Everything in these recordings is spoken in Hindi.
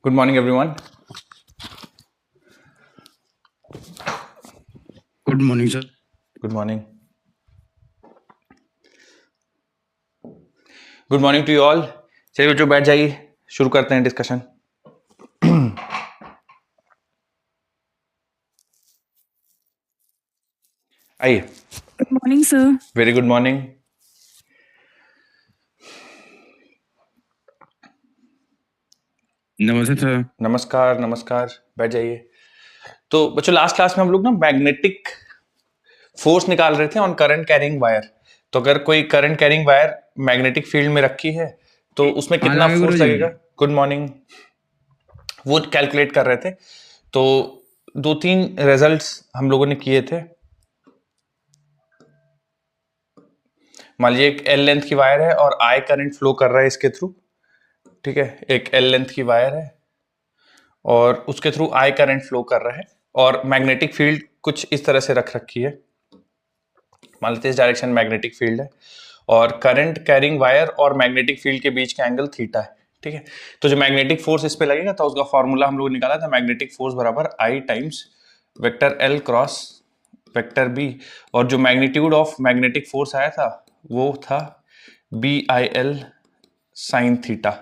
Good morning, everyone. Good morning sir. Good morning. Good morning to you all. चलिए बच्चों बैठ जाइए, शुरू करते हैं डिस्कशन। आइए। Good morning sir. Very good morning. नमस्ते सर। नमस्कार नमस्कार, बैठ जाइए। तो बच्चों लास्ट क्लास में हम लोग ना मैग्नेटिक फोर्स निकाल रहे थे ऑन करंट कैरिंग वायर। तो अगर कोई current carrying wire magnetic field में रखी है तो उसमें कितना फोर्स लगेगा। Good morning. वो कैलकुलेट कर रहे थे, तो 2-3 रिजल्ट्स हम लोगों ने किए थे। मान लीजिए एक एल लेंथ की वायर है और आई करंट फ्लो कर रहा है इसके थ्रू। ठीक है, एक एल लेंथ की वायर है और उसके थ्रू आई करंट फ्लो कर रहा है और मैग्नेटिक फील्ड कुछ इस तरह से रख रखी है। मान लेते हैं इस डायरेक्शन मैग्नेटिक फील्ड है और करंट कैरिंग वायर और मैग्नेटिक फील्ड के बीच का एंगल थीटा है। ठीक है, तो जो मैग्नेटिक फोर्स इस पे लगेगा था उसका फॉर्मूला हम लोग निकाला था, मैग्नेटिक फोर्स बराबर I times vector L cross vector B, और जो मैग्नीट्यूड ऑफ मैग्नेटिक फोर्स आया था वो था B I L sine theta.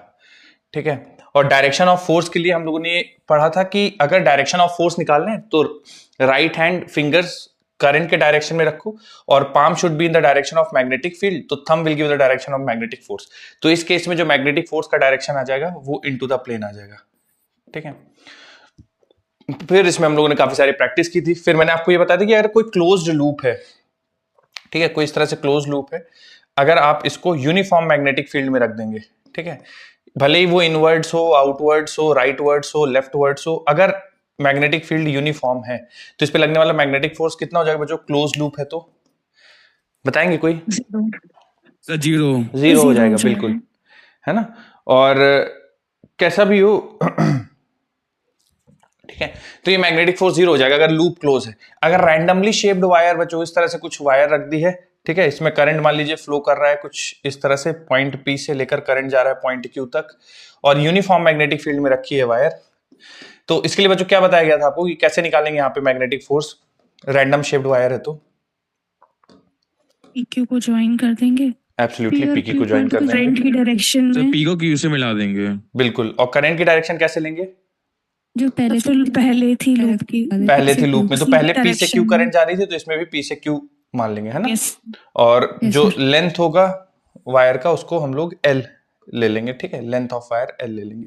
ठीक है, और डायरेक्शन ऑफ फोर्स के लिए हम लोगों ने पढ़ा था कि अगर डायरेक्शन ऑफ फोर्स निकालना है तो राइट हैंड फिंगर्स करंट के डायरेक्शन में रखो और palm should be in the direction of magnetic field, तो thumb will give the direction of magnetic force. तो इस केस में जो मैग्नेटिक फोर्स का डायरेक्शन आ जाएगा वो इनटू द प्लेन आ जाएगा। ठीक है, फिर इसमें हम लोगों ने काफी सारी प्रैक्टिस की थी। फिर मैंने आपको ये बताया था कि अगर कोई क्लोज्ड लूप है, ठीक है, कोई इस तरह से क्लोज लूप है, अगर आप इसको यूनिफॉर्म मैग्नेटिक फील्ड में रख देंगे, ठीक है, भले ही वो इनवर्ड्स हो, आउटवर्ड्स हो, राइटवर्ड्स हो, लेफ्टवर्ड्स हो, अगर मैग्नेटिक फील्ड यूनिफॉर्म है तो इस पे लगने वाला मैग्नेटिक फोर्स कितना हो जाएगा बच्चों? क्लोज लूप है तो बताएंगे कोई? सर जीरो हो जाएगा, बिल्कुल, है ना। और कैसा भी हो ठीक है, तो ये मैग्नेटिक फोर्स 0 हो जाएगा अगर लूप क्लोज है। अगर रैंडमली शेप्ड वायर बच्चों इस तरह से कुछ वायर रख दी है, ठीक है, इसमें करंट मान लीजिए फ्लो कर रहा है कुछ इस तरह से, पॉइंट पी से लेकर करंट जा रहा है पॉइंट क्यू तक, और यूनिफॉर्म मैग्नेटिक फील्ड में रखी है वायर, तो इसके लिए बच्चों क्या बताया गया था आपको कि कैसे निकालेंगे यहाँ पे magnetic force? Random shaped wire है तो पीक्यू को ज्वाइन कर देंगे। एब्सोल्युटली पीक्यू को ज्वाइन कर देंगे, करंट की डायरेक्शन में पी को क्यू से मिला देंगे, बिल्कुल। और करंट की डायरेक्शन कैसे लेंगे? जो पहले थी लूप की, पहले थी लूप में, तो पहले पी से क्यू करंट जा रही थी तो इसमें भी पी से क्यू मान लेंगे, है ना। और जो लेंथ होगा वायर का उसको हम लोग एल ले लेंगे, ठीक है, लेंथ ऑफ वायर एल ले लेंगे।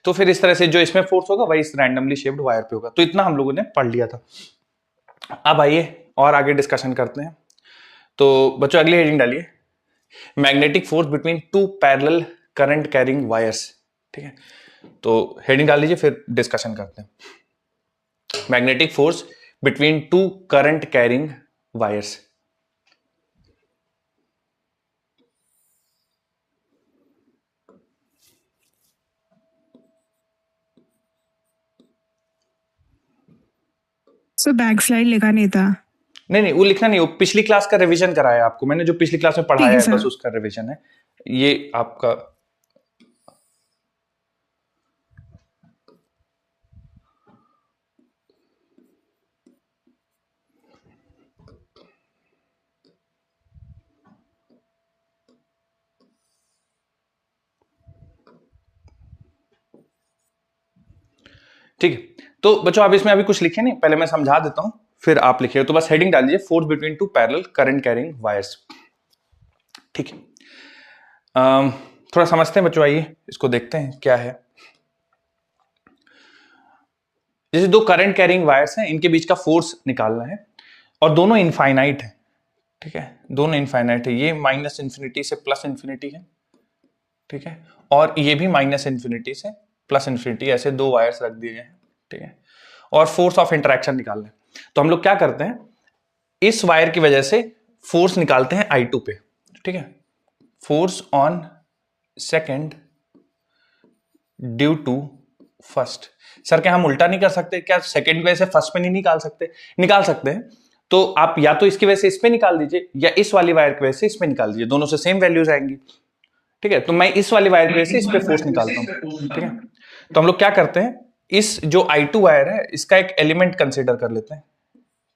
तो फिर इस तरह से जो इसमें फोर्स होगा वही इस रैंडमली शेप्ड वायर पे होगा। तो इतना हम लोगों ने पढ़ लिया था। अब आइए और आगे डिस्कशन करते हैं। तो बच्चों अगली हेडिंग डालिए, magnetic force between two parallel current carrying wires. ठीक है, तो हेडिंग डाल लीजिए फिर डिस्कशन करते हैं। Magnetic force between two current carrying wires. So back slide लिखा नहीं था। नहीं वो लिखना नहीं, वो पिछली क्लास का रिवीजन कराया आपको मैंने, जो पिछली क्लास में पढ़ाया है बस उसका रिवीजन है ये आपका। ठीक है, तो बच्चों आप इसमें अभी कुछ लिखे नहीं, पहले मैं समझा देता हूं फिर आप लिखिए। तो बस हेडिंग डाल दीजिए, force between two parallel current carrying wires. ठीक है, थोड़ा समझते हैं बच्चों, आइए इसको देखते हैं क्या है। जैसे दो करंट कैरिंग वायर्स हैं, इनके बीच का फोर्स निकालना है और दोनों इनफाइनाइट है। ठीक है, दोनों इनफाइनाइट है, ये माइनस इंफिनिटी से प्लस इंफिनिटी है, ठीक है, और ये भी माइनस इंफिनिटी से प्लस इंफिनिटी, ऐसे दो वायर्स रख दिए हैं। ठीक है, और फोर्स ऑफ इंटरेक्शन निकालना है। तो हम लोग क्या करते हैं, इस वायर की वजह से फोर्स निकालते हैं I2 पे। ठीक है, force on second due to first. Sir क्या हम उल्टा नहीं कर सकते? क्या सेकेंड की वजह से फर्स्ट पे नहीं निकाल सकते? निकाल सकते हैं। तो आप या तो इसकी वजह से इस पे निकाल दीजिए या इस वाली वायर की वजह से इस पे निकाल दीजिए, दोनों से सेम वैल्यूज आएंगी। ठीक है, तो मैं इस वाली वायर की वजह से इस पे फोर्स निकालता हूं। ठीक है, तो हम लोग क्या करते हैं, इस जो I2 वायर है इसका एक एलिमेंट कंसिडर कर लेते हैं,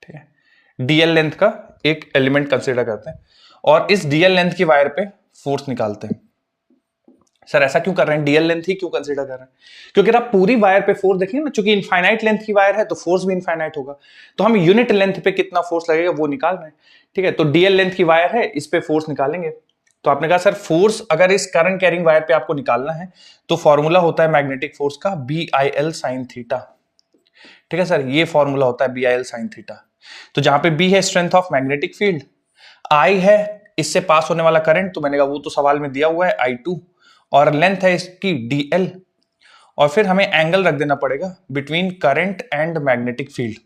ठीक है, DL लेंथ का एक एलिमेंट कंसिडर करते हैं और इस DL लेंथ की वायर पे फोर्स निकालते हैं। सर ऐसा क्यों कर रहे हैं, DL लेंथ ही क्यों कंसिडर कर रहे हैं? क्योंकि आप पूरी वायर पे फोर्स देखेंगे ना, चूंकि इनफाइनाइट लेंथ की वायर है तो फोर्स भी इनफाइनाइट होगा, तो हम यूनिट लेंथ पे कितना फोर्स लगेगा वो निकाल रहे हैं, ठीक है। तो DL लेंथ की वायर है, इस पे फोर्स निकालेंगे। तो आपने कहा सर फोर्स अगर इस करंट कैरिंग वायर पे आपको निकालना है तो फॉर्मूला होता है मैग्नेटिक फोर्स का BIL sin थीटा, ठीक है सर, ये फॉर्मूला होता है BIL sin थीटा। तो जहां पे B है strength of magnetic field, I है इससे पास होने वाला करंट, तो मैंने कहा वो तो सवाल में दिया हुआ है I2, और लेंथ है इसकी DL, और फिर हमें एंगल रख देना पड़ेगा between current and magnetic field,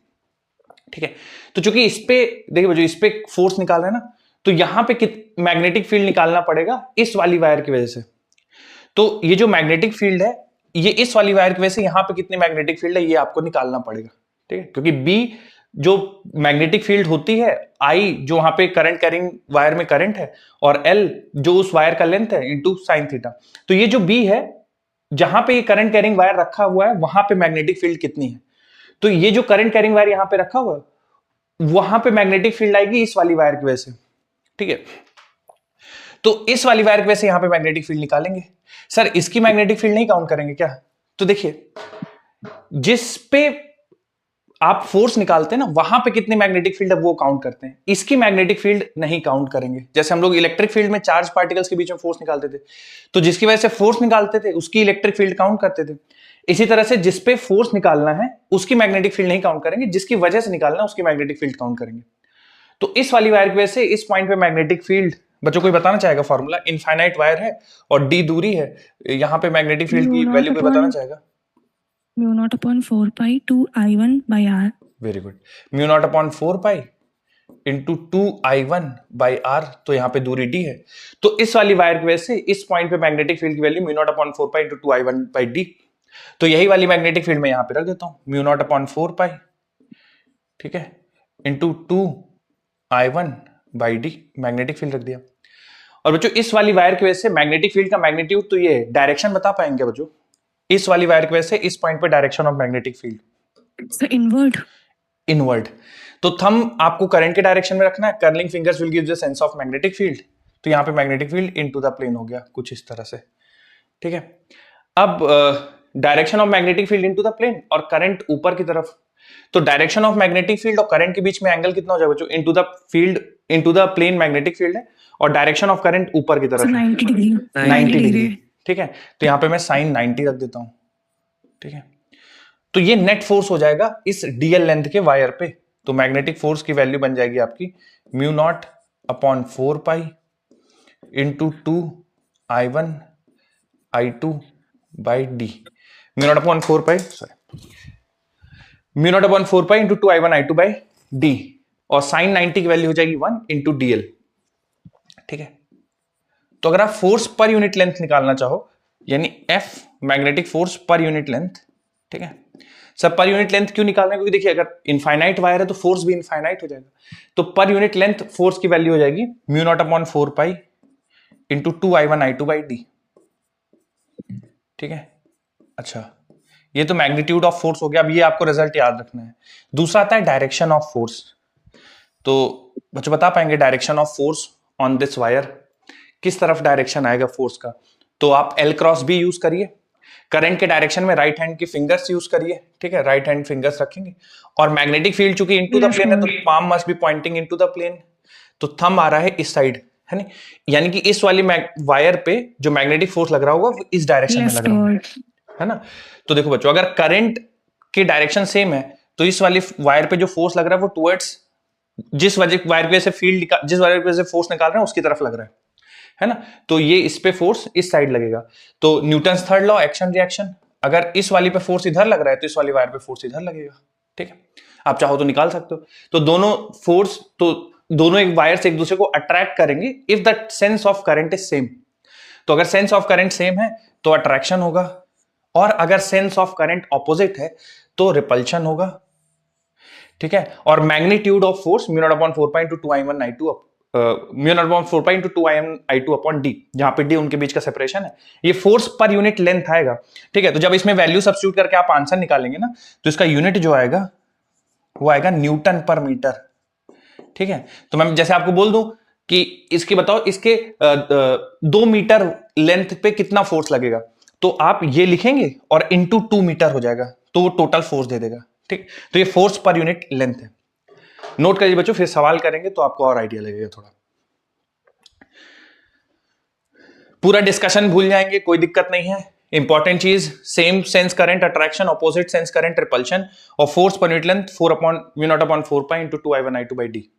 ठीक है। तो चूंकि इस पे देखिए जो इस पे फोर्स निकाल रहे हैं ना, तो यहां पे मैग्नेटिक फील्ड निकालना पड़ेगा इस वाली वायर की वजह से। तो ये जो मैग्नेटिक फील्ड है ये इस वाली वायर की वजह से यहां पे कितनी मैग्नेटिक फील्ड है ये आपको निकालना पड़ेगा, ठीक है, क्योंकि बी जो मैग्नेटिक फील्ड होती है, आई जो वहां पे करंट कैरिंग वायर में करंट है, और एल जो उस वायर का लेंथ है इंटू साइन थीटा। तो ये जो बी है जहां पे ये करंट कैरिंग वायर रखा हुआ है वहां पे मैग्नेटिक फील्ड कितनी है, तो ये जो करंट कैरिंग वायर यहां पे रखा हुआ है वहां पे मैग्नेटिक फील्ड आएगी इस वाली वायर की वजह से, ठीक है। तो इस वाली वायर की वजह से यहां पे मैग्नेटिक फील्ड निकालेंगे। सर इसकी मैग्नेटिक फील्ड नहीं काउंट करेंगे क्या? तो देखिए जिस पे आप फोर्स निकालते हैं ना वहां पे कितनी मैग्नेटिक फील्ड है वो काउंट करते हैं, इसकी मैग्नेटिक फील्ड नहीं काउंट करेंगे। जैसे हम लोग इलेक्ट्रिक फील्ड में चार्ज पार्टिकल्स के बीच में फोर्स निकालते थे, तो जिसकी वजह से फोर्स निकालते थे उसकी इलेक्ट्रिक फील्ड काउंट करते थे। इसी तरह से जिस पे फोर्स निकालना है उसकी मैग्नेटिक फील्ड नहीं काउंट करेंगे, जिसकी वजह से निकालना है उसकी मैग्नेटिक फील्ड काउंट करेंगे। तो इस वाली वायर की वजह से इस पॉइंट पे मैग्नेटिक फील्ड, बच्चों को बताना चाहेगा फॉर्मूला, इनफाइनाइट वायर है और d दूरी है, यहाँ पे मैग्नेटिक फील्ड की वैल्यू कोई बताना चाहेगा? Mu naught upon 4 pi 2I1 by R. Very good, mu naught upon 4 pi into 2I1 by R, तो यहाँ पे दूरी d है। तो इस वाली वायर की वजह से इस पॉइंट पे मैग्नेटिक फील्ड की value mu naught upon 4 pi into 2I1 by d। तो यही वाली मैग्नेटिक फील्ड में यहाँ पे रख देता हूँ, म्यू नॉट अपॉन 4 पाई, ठीक है, into 2I1 by d, magnetic field रख दिया। और बच्चों इस वाली वायर की वजह से मैग्नेटिक फील्ड का मैग्नीट्यूड, तो ये डायरेक्शन बता पाएंगे बच्चों, इस वाली वायर की वजह से इस पॉइंट पे direction of magnetic field inward. Inward. तो थंब आपको करंट के डायरेक्शन में रखना है, curling fingers will give the sense of magnetic field. तो यहाँ पे magnetic field into the plane हो गया कुछ इस तरह से, ठीक है। अब direction of magnetic field into the plane और करंट ऊपर की तरफ, तो डायरेक्शन ऑफ मैग्नेटिक फील्ड और करंट के बीच में एंगल कितना हो जाएगा बच्चों? Into the field, into the plane magnetic field है और डायरेक्शन ऑफ करंट ऊपर की तरफ 90 डिग्री। 90 डिग्री, ठीक है। तो यहाँ पे मैं साइन 90 रख देता हूं, ठीक है। तो ये नेट फोर्स हो जाएगा इस DL लेंथ के वायर पे। तो मैग्नेटिक फोर्स की वैल्यू बन जाएगी आपकी mu naught upon 4 pi into 2I1 I2 by d, mu naught upon 4 pi, sorry, mu naught upon 4 pi into 2I1 I2 by d, और साइन 90 की वैल्यू हो जाएगी 1 इंटू DL, ठीक है। तो अगर आप फोर्स पर यूनिट लेंथ निकालना चाहो, यानी F magnetic force per unit length, ठीक है। सब पर यूनिट लेंथ क्यों निकालना है? क्योंकि देखिए अगर इनफाइनाइट वायर है तो फोर्स भी इनफाइनाइट हो जाएगा। तो पर यूनिट लेंथ फोर्स की वैल्यू हो जाएगी mu naught upon 4 pi into 2I1 I2 by d, ठीक है। अच्छा, ये तो मैग्नीट्यूड ऑफ फोर्स हो गया। अब ये आपको रिजल्ट याद रखना है। दूसरा आता है डायरेक्शन ऑफ फोर्स। तो बच्चों बता पाएंगे direction of force on this wire, किस तरफ डायरेक्शन आएगा फोर्स का? तो आप L क्रॉस B यूज करिए, करंट के डायरेक्शन में राइट हैंड की फिंगर्स यूज करिए, ठीक है, राइट हैंड फिंगर्स रखेंगे। और मैग्नेटिक फील्ड चूंकि इनटू द प्लेन है तो palm must be pointing into the plane, तो थंब आ रहा है इस साइड, है ना, यानी कि इस वाली वायर पे जो मैग्नेटिक फोर्स लग रहा होगा वो इस डायरेक्शन में लग रहा होगा, है ना। तो देखो बच्चों अगर करंट की डायरेक्शन सेम है तो इस वाली वायर पे जो फोर्स लग रहा है वो टुवर्ड्स जिस वायर की वजह से फील्ड, जिस वायर की वजह से फोर्स निकाल रहे हैं उसकी तरफ लग रहा है ना। तो ये इस पे फोर्स इस साइड लगेगा। तो Newton's third law, action reaction, अगर इस वाली पे फोर्स इधर लग रहा है तो इस वाली वायर पे फोर्स इधर लगेगा, ठीक है। आप चाहो तो निकाल सकते हो। तो दोनों फोर्स, तो दोनों एक वायर से एक दूसरे को अट्रैक्ट करेंगे if the sense of current is same. तो अगर सेंस ऑफ करंट सेम है तो अट्रैक्शन होगा, और अगर सेंस ऑफ करंट ऑपोजिट है तो रिपल्शन होगा, ठीक है। और magnitude of force mu naught upon 4 pi into 2I1 I2 mu naught upon 4 pi into 2 upon D, जहां पे डी उनके बीच का सेपरेशन है। ये फोर्स पर यूनिट लेंथ आएगा, ठीक है। तो जब इसमें वैल्यू सब्स्टिट्यूट करके आप आंसर निकालेंगे ना, तो इसका यूनिट जो आएगा वो आएगा न्यूटन पर मीटर, ठीक है। तो मैं जैसे आपको बोल दूं कि इसके बताओ, इसके 2 मीटर लेंथ पे कितना फोर्स लगेगा, तो आप ये लिखेंगे और इंटू 2 मीटर हो जाएगा, तो वो टोटल फोर्स दे देगा, ठीक। तो ये फोर्स पर यूनिट लेंथ है। नोट करिए बच्चों, फिर सवाल करेंगे तो आपको और आइडिया लगेगा थोड़ा। पूरा डिस्कशन भूल जाएंगे, कोई दिक्कत नहीं है। इंपॉर्टेंट चीज, same sense current attraction, opposite sense current repulsion, और force per unit length 4 upon mu naught upon 4 pi into 2I1I2 by D.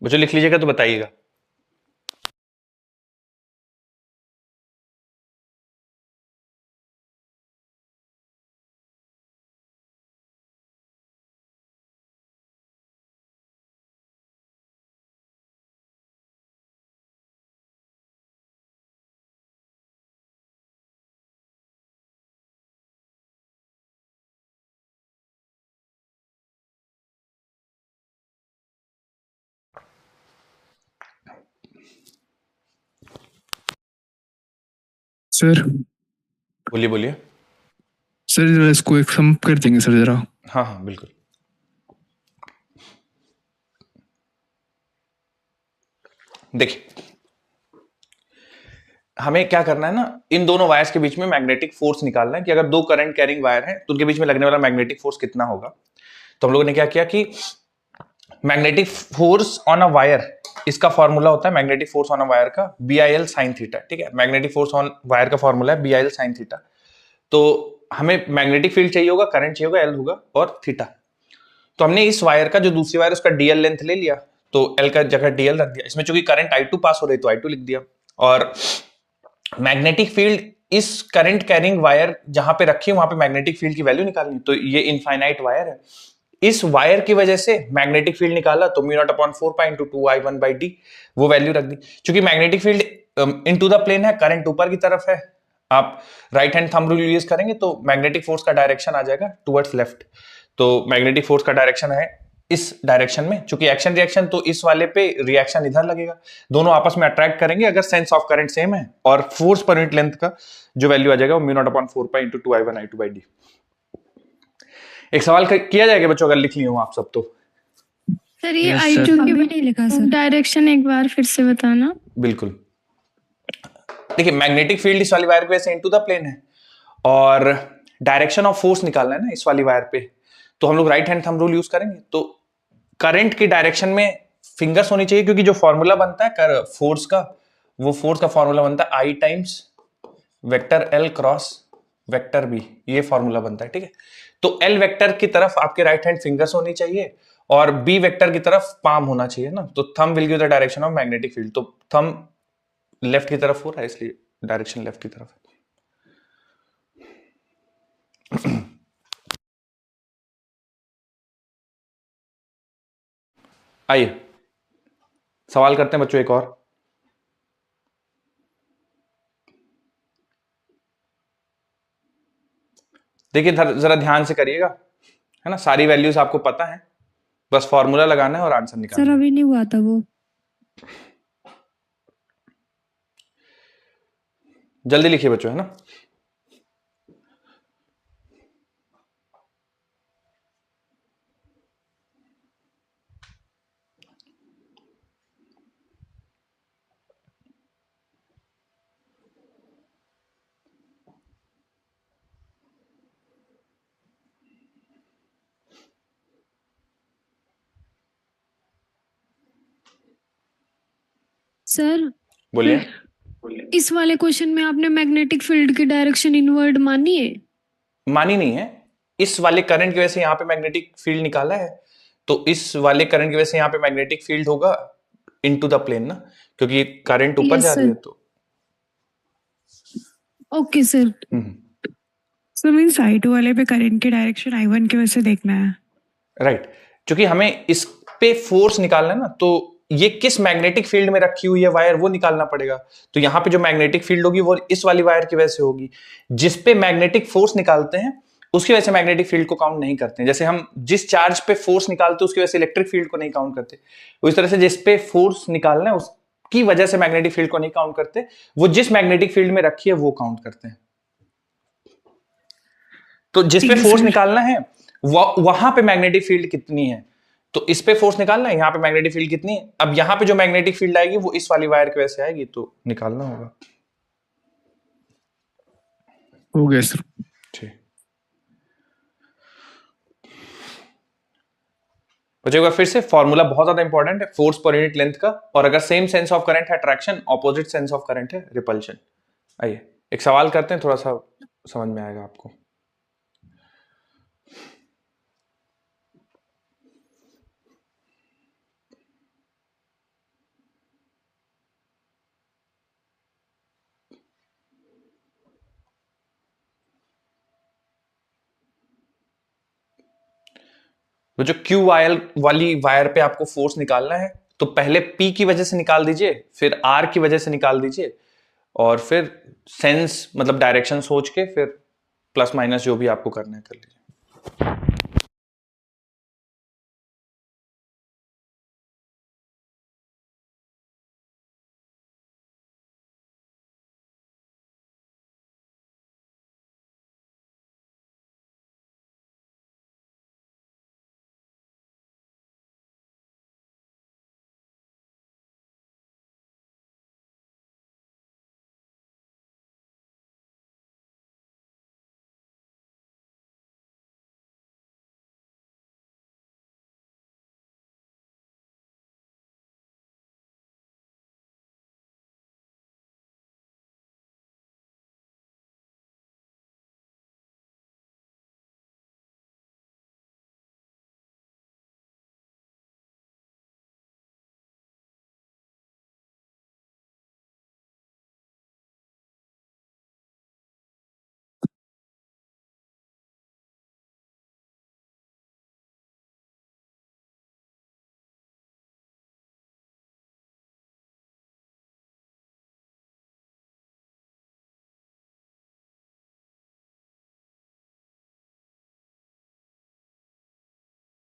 बच्चों लिख लीजिएगा तो बताइएगा। सर बोलिए बोलिए। सर जरा इसको एक सम कर देंगे सर जरा। हाँ हाँ बिल्कुल। देखिए, हमें क्या करना है ना, इन दोनों वायर्स के बीच में मैग्नेटिक फोर्स निकालना है कि अगर दो करंट कैरिंग वायर हैं तो उनके बीच में लगने वाला मैग्नेटिक फोर्स कितना होगा। तो हम लोगों ने क्या किया कि magnetic force on a wire, इसका फॉर्मूला होता है magnetic force on a wire का BIL sin थीटा, ठीक है। मैग्नेटिक फोर्स ऑन वायर का फॉर्मूला है BIL sin थीटा। तो हमें मैग्नेटिक फील्ड चाहिए होगा, करंट चाहिए होगा, L होगा और थीटा। तो हमने इस वायर का जो दूसरी वायर उसका DL लेंथ ले लिया, तो L का जगह DL रख दिया। इसमें चूंकि करंट I2 पास हो रही तो I2 लिख दिया। और मैग्नेटिक फील्ड, इस करंट कैरिंग वायर जहां पे रखी है वहां पे मैग्नेटिक फील्ड की वैल्यू निकालनी। तो ये इनफाइनाइट वायर है, इस वायर की वजह से मैग्नेटिक फील्ड निकाला, तो mu naught upon 4 pi into 2I1 by D, वो वैल्यू रख दी। क्योंकि magnetic field into the plane है, करंट ऊपर की तरफ है, आप right hand thumb rule use करेंगे तो मैग्नेटिक फोर्स का डायरेक्शन आ जाएगा टुवर्ड्स लेफ्ट। तो मैग्नेटिक फोर्स का डायरेक्शन है इस डायरेक्शन में। चूंकि एक्शन रिएक्शन, तो इस वाले पे रिएक्शन इधर लगेगा, दोनों आपस में अट्रैक्ट करेंगे अगर सेंस ऑफ करंट सेम है। और फोर्स पर यूनिट लेंथ का जो वैल्यू आ जाएगा वो mu naught upon 4 pi into 2I1I2 by D. एक सवाल किया जाएगा बच्चों, अगर लिख ली हो आप सब तो। सर ये Yes, आई sir. टू अभी नहीं लिखा सर। डायरेक्शन एक बार फिर से बताना। बिल्कुल। देखिए, मैग्नेटिक फील्ड इस वाली वायर पे से इनटू द प्लेन है, और डायरेक्शन ऑफ फोर्स निकालना है ना इस वाली वायर पे, तो हम लोग right hand thumb rule use करेंगे। तो करंट की डायरेक्शन में फिंगर्स होनी चाहिए, क्योंकि जो फॉर्मूला बनता है फोर्स का, वो फोर्स का फॉर्मूला बनता है I times vector L cross vector B, ये फॉर्मूला बनता है, ठीक है। तो L वेक्टर की तरफ आपके राइट हैंड फिंगर्स होनी चाहिए और B वेक्टर की तरफ पाम होना चाहिए ना। तो thumb will give the direction of magnetic field. तो थंब लेफ्ट की तरफ हो रहा है, इसलिए डायरेक्शन लेफ्ट की तरफ है। आइए सवाल करते हैं बच्चों एक और। देखिए जरा ध्यान से करिएगा, है ना। सारी वैल्यूज आपको पता है, बस फॉर्मूला लगाना है और आंसर निकालना सर है। अभी नहीं हुआ था वो। जल्दी लिखिए बच्चों, है ना। सर बोलिए। इस वाले क्वेश्चन में आपने मैग्नेटिक फील्ड की डायरेक्शन इनवर्ड मानी है? मानी नहीं है, इस वाले करंट की वजह से यहाँ पे मैग्नेटिक फील्ड निकाला है, तो इस वाले करंट की वजह से यहाँ पे मैग्नेटिक फील्ड होगा इनटू द प्लेन ना, क्योंकि ये करंट ऊपर Yes, जा रही है sir. तो। Okay sir. So means I2 वाले पे करंट की डायरेक्शन I1 की वजह से देखना है। राइट, क्योंकि हमें इस पे फोर्स निकालना है ना, तो ये किस मैग्नेटिक फील्ड में रखी हुई है वायर वो निकालना पड़ेगा। तो यहाँ पे जो मैग्नेटिक फील्ड होगी वो इस वाली वायर की वजह से होगी। जिस पे मैग्नेटिक फोर्स निकालते हैं उसकी वजह से मैग्नेटिक फील्ड को काउंट नहीं करते हैं। जैसे हम जिस चार्ज पे फोर्स निकालते हैं उसकी वजह से इलेक्ट्रिक फील्ड को नहीं काउंट करते, उस तरह से जिस पे फोर्स निकालना है उसकी वजह से मैग्नेटिक फील्ड को नहीं काउंट करते, वो जिस मैग्नेटिक फील्ड में रखी है वो काउंट करते हैं। तो जिस पे फोर्स निकालना है वहां पे मैग्नेटिक फील्ड कितनी है, तो इस पे फोर्स निकालना है, यहाँ पे मैग्नेटिक फील्ड कितनी है। अब यहाँ पे जो मैग्नेटिक फील्ड आएगी वो इस वाली वायर की वजह से आएगी, तो निकालना होगा। हो गया सर। ठीक, तो एक बार फिर से फॉर्मूला बहुत ज्यादा इंपॉर्टेंट है फोर्स पर यूनिट लेंथ का, और अगर सेम सेंस ऑफ करंट है attraction, opposite sense of current है रिपल्शन। आइए एक सवाल करते हैं, थोड़ा सा समझ में आएगा आपको। तो जो क्यू वाली वायर पे आपको फोर्स निकालना है, तो पहले P की वजह से निकाल दीजिए, फिर R की वजह से निकाल दीजिए, और फिर सेंस मतलब डायरेक्शन सोच के फिर प्लस माइनस जो भी आपको करना है कर लीजिए।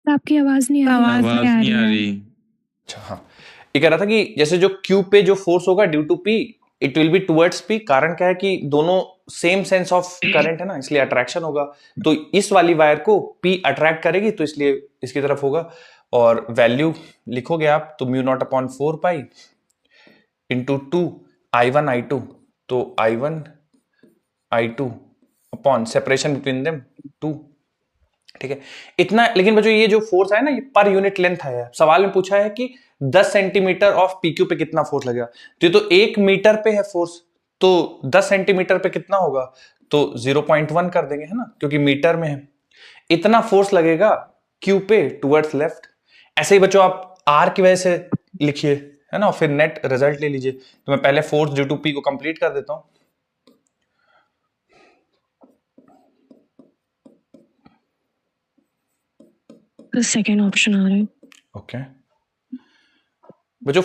आपकी आवाज नहीं आ रही। आवाज नहीं आ रही। अच्छा हाँ, ये कह रहा था कि जैसे जो Q पे जो फोर्स होगा due to P, it will be towards P। कारण क्या है कि दोनों सेम सेंस ऑफ करंट है ना, इसलिए अट्रैक्शन होगा। तो इस वाली वायर को P अट्रैक्ट करेगी, तो इसलिए इसकी तरफ होगा। और वैल्यू लिखोगे आप तो μ0/4 इंटू 2 I1 I2, तो I1 I2 upon separation between them 2। ठीक है, इतना। लेकिन बच्चों ये जो फोर्स है ना, ये पर यूनिट लेंथ है। सवाल में पूछा है कि 10 सेंटीमीटर ऑफ PQ पे कितना फोर्स लगेगा, तो ये तो 1 मीटर पे है फोर्स, तो 10 सेंटीमीटर पे कितना होगा, तो 0.1 कर देंगे, है ना, क्योंकि मीटर में है। इतना फोर्स लगेगा Q पे टुवर्ड्स लेफ्ट। ऐसे ही बच्चों आप R की वजह से लिखिए, है ना, और फिर नेट रिजल्ट ले लीजिए। तो मैं पहले फोर्स ड्यू टू P को कंप्लीट कर देता हूं। सेकेंड ऑप्शन आ रहा है। ओके बच्चों,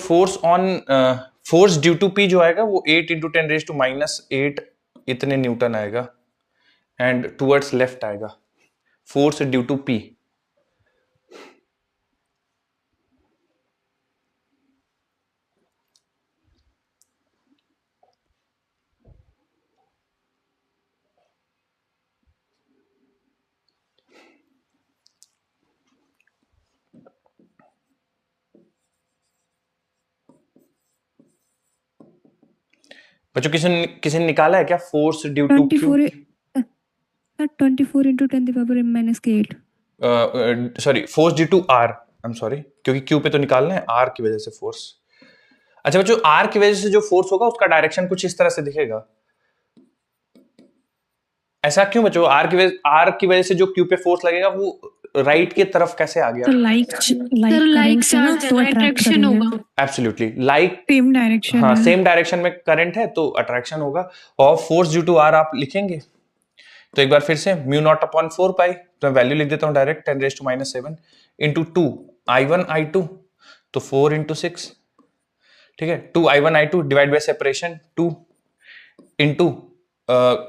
फोर्स ड्यू टू P जो आएगा वो 8 × 10⁻⁻8 इतने न्यूटन आएगा, एंड टुवर्ड्स लेफ्ट आएगा फोर्स ड्यू टू P। बच्चों किसी ने निकाला है क्या force due to Q? 24 into 10⁻⁻8। Sorry, force due to R, I am sorry, क्योंकि Q पे तो निकालना है, R की वजह से फोर्स। अच्छा बच्चों, आर की वजह से जो फोर्स होगा उसका डायरेक्शन कुछ इस तरह से दिखेगा। ऐसा क्यों बच्चों? आर की वजह से जो क्यू पे फोर्स लगेगा वो राइट की तरफ कैसे आ गया? तो लाइक सर लाइक चार्ज है, अट्रैक्शन होगा। एब्सोल्युटली, लाइक सेम डायरेक्शन हाँ है। सेम डायरेक्शन में करंट है तो अट्रैक्शन होगा। और फोर्स ड्यू टू आर आप लिखेंगे तो एक बार फिर से म्यू नॉट अपॉन 4 पाई, तो मैं वैल्यू लिख देता हूं डायरेक्ट 10⁻⁷ इंटू 2 I1 I2, तो 4 इंटू 6, ठीक है। 2 I1 I2 divide by separation 2 into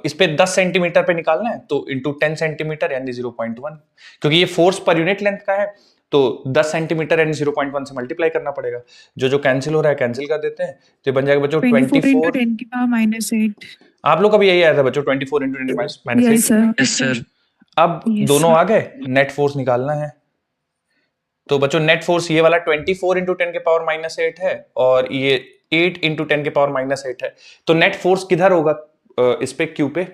इस पे 10 सेंटीमीटर पे निकालना है तो इंटू 10 सेंटीमीटर यानी 0.1, क्योंकि ये फोर्स पर यूनिट लेंथ का है तो 10 सेंटीमीटर यानी 0.1 से मल्टीप्लाई करना पड़ेगा। जो कैंसिल हो रहा है कैंसिल कर देते हैं, तो ये बन जाएगा बच्चों 24 into 24। 10 की पावर -8। आप लोग का भी यही आया था बच्चों, 24 into 10⁻⁸। Yes sir. Yes sir. अब Yes, दोनों sir. आ गए, नेट फोर्स निकालना है। तो बच्चों नेट फोर्स ये वाला 24 इंटू 10 के पावर -8 है और ये 8 इंटू 10 के पावर -8 है। तो नेट फोर्स किधर होगा इस पे क्यू पे?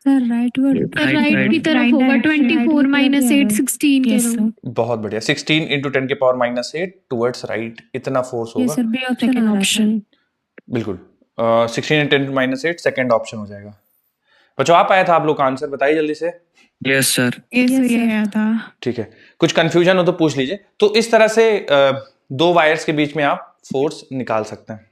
सर राइट वर्ड राइट की तरफ होगा, 24 - 8 16 के यस अराउंड। सर। बहुत बढ़िया, 16 इंटू 10 के पावर -8 टुवर्ड्स राइट, इतना फोर्स यस होगा। Sir, B second option. बिल्कुल 16 इंटू 10 -8 सेकेंड ऑप्शन हो जाएगा। बच्चों आप आया था, आप लोग का आंसर बताइए जल्दी से। Yes sir. यस सर, ये आया था। ठीक है, कुछ कंफ्यूजन हो तो पूछ लीजिए। तो इस तरह से दो वायर्स के बीच में आप फोर्स निकाल सकते हैं।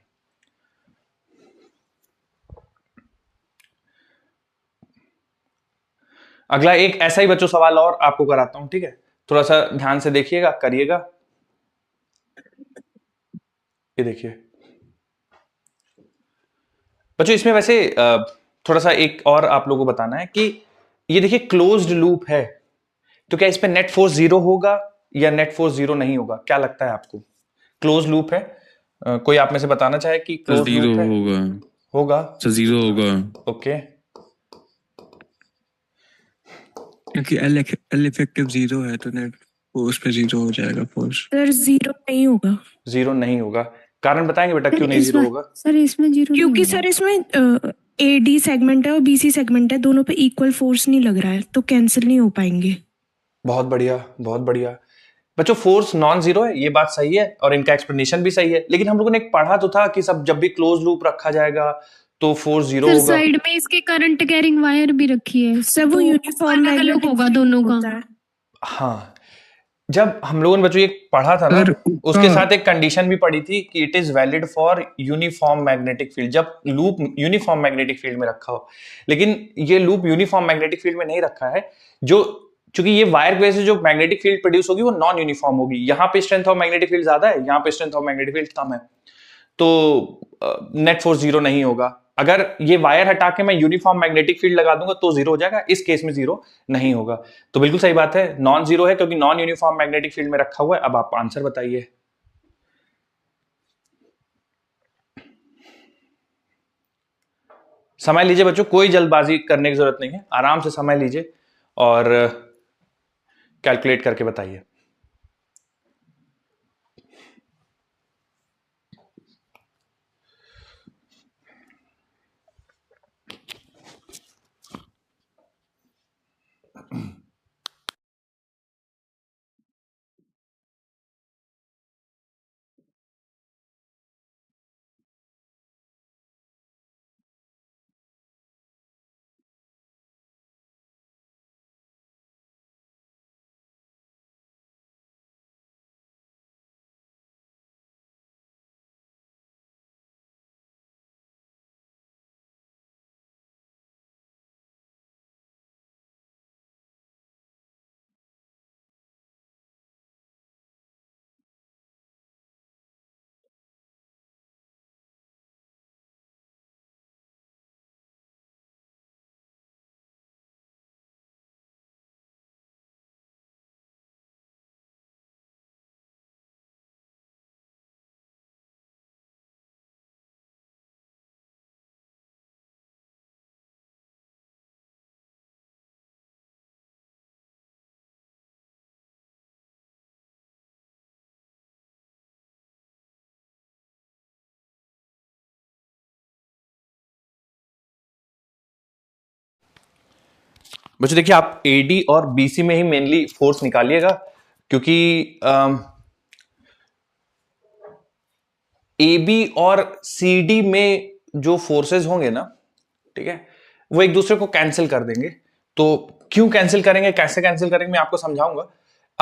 अगला एक ऐसा ही बच्चों सवाल और आपको कराता हूं, ठीक है? थोड़ा सा ध्यान से देखिएगा, करिएगा। ये देखिए बच्चों, इसमें वैसे थोड़ा सा एक और आप लोगों को बताना है कि ये देखिए क्लोज्ड लूप है, तो क्या इस पे नेट फोर्स 0 होगा या नेट फोर्स 0 नहीं होगा? क्या लगता है आपको? क्लोज लूप है, कोई आप में से बताना चाहे कि सर क्लोज 0 लूप है? होगा। होगा सर 0 होगा ओके। क्योंकि एल इफेक्टिव 0 है तो नेट फोर्स पे 0 हो जाएगा फोर्स। सर 0 नहीं होगा। 0 नहीं होगा, कारण बताएंगे बेटा क्यों नहीं 0 होगा? सर इसमें 0 क्योंकि सर इसमें AD सेगमेंट है और BC सेगमेंट है, दोनों पे इक्वल फोर्स नहीं लग रहा है तो कैंसिल नहीं हो पाएंगे। बहुत बढ़िया, बहुत बढ़िया बच्चों, फोर्स नॉन जीरो है, ये बात सही है और इनका एक्सप्लेनेशन भी सही है। लेकिन हम लोगों ने एक पढ़ा तो था कि सब जब भी क्लोज लूप रखा जाएगा तो फोर्स 0 सर होगा। साइड में इसके करंट कैरिंग वायर भी रखी है, सर वो तो यूनिफॉर्म अलग होगा दोनों का। हाँ, जब हम लोगों ने बच्चों ये पढ़ा था ना, सर, उसके साथ एक कंडीशन भी पढ़ी थी कि it is valid for uniform magnetic field, जब लूप यूनिफॉर्म मैग्नेटिक फील्ड में रखा हो। लेकिन ये लूप यूनिफॉर्म मैग्नेटिक फील्ड में नहीं रखा है, जो चूंकि ये वायर की वजह से जो मैग्नेटिक फील्ड प्रोड्यूस होगी वो नॉन यूनिफॉर्म होगी। यहाँ पे स्ट्रेंथ ऑफ मैग्नेटिक फील्ड ज्यादा है, यहाँ पे स्ट्रेंथ ऑफ मैग्नेटिक फील्ड कम है, तो नेट फोर्स 0 नहीं होगा। अगर ये वायर हटा के मैं यूनिफॉर्म मैग्नेटिक फील्ड लगा दूंगा तो 0 हो जाएगा, इस केस में 0 नहीं होगा। तो बिल्कुल सही बात है, नॉन 0 है क्योंकि नॉन यूनिफॉर्म मैग्नेटिक फील्ड में रखा हुआ है। अब आप आंसर बताइए। समय लीजिए बच्चों, कोई जल्दबाजी करने की जरूरत नहीं है, आराम से समय लीजिए और कैलकुलेट करके बताइए। बच्चों देखिए, आप एडी और बीसी में ही मेनली फोर्स निकालिएगा, क्योंकि ए बी और सी डी में जो फोर्सेस होंगे ना, ठीक है, वो एक दूसरे को कैंसिल कर देंगे। तो क्यों कैंसिल करेंगे, कैसे कैंसिल करेंगे, मैं आपको समझाऊंगा।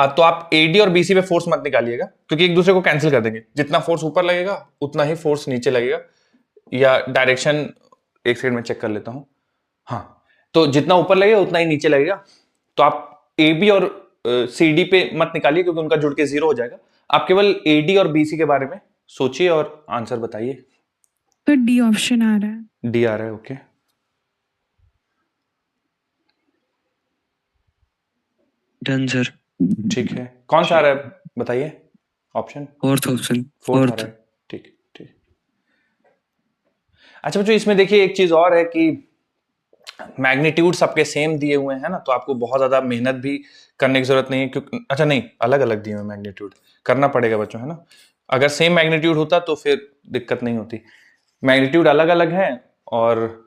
तो आप एडी और बीसी पे फोर्स मत निकालिएगा, क्योंकि एक दूसरे को कैंसिल कर देंगे। जितना फोर्स ऊपर लगेगा उतना ही फोर्स नीचे लगेगा, या डायरेक्शन एक सेकंड में चेक कर लेता हूं। हाँ, तो जितना ऊपर लगेगा उतना ही नीचे लगेगा। तो आप ए बी और सी डी पे मत निकालिए, क्योंकि उनका जुड़ के 0 हो जाएगा। आप केवल ए डी और बी सी के बारे में सोचिए और आंसर बताइए। तो डी ऑप्शन आ रहा है। डी आ रहा है, ओके। Done sir. ठीक है, कौन सा आ रहा है बताइए ऑप्शन। Fourth option. फोर्थ आ रहा है, ठीक ठीक। अच्छा बच्चों, इसमें देखिए एक चीज और है कि मैग्नीट्यूड सबके सेम दिए हुए हैं ना, तो आपको बहुत ज्यादा मेहनत भी करने की जरूरत नहीं है, क्योंकि अच्छा नहीं, अलग अलग दिए हुए मैग्नीट्यूड, करना पड़ेगा बच्चों, है ना। अगर सेम मैग्नीट्यूड होता तो फिर दिक्कत नहीं होती। मैग्नीट्यूड अलग अलग है, और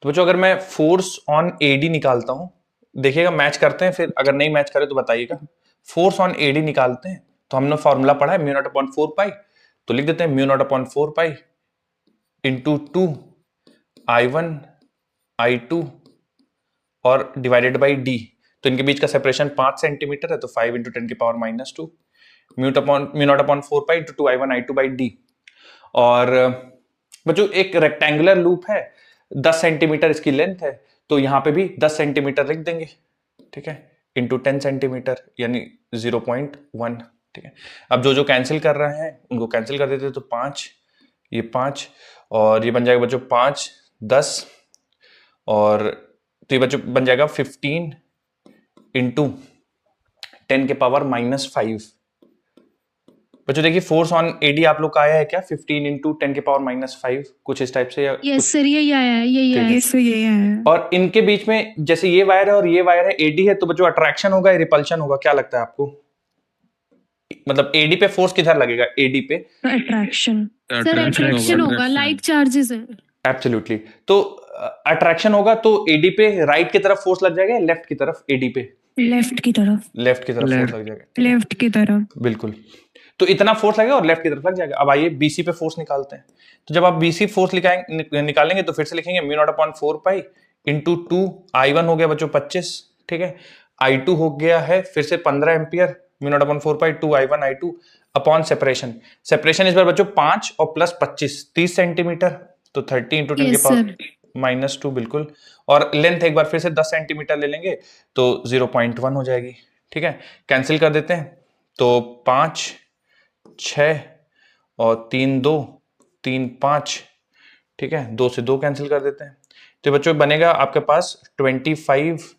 तो बच्चों अगर मैं फोर्स ऑन एडी निकालता हूं, देखिएगा मैच करते हैं, फिर अगर नहीं मैच करे तो बताइएगा। फोर्स ऑन एडी निकालते हैं तो हमने फॉर्मूला पढ़ा है म्यू नॉट अपॉन 4 पाई, तो लिख देते हैं mu naught upon 4 pi into 2 I1 I2 और डिवाइडेड बाई डी। तो इनके बीच का सेपरेशन 5 सेंटीमीटर है, तो 5 इंटू 10 की power -2 mu naught upon 4 pi into 2 I1 I2 by D. और बच्चों एक रेक्टेंगुलर लूप है, 10 सेंटीमीटर इसकी लेंथ है, तो यहां पे भी 10 सेंटीमीटर लिख देंगे, ठीक है, इंटू 10 सेंटीमीटर यानी 0.1, ठीक है। अब जो जो कैंसिल कर रहे हैं उनको कैंसिल कर देते, तो 5, ये 5, और ये बन जाएगा बच्चों 5 10, और तो ये बच्चों बन जाएगा 15 इंटू 10 के पावर -5। बच्चों देखिए फोर्स ऑन एडी आप लोग का आया है क्या, 15 इंटू 10 के पावर -5, कुछ इस टाइप से, या यस सर, यही आया है, यही ठीक आया है। है। इससे ये है। और इनके बीच में जैसे ये वायर है और ये वायर है, एडी है, तो बच्चों अट्रैक्शन होगा या रिपल्शन होगा, क्या लगता है आपको। मतलब एडी पे फोर्स किधर लगेगा, एडी पे अट्रैक्शन। सर अट्रैक्शन होगा, लाइक चार्जेस है। एब्सोल्युटली। तो अट्रैक्शन होगा तो एडी पे राइट की तरफ फोर्स लग जाएगा, लेफ्ट की तरफ एडी पे, लेफ्ट की तरफ। लेफ्ट की तरफ फोर्स लग जाएगा, लेफ्ट की तरफ। बिल्कुल। तो इतना फोर्स लगेगा और लेफ्ट की तरफ लग जाएगा। अब आइए बीसी पे फोर्स निकालते हैं। तो जब आप बीसी फोर्स निकालेंगे तो फिर से लिखेंगे mu naught upon 4 pi into 2 I1 हो गया बच्चों 25, ठीक है, I2 हो गया है फिर से 15 एम्पियर, म्यू नॉट अपॉन 4 पाई 2 I1 I2 upon separation. Separation इस बार बच्चों 5 और प्लस 25 30 सेंटीमीटर, तो 30 इंटू 10 के यस पावर सर। -2, बिल्कुल। और लेंथ एक बार फिर से 10 सेंटीमीटर ले लेंगे तो 0.1 हो जाएगी, ठीक है। कैंसिल कर देते हैं, तो 5 6 और 3 2 3 5, ठीक है, 2 से 2 कैंसिल कर देते हैं। तो बच्चों बनेगा आपके पास 25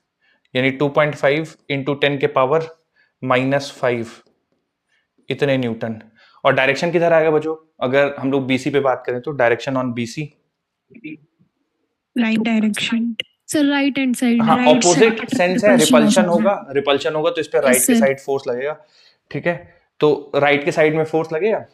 यानी 2.5 इंटू 10 के पावर -5 इतने न्यूटन। और डायरेक्शन किधर आएगा बच्चों, अगर हम लोग बीसी पे बात करें तो direction on BC, right direction. Sir right hand side. हाँ right ऑपोजिट side, सेंस है, repulsion रिपल्शन हो होगा, रिपल्शन होगा तो इस पे राइट Yes, की sir. साइड फोर्स लगेगा, ठीक है। तो राइट के साइड में फोर्स लगेगा,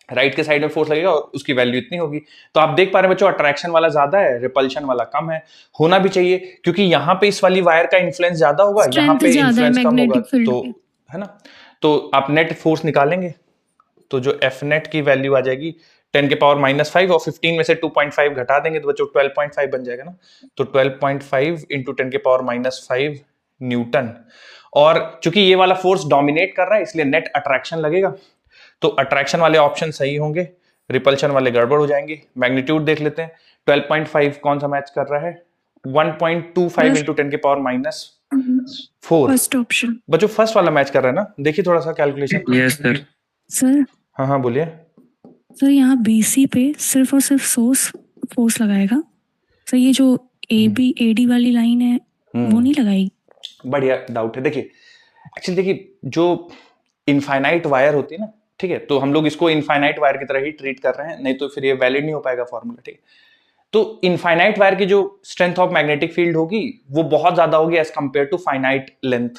राइट के साइड में फोर्स लगेगा और उसकी वैल्यू इतनी होगी। तो आप देख पा रहे हैं बच्चों अट्रैक्शन वाला ज्यादा है, रिपल्शन वाला कम है, होना भी चाहिए, क्योंकि यहाँ पे इस वाली वायर का इन्फ्लुएंस ज्यादा होगा, यहाँ Strength पे ज्यादा है इन्फ्लुएंस कम होगा, magnetic field तो की। है ना। तो आप नेट फोर्स निकालेंगे तो जो एफ नेट की वैल्यू आ जाएगी 10 के पावर -5 और 15 में से 2.5 घटा देंगे तो बच्चों 12.5 बन जाएगा ना। तो 12.5 इंटू 10 के पावर -5 न्यूटन। और चूंकि ये वाला फोर्स डोमिनेट कर रहा है इसलिए नेट अट्रैक्शन लगेगा, तो अट्रैक्शन वाले ऑप्शन सही होंगे, रिपल्शन वाले गड़बड़ हो जाएंगे। मैग्नीट्यूड देख लेते हैं, 12.5 कौन सा मैच कर रहा है, 1.25 इंटू 10 के पावर -4। First option. बच्चों फर्स्ट वाला मैच कर रहा है ना, देखिए थोड़ा सा कैलकुलेशन। Yes sir. सर हाँ हाँ बोलिए। सर यहाँ बीसी पे सिर्फ और सिर्फ सोर्स फोर्स लगाएगा सर, ये जो ए बी ए डी वाली लाइन है वो नहीं लगाएगी। बढ़िया डाउट है। देखिए एक्चुअली देखिए जो इनफाइनाइट वायर होती है ना, ठीक है, तो हम लोग इसको इनफाइनाइट वायर की तरह ही ट्रीट कर रहे हैं, नहीं तो फिर ये वैलिड नहीं हो पाएगा फॉर्मूला, ठीक है। तो इनफाइनाइट वायर की जो स्ट्रेंथ ऑफ मैग्नेटिक फील्ड होगी वो बहुत ज्यादा होगी as compare to finite length,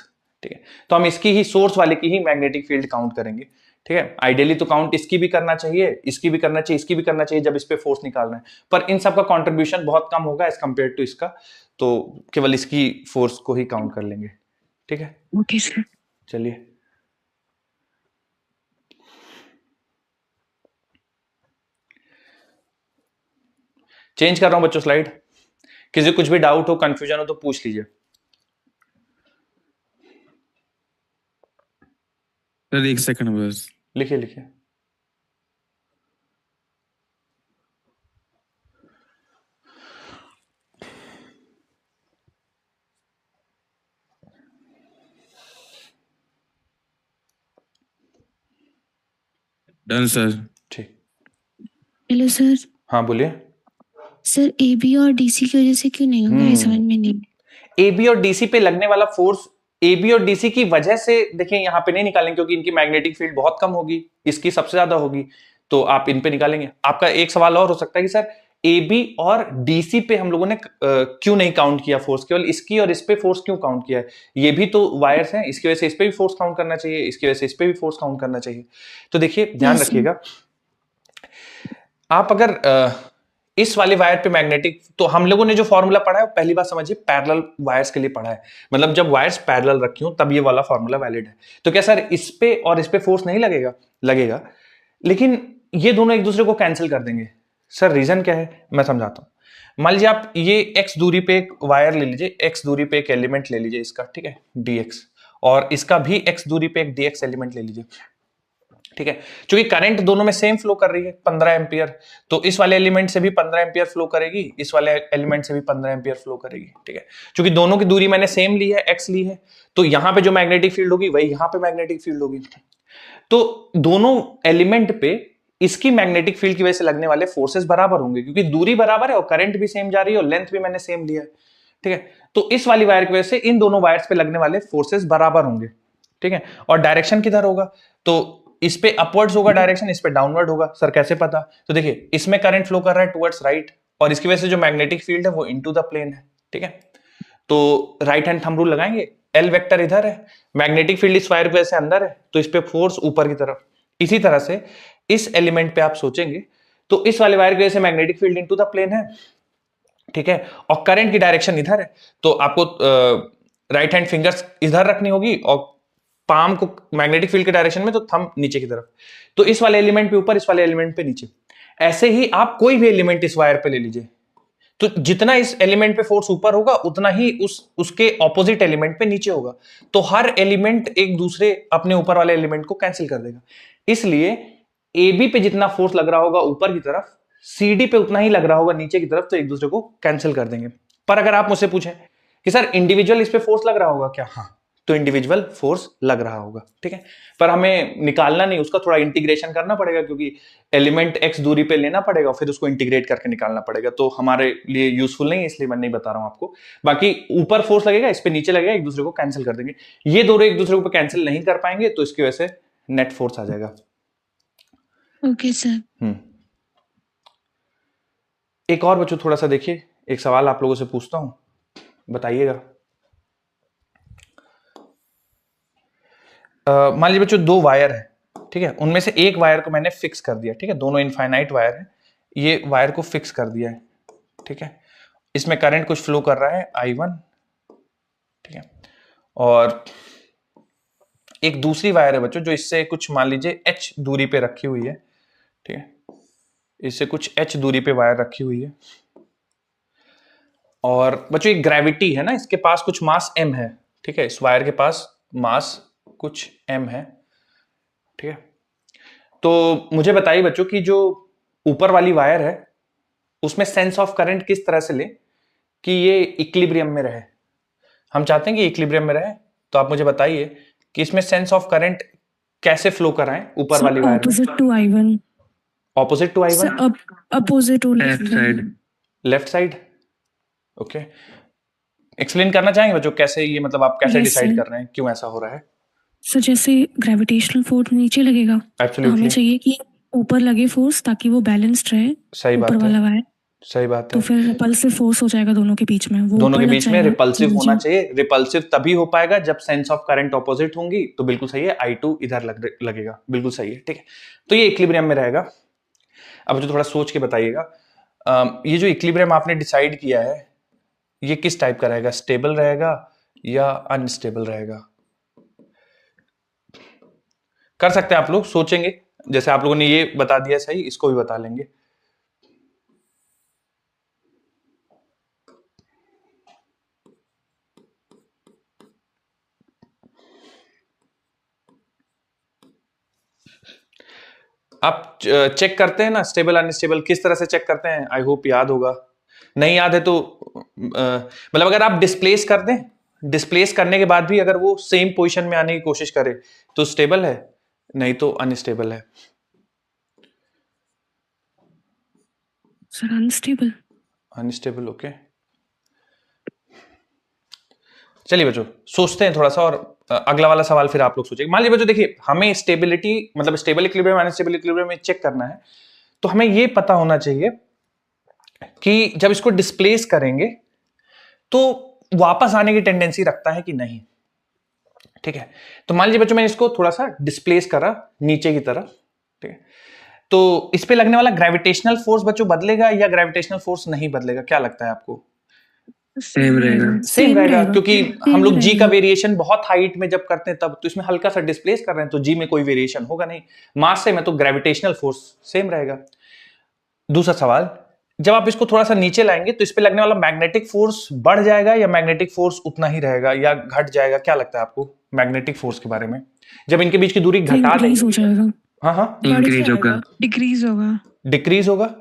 ठीक है। तो हम इसकी ही सोर्स वाले की ही मैग्नेटिक फील्ड काउंट करेंगे, ठीक है। आइडियली तो काउंट इसकी भी करना चाहिए, इसकी भी करना चाहिए, इसकी भी करना चाहिए जब इस पे फोर्स निकालना है, पर इन सब का कंट्रीब्यूशन बहुत कम होगा एज कंपेयर टू इसका, तो केवल इसकी फोर्स को ही काउंट कर लेंगे, ठीक है। Okay sir. चलिए चेंज कर रहा हूं बच्चों स्लाइड। किसी को कुछ भी डाउट हो, कंफ्यूजन हो तो पूछ लीजिए। सर 1 सेकंड बस। लिखिए लिखिए। Done sir. ठीक। Hello sir. हाँ बोलिए। सर एबी और डीसी की वजह से क्यों नहीं होगा, ये समझ में नहीं। एबी और डीसी पे लगने वाला फोर्स एबी और डीसी की वजह से देखिए यहाँ पे नहीं निकालेंगे क्योंकि इनकी मैग्नेटिक फील्ड बहुत कम होगी, इसकी सबसे ज्यादा होगी, तो आप इन पे निकालेंगे। आपका एक सवाल और हो सकता है कि सर एबी और डीसी पे हम लोगों ने क्यों नहीं काउंट किया फोर्स, केवल इसकी और इस पे फोर्स क्यों काउंट किया है? ये भी तो वायर्स हैं, इसकी वजह से इस पे भी फोर्स काउंट करना चाहिए, इसकी वजह से इस पे भी फोर्स काउंट करना चाहिए। तो देखिए ध्यान रखिएगा, आप अगर इस वाले वायर पे मैग्नेटिक, तो हम लोगों ने जो फॉर्मूला पढ़ा है पहली बात समझिए पैरेलल वायर्स के लिए पढ़ा है, मतलब जब वायर्स पैरेलल रखी हो तब ये वाला फॉर्मूला वैलिड है। तो क्या सर इस पे और इस पे फोर्स नहीं लगेगा? लगेगा, लेकिन ये दोनों एक दूसरे को कैंसिल कर देंगे। सर रीजन क्या है, मैं समझाता हूं। मान लीजिए आप ये x दूरी पे एक वायर ले लीजिए, x दूरी पे एक एलिमेंट ले लीजिए इसका, ठीक है, dx, और इसका भी x दूरी पे एक dx एलिमेंट ले लीजिए, ठीक है। क्योंकि करंट दोनों में सेम फ्लो कर रही है 15 एम्पियर, तो इस वाले एलिमेंट से भी 15 एम्पियर फ्लो करेगी, इस वाले एलिमेंट से भी 15 एम्पियर फ्लो करेगी, ठीक है। क्योंकि दोनों की दूरी मैंने सेम ली है, x ली है, तो यहां पे जो मैग्नेटिक फील्ड होगी वही यहां पे मैग्नेटिक फील्ड होगी। तो दोनों एलिमेंट पे इसकी मैग्नेटिक फील्ड की वजह से लगने वाले फोर्सेस बराबर होंगे, क्योंकि दूरी बराबर है और करंट भी सेम जा रही है और लेंथ भी मैंने सेम लिया है, ठीक है। तो इस वाली वायर की वजह से इन दोनों वायर्स पे लगने वाले फोर्सेस बराबर होंगे, ठीक है। और डायरेक्शन किधर होगा, तो इस पे अपवर्ड्स होगा डायरेक्शन, इस पे डाउनवर्ड होगा। सर कैसे पता? तो देखिए इसमें करंट फ्लो कर रहा है टुवर्ड्स राइट, और इसकी वजह से जो मैग्नेटिक फील्ड है वो इनटू द प्लेन है, ठीक है। तो राइट हैंड थंब रूल लगाएंगे, एल वेक्टर इधर है, मैग्नेटिक फील्ड इस वायर की वजह से अंदर है, तो इस पे फोर्स ऊपर की तरफ। इसी तरह से इस एलिमेंट पे आप सोचेंगे तो इस वाले वायर की वजह से magnetic field into the plane है, ठीक है, और करंट की डायरेक्शन इधर है, तो आपको राइट हैंड फिंगर्स इधर रखनी होगी और पाम को मैग्नेटिक फील्ड के डायरेक्शन में, तो थंब नीचे की तरफ। तो इस वाले एलिमेंट पे ऊपर, इस वाले एलिमेंट पे नीचे। ऐसे ही आप कोई भी एलिमेंट इस वायर पे ले लीजिए, तो जितना इस एलिमेंट पे फोर्स ऊपर होगा उतना ही उसके ऑपोजिट एलिमेंट पे नीचे होगा। तो हर एलिमेंट एक दूसरे अपने ऊपर वाले एलिमेंट को कैंसिल कर देगा। इसलिए AB पे जितना फोर्स लग रहा होगा ऊपर की तरफ, CD पे उतना ही लग रहा होगा नीचे की तरफ, तो एक दूसरे को कैंसिल कर देंगे। पर अगर आप मुझसे पूछें कि सर इंडिविजुअल इस पे फोर्स लग रहा होगा क्या, हाँ, तो इंडिविजुअल फोर्स लग रहा होगा, ठीक है। पर हमें निकालना नहीं, उसका थोड़ा इंटीग्रेशन करना पड़ेगा, क्योंकि एलिमेंट x दूरी पे लेना पड़ेगा, फिर उसको इंटीग्रेट करके निकालना पड़ेगा, तो हमारे लिए यूजफुल नहीं है, इसलिए मैं नहीं बता रहा हूं आपको। बाकी ऊपर फोर्स लगेगा, इस पे नीचे लगेगा, एक दूसरे को कैंसिल कर देंगे। ये दोनों एक दूसरे को कैंसिल नहीं कर पाएंगे, तो इसकी वजह से नेट फोर्स आ जाएगा। Okay sir. एक और बच्चों थोड़ा सा देखिए, एक सवाल आप लोगों से पूछता हूं, बताइएगा। मान लीजिए बच्चों दो वायर है, ठीक है, उनमें से एक वायर को मैंने फिक्स कर दिया, ठीक है, दोनों इनफाइनाइट वायर है, ये वायर को फिक्स कर दिया है, ठीक है। इसमें करंट कुछ फ्लो कर रहा है I1, ठीक है, और एक दूसरी वायर है बच्चों जो इससे कुछ मान लीजिए h दूरी पे रखी हुई है, ठीक है, इससे कुछ h दूरी पे वायर रखी हुई है, और बच्चों एक ग्रेविटी है ना, इसके पास कुछ मास m है, ठीक है, इस वायर के पास मास कुछ m है, ठीक है। तो मुझे बताइए बच्चों कि जो ऊपर वाली वायर है उसमें सेंस ऑफ करंट किस तरह से ले कि ये इक्विलिब्रियम में रहे। हम चाहते हैं कि इक्विलिब्रियम में रहे, तो आप मुझे बताइए कि इसमें सेंस ऑफ करंट कैसे फ्लो कराएं ऊपर वाली वायर में। Opposite to I1। Opposite to I1, opposite to left side. Left side, okay. Explain करना चाहेंगे बच्चों कैसे ये, मतलब आप कैसे Yes, डिसाइड sir. कर रहे हैं क्यों ऐसा हो रहा है? सर जैसे ग्रेविटेशनल फोर्स नीचे लगेगा, तो हमें एब्सोल्युटली चाहिए कि ऊपर लगे फोर्स ताकि वो बैलेंस्ड रहे सही बात ऊपर है, वाला वायर। सही बात तो है। फिर रिपल्सिव फोर्स हो जाएगा दोनों के बीच में, वो दोनों ऊपर के लग बीच में जाएगा। रिपल्सिव होना जी। चाहिए। रिपल्सिव तभी हो पाएगा जब सेंस ऑफ करंट ऑपोजिट होंगी, तो बिल्कुल सही है, I2 इधर लगेगा, बिल्कुल सही है, ठीक है। तो ये इक्विलिब्रियम में रहेगा। अब जो थोड़ा सोच के बताइएगा, ये जो इक्विलिब्रियम आपने डिसाइड किया है, ये किस टाइप का रहेगा? स्टेबल रहेगा या अनस्टेबल रहेगा? कर सकते हैं आप लोग, सोचेंगे। जैसे आप लोगों ने ये बता दिया सही, इसको भी बता लेंगे। आप चेक करते हैं ना स्टेबल अनस्टेबल, किस तरह से चेक करते हैं? आई होप याद होगा। नहीं याद है तो मतलब अगर आप डिस्प्लेस कर दें, डिस्प्लेस करने के बाद भी अगर वो सेम पोजीशन में आने की कोशिश करे तो स्टेबल है, नहीं तो अनस्टेबल है। Sir unstable. Unstable, okay. चलिए बच्चों सोचते हैं थोड़ा सा, और अगला वाला सवाल फिर आप लोग सोचेंगे। मान लीजिए बच्चों देखिए, हमें स्टेबिलिटी मतलब स्टेबल इक्विलिब्रियम अनस्टेबल इक्विलिब्रियम में चेक करना है, तो हमें ये पता होना चाहिए कि जब इसको डिस्प्लेस करेंगे तो वापस आने की टेंडेंसी रखता है कि नहीं, ठीक है। तो मान लीजिए बच्चों मैंने इसको थोड़ा सा डिस्प्लेस करा नीचे की तरफ, ठीक है, तो इस पे लगने वाला ग्रेविटेशनल फोर्स बच्चों बदलेगा या ग्रेविटेशनल फोर्स नहीं बदलेगा? क्या लगता है आपको? सेम रहेगा। सेम रहेगा, क्योंकि हम लोग जी का रहेगा। वेरिएशन बहुत हाइट में जब करते हैं तब, तो इसमें हल्का सा डिस्प्लेस कर रहे हैं तो जी में कोई वेरिएशन होगा नहीं। मास से में तो ग्रेविटेशनल फोर्स सेम रहेगा। दूसरा सवाल, जब आप इसको थोड़ा सा नीचे लाएंगे तो इस पे लगने वाला मैग्नेटिक फोर्स बढ़ जाएगा या मैग्नेटिक फोर्स उतना ही रहेगा या घट जाएगा? क्या लगता है आपको मैग्नेटिक फोर्स के बारे में, जब इनके बीच की दूरी घटा इंक्रीज हो देंगे? जाएगा। हाँ हाँ, इंक्रीज होगा। डिक्रीज होगा। डिक्रीज होगा,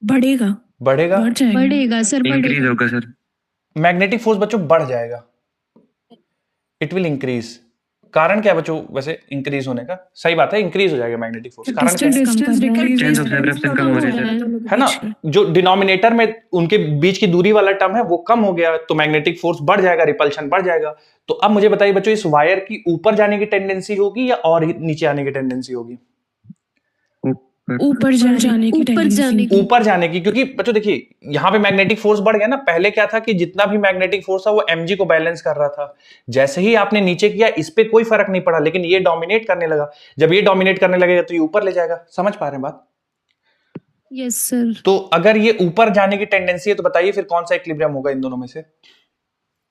बढ़ेगा। बढ़ेगा, बढ़ जाएगा। बढ़ेगा सर, इंक्रीज बढ़ेगा। होगा सर। मैग्नेटिक फोर्स बच्चों बढ़ जाएगा, इट विल इंक्रीज। कारण क्या है बच्चों वैसे इंक्रीज होने का? सही बात है, इंक्रीज हो जाएगा मैग्नेटिक फोर्स। कारण क्या है? Distance decrease change of vibration कम हो रही है सर। है ना, जो डिनोमिनेटर में उनके बीच की दूरी वाला टर्म है वो कम हो गया, तो मैग्नेटिक फोर्स बढ़ जाएगा, रिपल्शन बढ़ जाएगा। तो अब मुझे बताइए बच्चों, इस वायर की ऊपर जाने की टेंडेंसी होगी या और नीचे आने की टेंडेंसी होगी? ऊपर जाने की ऊपर टेंडेंसी जाने होगी। ऊपर जाने की, क्योंकि बच्चों देखिए यहां पे मैग्नेटिक फोर्स बढ़ गया ना। पहले क्या था कि जितना भी मैग्नेटिक फोर्स था वो mg को बैलेंस कर रहा था, जैसे ही आपने नीचे किया इस पे कोई फर्क नहीं पड़ा, लेकिन ये डोमिनेट करने लगा। जब ये डोमिनेट करने लगेगा तो ये ऊपर ले जाएगा। समझ पा रहे हैं बात? Yes sir. तो अगर ये ऊपर जाने की टेंडेंसी है तो बताइए फिर कौन सा इक्विलिब्रियम होगा इन दोनों में से?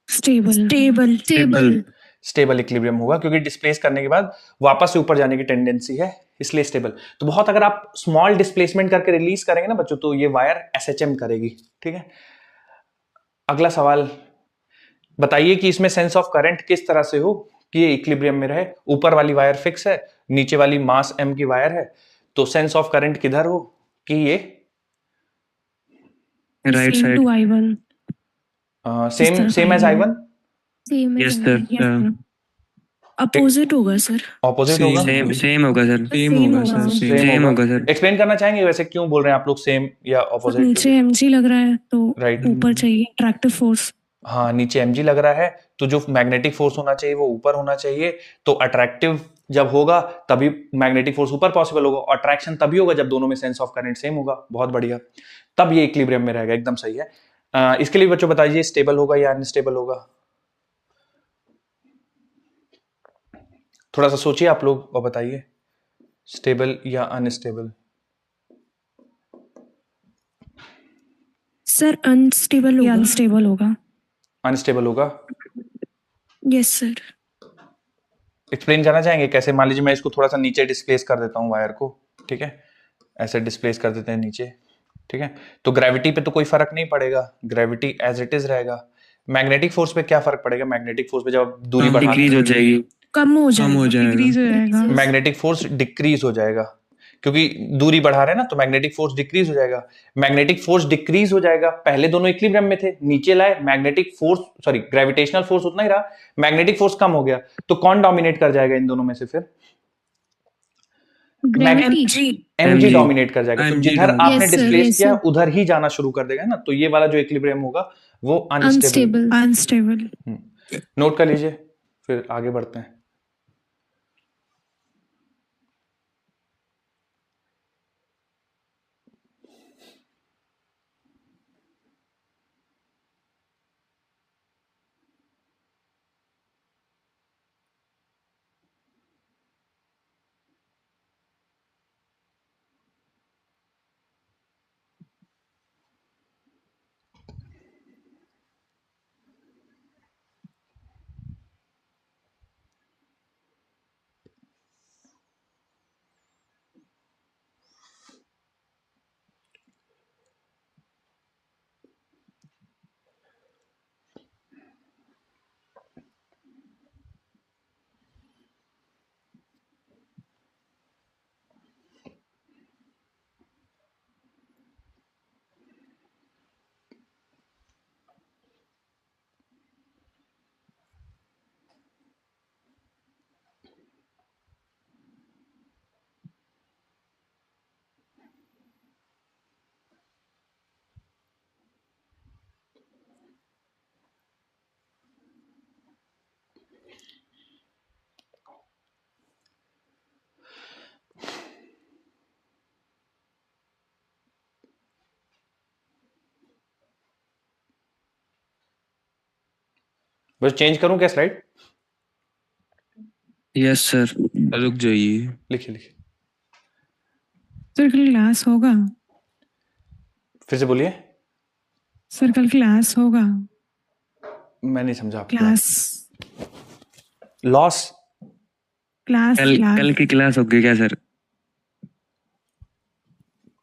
Stable. Stable. Stable. Stable equilibrium होगा, क्योंकि डिस्प्लेस करने के बाद वापस से ऊपर जाने की टेंडेंसी है, इसलिए स्टेबल। तो बहुत अगर आप स्मॉल डिस्प्लेसमेंट करके रिलीज करेंगे ना बच्चों, तो ये वायर एसएचएम करेगी, ठीक है। अगला सवाल बताइए कि इसमें सेंस ऑफ करंट किस तरह से हो कि ये इक्विलिब्रियम में रहे। ऊपर वाली वायर फिक्स है, नीचे वाली मास m की वायर है, तो सेंस ऑफ करंट किधर हो कि ये right same side. To I1। Same as I1? Same yes sir. Opposite होगा सर। ऑपोजिट होगा? सेम सेम होगा सर। सेम होगा सर। सेम होगा सर। एक्सप्लेन करना चाहेंगे वैसे क्यों बोल रहे हैं आप लोग सेम या सब ऑपोजिट? नीचे mg लग रहा है तो Right. ऊपर चाहिए अट्रैक्टिव फोर्स। हाँ, नीचे mg लग रहा है तो जो मैग्नेटिक फोर्स होना चाहिए वो ऊपर होना चाहिए। तो अट्रैक्टिव जब होगा तभी मैग्नेटिक फोर्स ऊपर पॉसिबल होगा, अट्रैक्शन तभी होगा जब दोनों में सेंस ऑफ करंट सेम होगा। बहुत बढ़िया, तब ये इक्विलिब्रियम में रहेगा, एकदम सही है। इसके लिए बच्चों बताइए स्टेबल होगा या अनस्टेबल होगा? थोड़ा सा सोचिए आप लोग और बताइए, स्टेबल या अनस्टेबल? सर अनस्टेबल होगा। अनस्टेबल होगा। अनस्टेबल होगा। Yes sir. एक्सप्लेन करना चाहेंगे कैसे? मान लीजिए मैं इसको थोड़ा सा नीचे डिस्प्लेस कर देता हूँ वायर को, ठीक है, ऐसे डिस्प्लेस कर देते हैं नीचे, ठीक है। तो ग्रेविटी पे तो कोई फर्क नहीं पड़ेगा, ग्रेविटी एज इट इज रहेगा। मैग्नेटिक फोर्स पे क्या फर्क पड़ेगा? मैग्नेटिक फोर्स पे जब आप दूरी बढ़ाते डिक्रीज हो जाएगी। कम हो जाएगा। डिक्रीज हो जाएगा। हैं मैग्नेटिक फोर्स डिक्रीज हो जाएगा, क्योंकि दूरी बढ़ा रहे हैं ना, तो मैग्नेटिक फोर्स डिक्रीज हो जाएगा। मैग्नेटिक फोर्स डिक्रीज हो जाएगा, पहले दोनों इक्विलिब्रियम में थे, नीचे लाए magnetic force sorry gravitational force उतना ही रहा, मैग्नेटिक फोर्स कम हो गया। तो कौन डोमिनेट कर जाएगा इन दोनों में से फिर? ग्रेविटी। mg डोमिनेट कर जाएगा। तो mg जिधर dominate। आपने Yes, sir, डिस्प्लेस yes, किया sir. उधर ही जाना शुरू कर देगा ना, तो ये वाला जो इक्विलिब्रियम होगा वो अनस्टेबल। अनस्टेबल। नोट कर लीजिए, फिर आगे बढ़ते हैं। बस चेंज करूं क्या स्लाइड? यस सर, रुक जाइए। लिखिए लिखिए, सर कल क्लास होगा? फिर से बोलिए। सर कल क्लास होगा? मैं नहीं समझा आपकी बात। Class loss? क्लास कल क्लास की क्लास होगी क्या सर?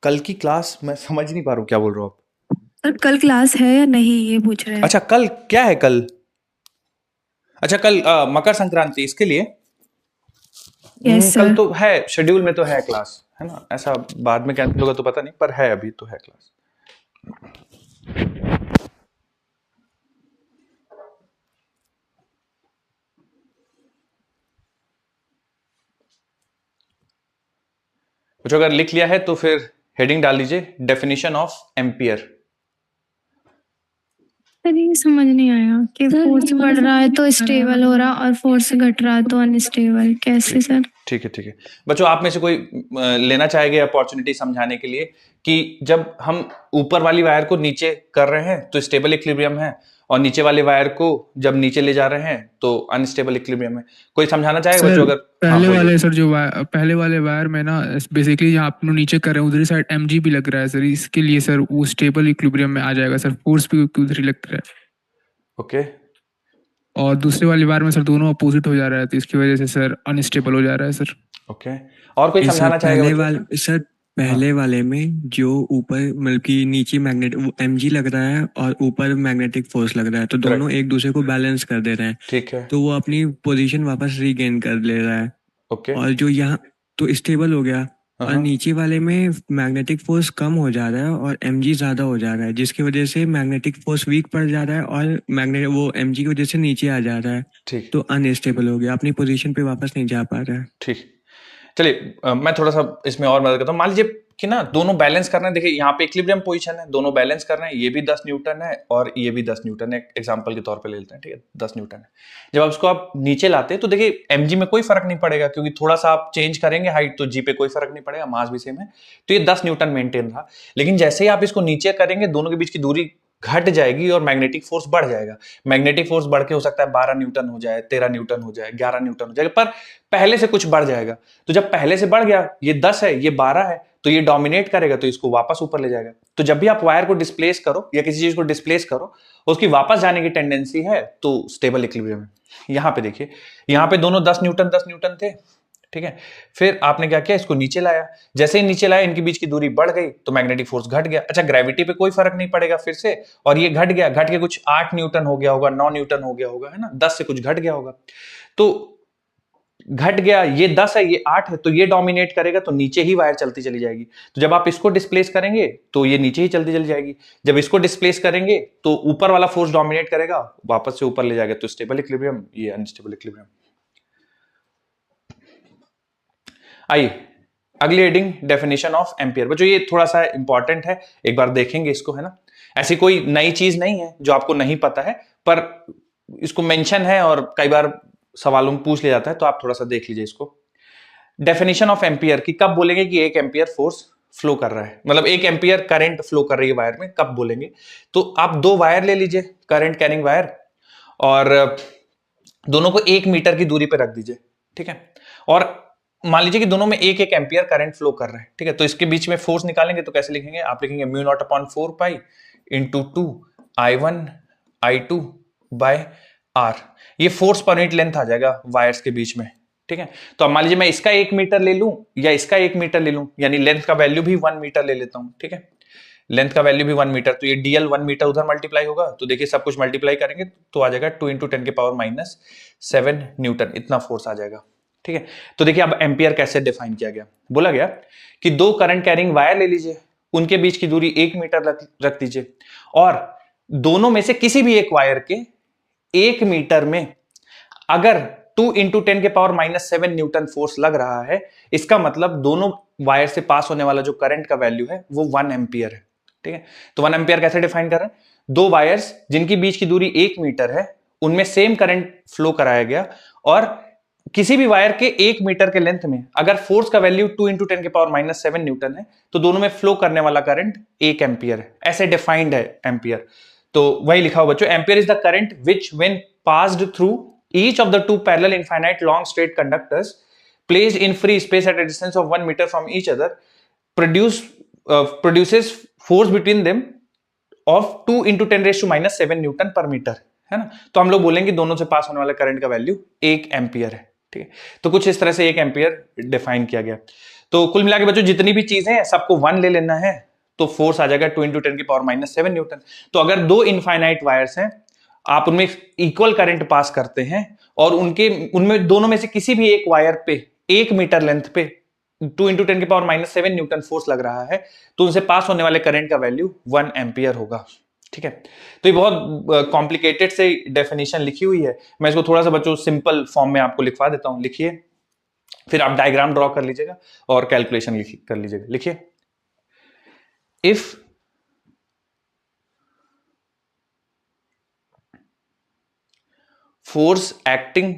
कल की क्लास? मैं समझ नहीं पा रहा हूँ क्या बोल रहे हो आप। सर कल क्लास है या नहीं ये पूछ रहे हैं। अच्छा कल क्या है कल? अच्छा कल मकर संक्रांति, इसके लिए यस कल सर। तो है, शेड्यूल में तो है क्लास, है ना? ऐसा बाद में कैंसिल होगा तो पता नहीं, पर है अभी तो है क्लास। कुछ अगर लिख लिया है तो फिर हेडिंग डाल लीजिए, डेफिनेशन ऑफ एम्पियर। सर ये समझ नहीं आया कि फोर्स बढ़ रहा है तो स्टेबल हो रहा और फोर्स घट रहा है तो अनस्टेबल, कैसे सर? ठीक है ठीक है बच्चों, आप में से कोई लेना चाहेंगे अपॉर्चुनिटी समझाने के लिए कि जब हम ऊपर वाली वायर को नीचे कर रहे हैं तो स्टेबल इक्विलिब्रियम है, और नीचे वाले वायर को जब नीचे ले जा रहे हैं तो अनस्टेबल इक्विलिब्रियम है। कोई समझाना चाहेगा बच्चों? अगर पहले वाले सर जो पहले वाले वायर में ना बेसिकली जहाँ आप लोग नीचे कर रहे हैं उधर साइड mg भी लग रहा है सर, इसके लिए सर वो स्टेबल इक्विलिब्रियम में आ जाएगा सर, फोर्स भी उधर ही लग रहा है। ओके, और दूसरे वाले वायर में सर दोनों अपोजिट हो जा रहा है तो इसकी वजह से सर अनस्टेबल हो जा रहा है सर। ओके, और कोई ये सर समझाना चाहेगा पहले बच्चों? वाले सर पहले वाले में जो ऊपर मतलब कि नीचे मैग्नेट mg लग रहा है और ऊपर मैग्नेटिक फोर्स लग रहा है, तो दोनों एक दूसरे को बैलेंस कर दे रहे हैं, ठीक है, तो वो अपनी पोजीशन वापस रीगेन कर ले रहा है। ओके, और जो यहाँ तो स्टेबल हो गया, और नीचे वाले में मैग्नेटिक फोर्स कम हो जा रहा है और mg ज्यादा हो जा रहा है, जिसकी वजह से मैग्नेटिक फोर्स वीक पड़ जा रहा है और मैग्नेट वो mg की वजह से नीचे आ जा रहा है, ठीक तो अनस्टेबल हो गया, अपनी पोजीशन पे वापस नहीं जा पा रहा है। ठीक। चलिए मैं थोड़ा सा इसमें और मदद करता हूँ। मान लीजिए कि ना दोनों बैलेंस करना है, देखिए यहाँ पे इक्विलिब्रियम पोजीशन है, दोनों बैलेंस करना है, ये भी 10 न्यूटन है और ये भी 10 न्यूटन है, एग्जांपल के तौर पे ले लेते हैं, ठीक है, 10 न्यूटन है। जब आप इसको आप नीचे लाते हैं तो देखिए mg में कोई फर्क नहीं पड़ेगा, क्योंकि थोड़ा सा आप चेंज करेंगे हाइट तो g पे कोई फर्क नहीं पड़ेगा, मास भी सेम है, तो ये 10 न्यूटन मेंटेन रहा। लेकिन जैसे ही आप इसको नीचे करेंगे दोनों के बीच की दूरी घट जाएगी और मैग्नेटिक फोर्स बढ़ जाएगा। मैग्नेटिक फोर्स बढ़ के हो सकता है 12 न्यूटन हो जाए, 13 न्यूटन हो जाए, 11 न्यूटन हो जाएगा, पर पहले से कुछ बढ़ जाएगा। तो जब पहले से बढ़ गया, ये 10 है ये 12 है, तो ये डोमिनेट करेगा तो इसको वापस ऊपर ले जाएगा। तो जब भी आप वायर को डिस्प्लेस करो या किसी चीज को डिस्प्लेस करो, उसकी वापस जाने की टेंडेंसी है, तो स्टेबल इक्विलिब्रियम है। यहाँ पे देखिए, यहाँ पे दोनों 10 न्यूटन थे, ठीक है। फिर आपने क्या किया, इसको नीचे लाया, जैसे ही नीचे लाया इनके बीच की दूरी बढ़ गई तो मैग्नेटिक फोर्स घट गया। अच्छा, ग्रेविटी पे कोई फर्क नहीं पड़ेगा फिर से, और ये घट गया, घट के कुछ 8 न्यूटन हो गया होगा, 9 न्यूटन हो गया होगा, है ना, 10 से कुछ घट गया होगा, तो घट गया, ये 10 है ये 8 है, तो ये डोमिनेट करेगा तो नीचे ही वायर चलती चली जाएगी। तो जब आप इसको डिस्प्लेस करेंगे तो ये नीचे ही चलती चली जाएगी, जब इसको डिस्प्लेस करेंगे तो ऊपर वाला फोर्स डोमिनेट करेगा, वापस से ऊपर ले जाएगा, तो स्टेबल इक्विलिब्रियम, ये अनस्टेबल इक्विलिब्रियम। आइए अगली हेडिंग, डेफिनेशन ऑफ एम्पियर। बच्चों ये थोड़ा सा इंपॉर्टेंट है, एक बार देखेंगे इसको, है ना। ऐसी कोई नई चीज नहीं है जो आपको नहीं पता है, पर इसको मेंशन है और कई बार सवालों में पूछ लिया जाता है, तो आप थोड़ा सा देख लीजिए इसको। डेफिनेशन ऑफ एम्पियर की कब बोलेंगे कि 1 एम्पियर फोर्स फ्लो कर रहा है, मतलब 1 एम्पियर करंट फ्लो कर रही है वायर में, कब बोलेंगे? तो आप 2 वायर ले लीजिए, करंट कैरिंग वायर, और दोनों को 1 मीटर की दूरी पर रख दीजिए, ठीक है। और मान लीजिए कि दोनों में 1 एम्पियर करंट फ्लो कर रहा है, ठीक है। तो इसके बीच में फोर्स निकालेंगे तो कैसे लिखेंगे? आप लिखेंगे mu naught upon 4 pi into 2 I1 I2 by R। ये फोर्स पर यूनिट लेंथ आ जाएगा वायर्स के बीच में, ठीक है। तो अब मान लीजिए मैं इसका 1 मीटर ले लूं या इसका 1 मीटर ले लूं, यानी लेंथ का वैल्यू भी 1 मीटर ले लेता हूं, ठीक है। लेंथ का वैल्यू भी 1 मीटर, तो ये डीएल 1 मीटर उधर मल्टीप्लाई होगा, तो देखिए सब कुछ मल्टीप्लाई करेंगे तो आ जाएगा 2 × 10⁻⁷ न्यूटन, इतना फोर्स आ जाएगा, ठीक है। तो देखिए अब एम्पियर कैसे डिफाइन किया गया, बोला गया कि 2 करंट कैरिंग वायर ले लीजिए, उनके बीच की दूरी 1 मीटर रख दीजिए, और दोनों में से किसी भी एक वायर के 1 मीटर में अगर 2 × 10⁻⁷ न्यूटन फोर्स लग रहा है, इसका मतलब दोनों वायर से पास होने वाला जो करंट का वैल्यू है वो 1 एम्पियर है, ठीक है। तो 1 एम्पियर कैसे डिफाइन कर रहे हैं? 2 वायर्स जिनकी बीच की दूरी 1 मीटर है, उनमें सेम करंट फ्लो कराया गया, और किसी भी वायर के 1 मीटर के लेंथ में अगर फोर्स का वैल्यू 2 × 10⁻⁷ न्यूटन है, तो दोनों में फ्लो करने वाला करंट 1 एम्पियर है, ऐसे डिफाइंड है एम्पियर। तो वही लिखा हो बच्चों, ampere is the current which when passed through each of the two parallel infinite long straight conductors placed in free space at a distance of 1 meter from each other produces force between them of 2 into 10 raised to minus 7 newton per metre, है ना। तो हम लोग बोलेंगे दोनों से पास होने वाले करंट का वैल्यू 1 एम्पियर है, ठीक है। तो कुछ इस तरह से 1 एम्पियर डिफाइन किया गया। तो कुल मिला के बच्चों जितनी भी चीजें हैं सबको 1 ले लेना है, तो फोर्स आ जाएगा 2 इंटू 10 की पावर माइनस 7 न्यूटन। तो अगर दो इनफाइनाइट वायर्स हैं, आप उनमें इक्वल करंट पास करते हैं और उनमें दोनों में से किसी भी एक वायर पे 1 मीटर लेंथ पे 2 इंटू 10 की पावर माइनस 7 न्यूटन फोर्स लग रहा है, तो उनसे पास होने वाले करंट का वैल्यू 1 एम्पियर होगा, ठीक है। तो ये बहुत कॉम्प्लिकेटेड से डेफिनेशन लिखी हुई है, मैं इसको थोड़ा सा बच्चों सिंपल फॉर्म में आपको लिखवा देता हूं। लिखिए, फिर आप डायग्राम ड्रॉ कर लीजिएगा और कैलकुलेशन कर लीजिएगा। लिखिए, if force acting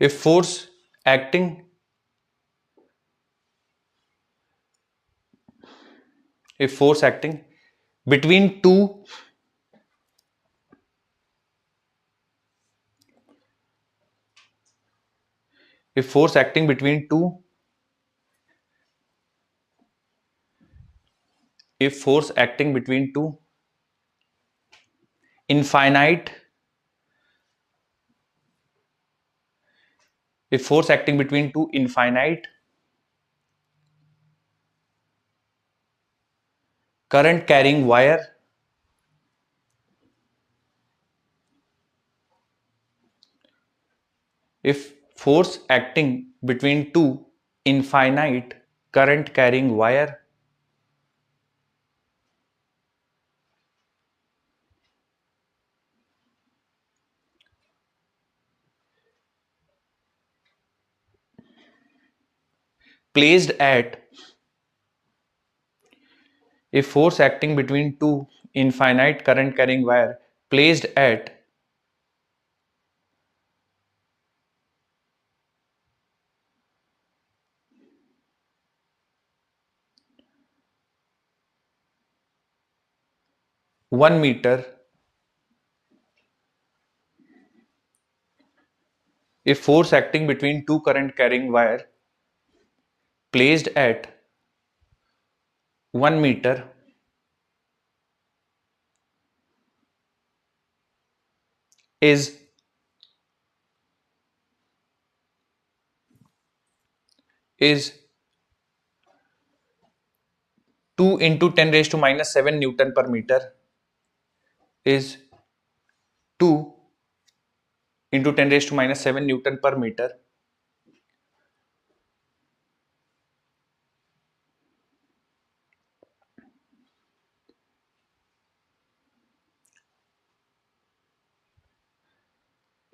if force acting if force acting between two if force acting between two if force acting between two infinite if force acting between two infinite current carrying wire if force acting between two infinite current carrying wire placed at if force acting between two infinite current carrying wire placed at 1 meter if force acting between two current carrying wire placed at 1 meter is 2 into 10 raised to minus 7 Newton per meter is 2 into 10 raised to minus 7 Newton per meter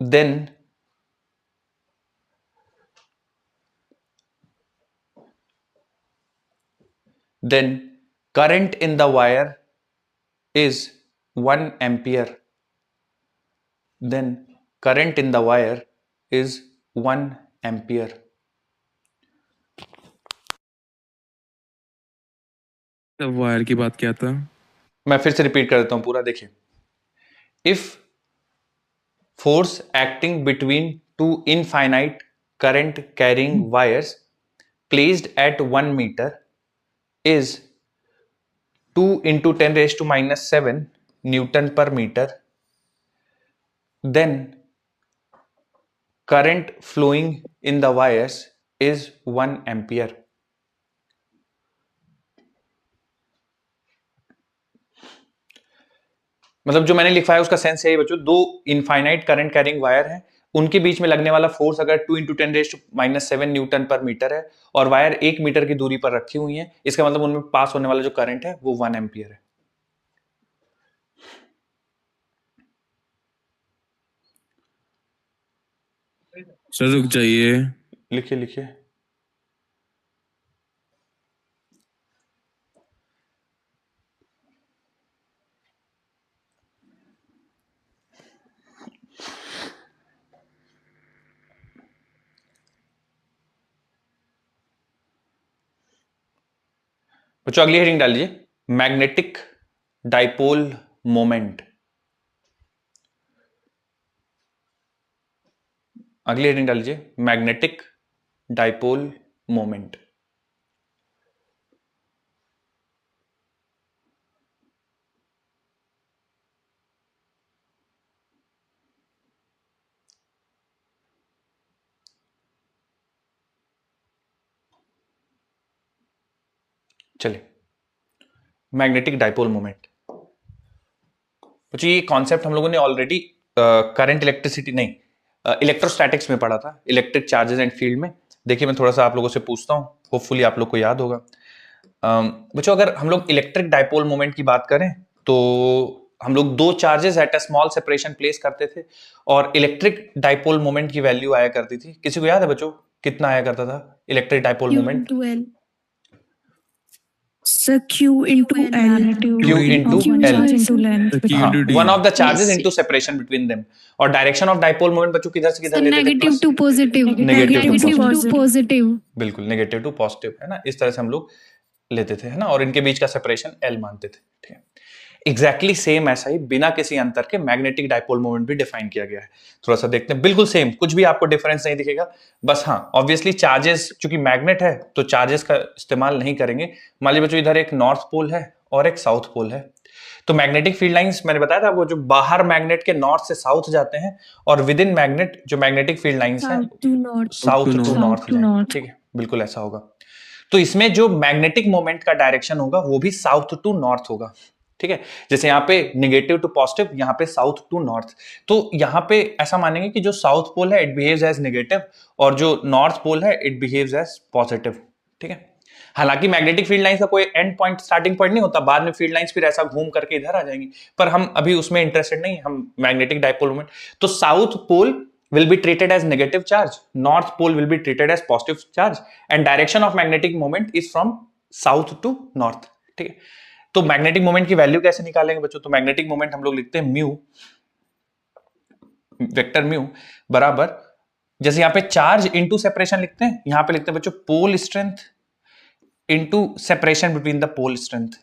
then current in the wire is 1 ampere. Then current in the wire is 1 ampere. अब वायर की बात क्या था? मैं फिर से रिपीट कर देता हूं पूरा, देखिए। If force acting between two infinite current carrying wires placed at 1 meter is 2 into 10 raised to minus 7 Newton per meter, then current flowing in the wires is 1 ampere. मतलब जो मैंने लिखा है उसका सेंस यही बच्चों, दो इनफाइनाइट करंट कैरिंग वायर हैं, उनके बीच में लगने वाला फोर्स अगर 2 into 10 raise to minus 7 newton per metre है और वायर 1 मीटर की दूरी पर रखी हुई है, इसका मतलब उनमें पास होने वाला जो करंट है वो 1 एम्पियर है। सर रुक जाइए, लिखिए लिखिए। बच्चों अगली हेडिंग डाल लीजिए, मैग्नेटिक डाइपोल मोमेंट। अगली हेडिंग डाल लीजिए, मैग्नेटिक डाइपोल मोमेंट। चलिए, मैग्नेटिक डाइपोल मोमेंट। बच्चों ये कॉन्सेप्ट हम लोगों ने ऑलरेडी करंट इलेक्ट्रिसिटी नहीं इलेक्ट्रोस्टैटिक्स में पढ़ा था, इलेक्ट्रिक चार्जेस एंड फील्ड में। देखिए मैं थोड़ा सा आप लोगों से पूछता हूं, होपफुली आप लोग को याद होगा। बच्चों अगर हम लोग इलेक्ट्रिक डाइपोल मोमेंट की बात करें तो हम लोग दो charges at a small separation place करते थे और इलेक्ट्रिक डाइपोल मोमेंट की वैल्यू आया करती थी। किसी को याद है बच्चों कितना आया करता था electric dipole moment? Sir Q into L Magnitude Q into of one L. charge into length. Q हाँ, into D. One of the charges into separation between them. और डायरेक्शन ऑफ डाइपोल मोमेंट बच्चों किधर से किधर लेते थे? Negative to positive, Negative to negative to positive. Positive. बिल्कुल, नेगेटिव टू पॉजिटिव, है ना, इस तरह से हम लोग लेते थे, है ना, और इनके बीच का सेपरेशन L मानते थे। ठीक है, एग्जैक्टली सेम ऐसा ही बिना किसी अंतर के मैग्नेटिक डाइपोल मोमेंट भी डिफाइन किया गया है। थोड़ा सा देखते हैं, बिल्कुल सेम, कुछ भी आपको डिफरेंस नहीं दिखेगा। बस हाँ, ऑब्वियसली चार्जेस, चूंकि मैग्नेट है तो चार्जेस का इस्तेमाल नहीं करेंगे। मान लीजिए बच्चों इधर एक नॉर्थ पोल है और एक साउथ पोल है, तो मैग्नेटिक फील्ड लाइंस मैंने बताया था वो जो बाहर मैग्नेट के नॉर्थ से साउथ जाते हैं, और विद इन मैग्नेट जो मैग्नेटिक फील्ड लाइंस हैं साउथ टू नॉर्थ। ठीक है, बिल्कुल ऐसा होगा। तो इसमें जो मैग्नेटिक मोमेंट का डायरेक्शन होगा वो भी साउथ टू नॉर्थ होगा। ठीक है, जैसे यहाँ पे निगेटिव टू पॉजिटिव, यहाँ पे साउथ टू नॉर्थ। तो यहाँ पे ऐसा मानेंगे कि जो साउथ पोल है इट बिहेव्स एज नेगेटिव और जो नॉर्थ पोल है इट बिहेव्स एज पॉजिटिव। ठीक है, हालांकि मैग्नेटिक फील्ड लाइंस का कोई एंड पॉइंट स्टार्टिंग पॉइंट नहीं होता, बाद में फील्ड लाइंस फिर ऐसा घूम करके इधर आ जाएंगी, पर हम अभी उसमें इंटरेस्टेड नहीं, हम मैग्नेटिक डाइपोल मोमेंट। तो south pole will be treated as negative charge, north pole will be treated as positive charge, and direction of magnetic moment is from south to north। ठीक है, तो मैग्नेटिक मोमेंट की वैल्यू कैसे निकालेंगे बच्चों? तो मैग्नेटिक मोमेंट हम लोग लिखते हैं म्यू, वेक्टर म्यू बराबर, जैसे यहां पे चार्ज इनटू सेपरेशन लिखते हैं, यहां पे लिखते हैं बच्चों pole strength into separation between the pole strength.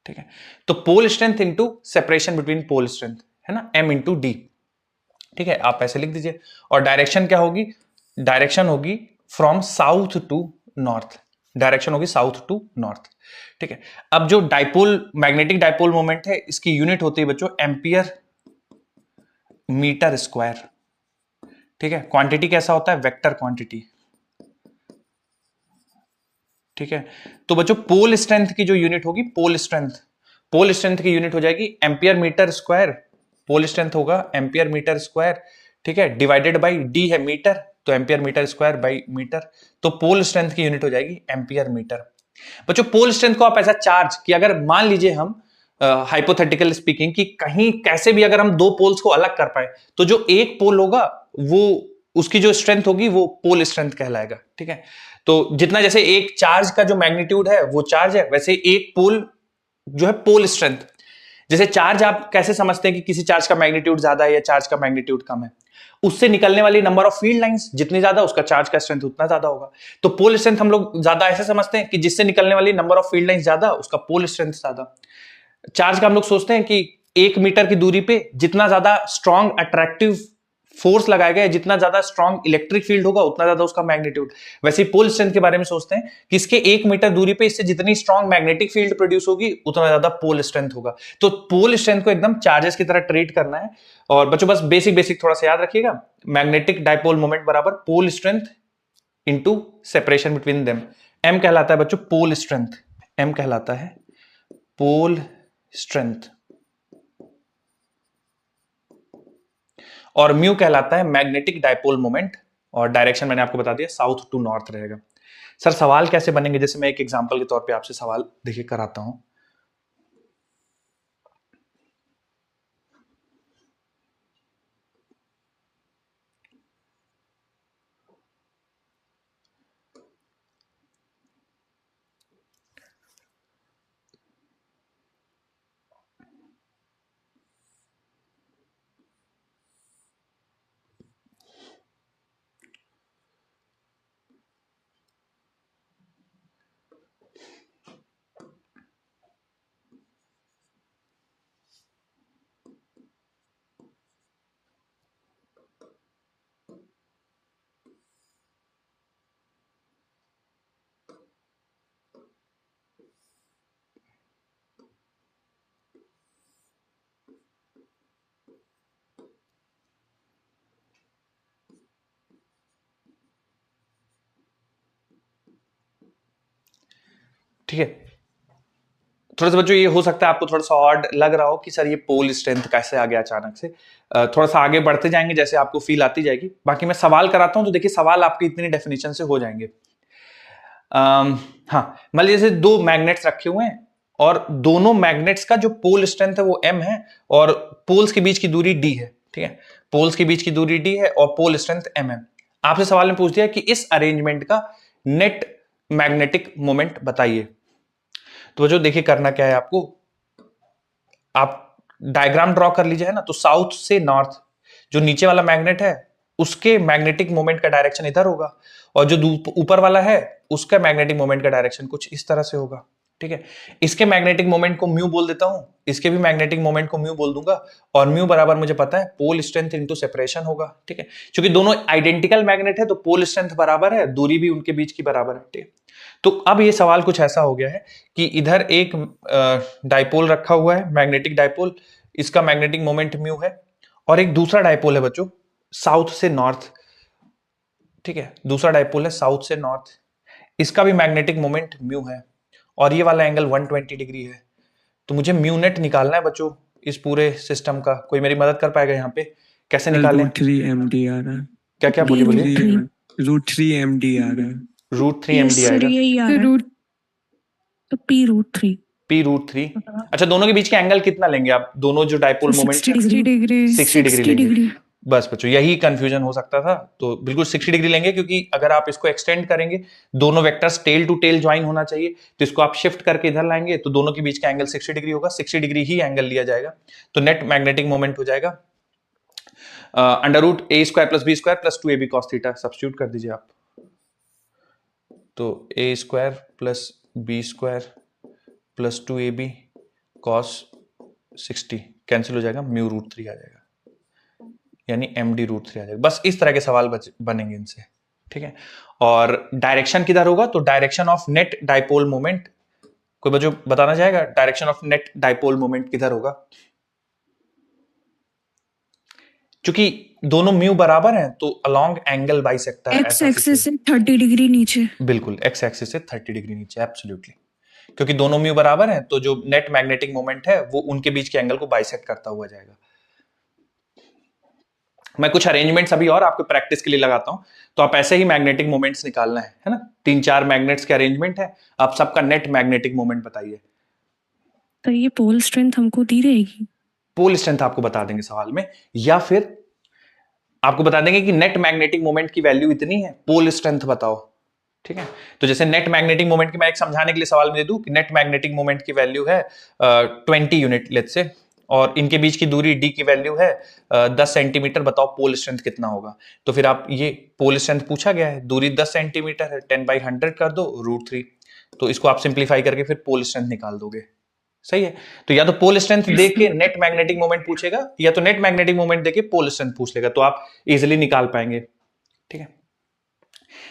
ठीक है, तो pole strength into separation between pole strength, है ना, m इनटू डी। ठीक है, आप ऐसे लिख दीजिए। और डायरेक्शन क्या होगी? डायरेक्शन होगी from south to north, direction होगी साउथ टू नॉर्थ। ठीक है, अब जो डाइपोल मैग्नेटिक डाइपोल मोमेंट है इसकी यूनिट होती है बच्चों एम्पियर मीटर स्क्वायर। ठीक है, क्वांटिटी कैसा होता है? Vector quantity. ठीक है, तो बच्चों पोल स्ट्रेंथ की जो यूनिट होगी, पोल स्ट्रेंथ की यूनिट हो जाएगी ampere metre square. Pole strength होगा एम्पियर मीटर स्क्वायर। ठीक है, डिवाइडेड बाई डी है मीटर, तो ampere metre square by metre, तो पोल स्ट्रेंथ की यूनिट हो जाएगी एम्पियर मीटर। बच्चों पोल स्ट्रेंथ को आप ऐसा चार्ज कि अगर मान लीजिए हम हाइपोथेटिकल स्पीकिंग कि कहीं कैसे भी अगर हम दो पोल्स को अलग कर पाए तो जो एक पोल होगा वो उसकी जो स्ट्रेंथ होगी वो पोल स्ट्रेंथ कहलाएगा। ठीक है, तो जितना जैसे एक चार्ज का जो मैग्नीट्यूड है वो चार्ज है, वैसे एक पोल जो है पोल स्ट्रेंथ। जैसे चार्ज आप कैसे समझते हैं कि किसी चार्ज का मैग्नीट्यूड ज्यादा है या चार्ज का मैग्नीट्यूड कम है? उससे निकलने वाली नंबर ऑफ फील्ड लाइंस जितनी ज्यादा उसका चार्ज का स्ट्रेंथ उतना ज्यादा होगा। तो पोल स्ट्रेंथ हम लोग ज्यादा ऐसे समझते हैं कि जिससे निकलने वाली नंबर ऑफ फील्ड लाइंस ज्यादा उसका पोल स्ट्रेंथ ज्यादा। चार्ज का हम लोग सोचते हैं कि 1 मीटर की दूरी पे जितना ज्यादा स्ट्रॉन्ग अट्रैक्टिव फोर्स लगाया गया है, जितना ज्यादा स्ट्रॉन्ग इलेक्ट्रिक फील्ड होगा उतना ज्यादा उसका मैग्नीट्यूड। वैसे पोल स्ट्रेंथ के बारे में सोचते हैं कि इसके 1 मीटर दूरी पे इससे जितनी स्ट्रॉन्ग मैग्नेटिक फील्ड प्रोड्यूस होगी उतना ज्यादा पोल स्ट्रेंथ होगा। तो पोल स्ट्रेंथ को एकदम चार्जेस की तरह ट्रीट करना है। और बच्चों बस बेसिक थोड़ा सा याद रखिएगा, मैग्नेटिक डाइपोल मोमेंट बराबर pole strength into separation between them. M कहलाता है बच्चों पोल स्ट्रेंथ, एम कहलाता है पोल स्ट्रेंथ, और म्यू कहलाता है मैग्नेटिक डाइपोल मोमेंट, और डायरेक्शन मैंने आपको बता दिया साउथ टू नॉर्थ रहेगा। सर सवाल कैसे बनेंगे? जैसे मैं एक एग्जांपल के तौर पे आपसे सवाल देखिए कराता हूं। ठीक है, थोड़ा सा बच्चों ये हो सकता है आपको थोड़ा सा ऑड लग रहा हो कि सर ये पोल स्ट्रेंथ कैसे आ गया अचानक से। थोड़ा सा आगे बढ़ते जाएंगे जैसे आपको फील आती जाएगी। बाकी मैं सवाल कराता हूं तो देखिए सवाल आपके इतनी डेफिनेशन से हो जाएंगे। हाँ, मान लीजिए जैसे दो मैग्नेट्स रखे हुए हैं और दोनों मैग्नेट्स का जो पोल स्ट्रेंथ है वो m है और पोल्स के बीच की दूरी d है। ठीक है, पोल्स के बीच की दूरी d है और पोल स्ट्रेंथ m है। आपसे सवाल में पूछ दिया कि इस अरेंजमेंट का नेट मैग्नेटिक मोमेंट बताइए। तो जो देखिए करना क्या है आपको, आप डायग्राम ड्रॉ कर लीजिए, है ना। तो साउथ से नॉर्थ जो नीचे वाला मैग्नेट है उसके मैग्नेटिक मोमेंट का डायरेक्शन इधर होगा और जो ऊपर वाला है उसका मैग्नेटिक मोमेंट का डायरेक्शन कुछ इस तरह से होगा। ठीक है, इसके मैग्नेटिक मोमेंट को म्यू बोल देता हूं, इसके भी मैग्नेटिक मोमेंट को म्यू बोल दूंगा और म्यू बराबर मुझे पता है पोल स्ट्रेंथ इनटू सेपरेशन होगा। ठीक है, क्योंकि दोनों आइडेंटिकल मैग्नेट है तो पोल स्ट्रेंथ बराबर है, दूरी भी उनके बीच की बराबर है। ठीक है, तो अब ये सवाल कुछ ऐसा हो गया है कि इधर एक डाइपोल रखा हुआ है, मैग्नेटिक डाइपोल, इसका मैग्नेटिक मोमेंट म्यू है और एक दूसरा डाइपोल है बच्चों साउथ से नॉर्थ। ठीक है, दूसरा डाइपोल है साउथ से नॉर्थ, इसका भी मैग्नेटिक मोमेंट म्यू है और ये वाला एंगल 120 डिग्री है। तो मुझे म्यू नेट निकालना है बच्चों इस पूरे सिस्टम का। कोई मेरी मदद कर पाएगा यहाँ पे कैसे निकालें? √3 MD आ रहा है। क्या क्या बोलिए बोलिए? √3 MD आ रहा है। √3 MD सर आएगा। यही आ तो रहा है, रूट तो P√3 P√3। अच्छा, दोनों के बीच के एंगल कितना लेंगे आप? दोनों जो डाइपोल मोमेंट 60 डिग्री 60 डिग्री लेंगे। बस बच्चों यही कंफ्यूजन हो सकता था, तो बिल्कुल 60 डिग्री लेंगे क्योंकि अगर आप इसको एक्सटेंड करेंगे दोनों vectors tail to tail join होना चाहिए, तो इसको आप शिफ्ट करके इधर लाएंगे तो दोनों के बीच का एंगल 60 डिग्री होगा। 60 डिग्री ही एंगल लिया जाएगा तो नेट मैग्नेटिक मोमेंट हो जाएगा √a² + b² + 2ab cos theta. Substitute कर दीजिए आप, तो a² + b² + 2ab cos 60 cancel हो जाएगा, μ√3 आ जाएगा यानी md√3 आ जाएगा। बस इस तरह के सवाल बनेंगे इनसे। ठीक है, और डायरेक्शन किधर होगा? तो direction of net dipole moment, कोई बच्चों बताना चाहेगा direction of net dipole moment किधर होगा? क्योंकि दोनों म्यू बराबर हैं तो along angle bisector x axis से 30 डिग्री नीचे। बिल्कुल, एक्स एक्सिस से 30 डिग्री नीचे, एब्सोल्युटली। क्योंकि दोनों म्यू बराबर हैं तो जो नेट मैग्नेटिक मोमेंट है वो उनके बीच के एंगल को बाइसेक्ट करता हुआ जाएगा। मैं कुछ अरेंजमेंट्स अभी और आपको प्रैक्टिस के लिए लगाता हूं, तो आप ऐसे ही मैग्नेटिक मोमेंट्स निकालना है ना। 3-4 मैग्नेट्स के अरेंजमेंट है, आप सबका नेट मैग्नेटिक मोमेंट बताइए। तो ये पोल स्ट्रेंथ हमको दी रहेगी? पोल स्ट्रेंथ आपको बता देंगे सवाल में, या फिर आपको बता देंगे कि नेट मैग्नेटिक मोमेंट की वैल्यू इतनी है, पोल स्ट्रेंथ बताओ। ठीक है, तो जैसे नेट मैग्नेटिक मोमेंट की मैं एक समझाने के लिए सवाल में दे दूं कि नेट मैग्नेटिक मोमेंट की वैल्यू है 20 यूनिट लेट्स से, और इनके बीच की दूरी d की वैल्यू है 10 सेंटीमीटर, बताओ पोल स्ट्रेंथ कितना होगा। तो फिर आप ये पोल स्ट्रेंथ पूछा गया है, दूरी 10 सेंटीमीटर है, 10/100 कर दो √3, तो इसको आप सिंप्लीफाई करके फिर पोल स्ट्रेंथ निकाल दोगे। सही है, तो या तो पोल स्ट्रेंथ देख के नेट मैग्नेटिक मोमेंट पूछेगा या तो नेट मैग्नेटिक मोमेंट देके पोल स्ट्रेंथ पूछ लेगा, तो आप इजिली निकाल पाएंगे। ठीक है,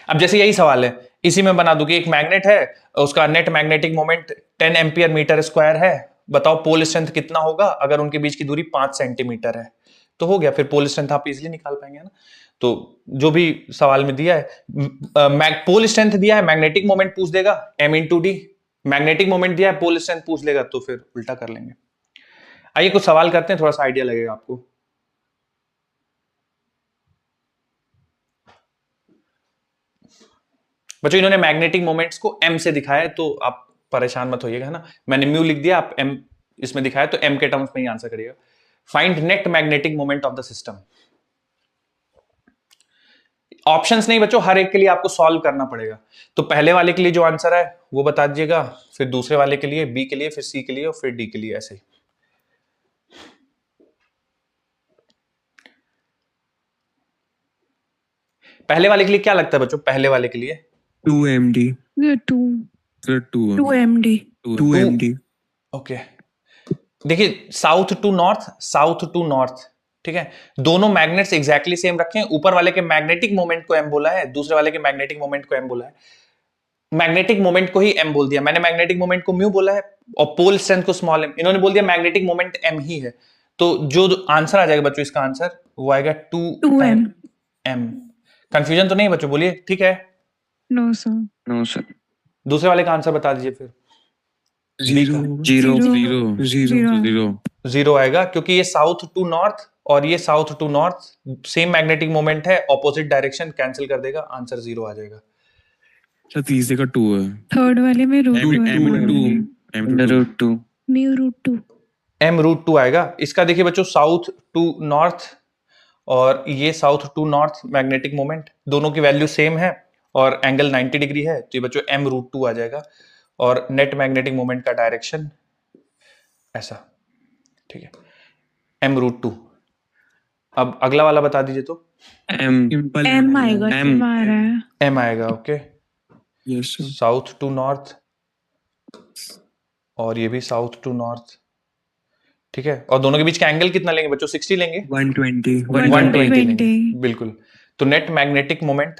अब जैसे यही सवाल है, इसी में बना दूं कि एक मैग्नेट है, उसका net magnetic moment 10 ampere metre square है, बताओ पोल स्ट्रेंथ कितना होगा अगर उनके बीच की दूरी 5 सेंटीमीटर है। तो हो गया, फिर पोल स्ट्रेंथ आप इजिली निकाल पाएंगे ना। तो जो भी सवाल में दिया है, पोल स्ट्रेंथ दिया है, मैग्नेटिक मोमेंट पूछ देगा m/d, मैग्नेटिक मोमेंट दिया है, पोल स्ट्रेंथ पूछ लेगा, तो फिर उल्टा कर लेंगे। आइए कुछ सवाल करते हैं, थोड़ा सा आइडिया लगेगा आपको। बच्चों इन्होंने मैग्नेटिक मोमेंट्स को m से दिखाया है, तो आप परेशान मत होइएगा, है ना। मैंने म्यू लिख दिया, आप m इसमें दिखाया तो m के टर्म्स में ही आंसर करिएगा। Find net magnetic moment of the system. Options नहीं बच्चों, हर एक के लिए आपको सॉल्व करना पड़ेगा। तो पहले वाले के लिए जो आंसर है वो बता दीजिएगा, फिर दूसरे वाले के लिए, बी के लिए, फिर सी के लिए और फिर डी के लिए, ऐसे ही। पहले वाले के लिए क्या लगता है बच्चों? पहले वाले के लिए 2 MD। ये 2 सर 2 MD। 2 MD। ओके, देखिए south to north, south to north. ठीक है, दोनों मैग्नेट्स एग्जैक्टली सेम रखे हैं, ऊपर वाले के मैग्नेटिक मोमेंट को m बोला है, दूसरे वाले के मैग्नेटिक मोमेंट को m बोला है। मैग्नेटिक मोमेंट को ही m बोल दिया, मैंने मैग्नेटिक मोमेंट को म्यू बोला है और पोल स्ट्रेंथ को स्मॉल m, इन्होंने बोल दिया मैग्नेटिक मोमेंट m ही है। तो जो आंसर आ जाएगा बच्चों, इसका आंसर वो आएगा 2m। कंफ्यूजन तो नहीं बच्चों, बोलिए ठीक है? No sir. No sir. दूसरे वाले का आंसर बता दीजिए फिर। Zero zero zero zero zero आएगा क्योंकि ये साउथ टू नॉर्थ और ये south to north same magnetic moment है, ऑपोजिट डायरेक्शन, कैंसिल कर देगा, आंसर जीरो आ जाएगा। अच्छा, तीसरे का 2 है। थर्ड वाले में root M2 mu root two m root two आएगा। इसका देखिए बच्चों, साउथ टू नॉर्थ और ये साउथ टू नॉर्थ मैग्नेटिक मोमेंट, दोनों की वैल्यू सेम है और एंगल 90 डिग्री है, तो ये बच्चों m रूट टू आ जाएगा। और नेट मैग्नेटिक मोमेंट का डायरेक्शन ऐसा, ठीक है, m रूट टू। अब अगला वाला बता दीजिए तो। एम आएगा, एम आ रहा है। m आएगा, okay. Yes sir. South to north और ये भी साउथ टू नॉर्थ, ठीक है। और दोनों के बीच का एंगल कितना लेंगे बच्चों? 60 लेंगे, 120 120 लेंगे, 120। बिल्कुल। तो नेट मैग्नेटिक मोमेंट,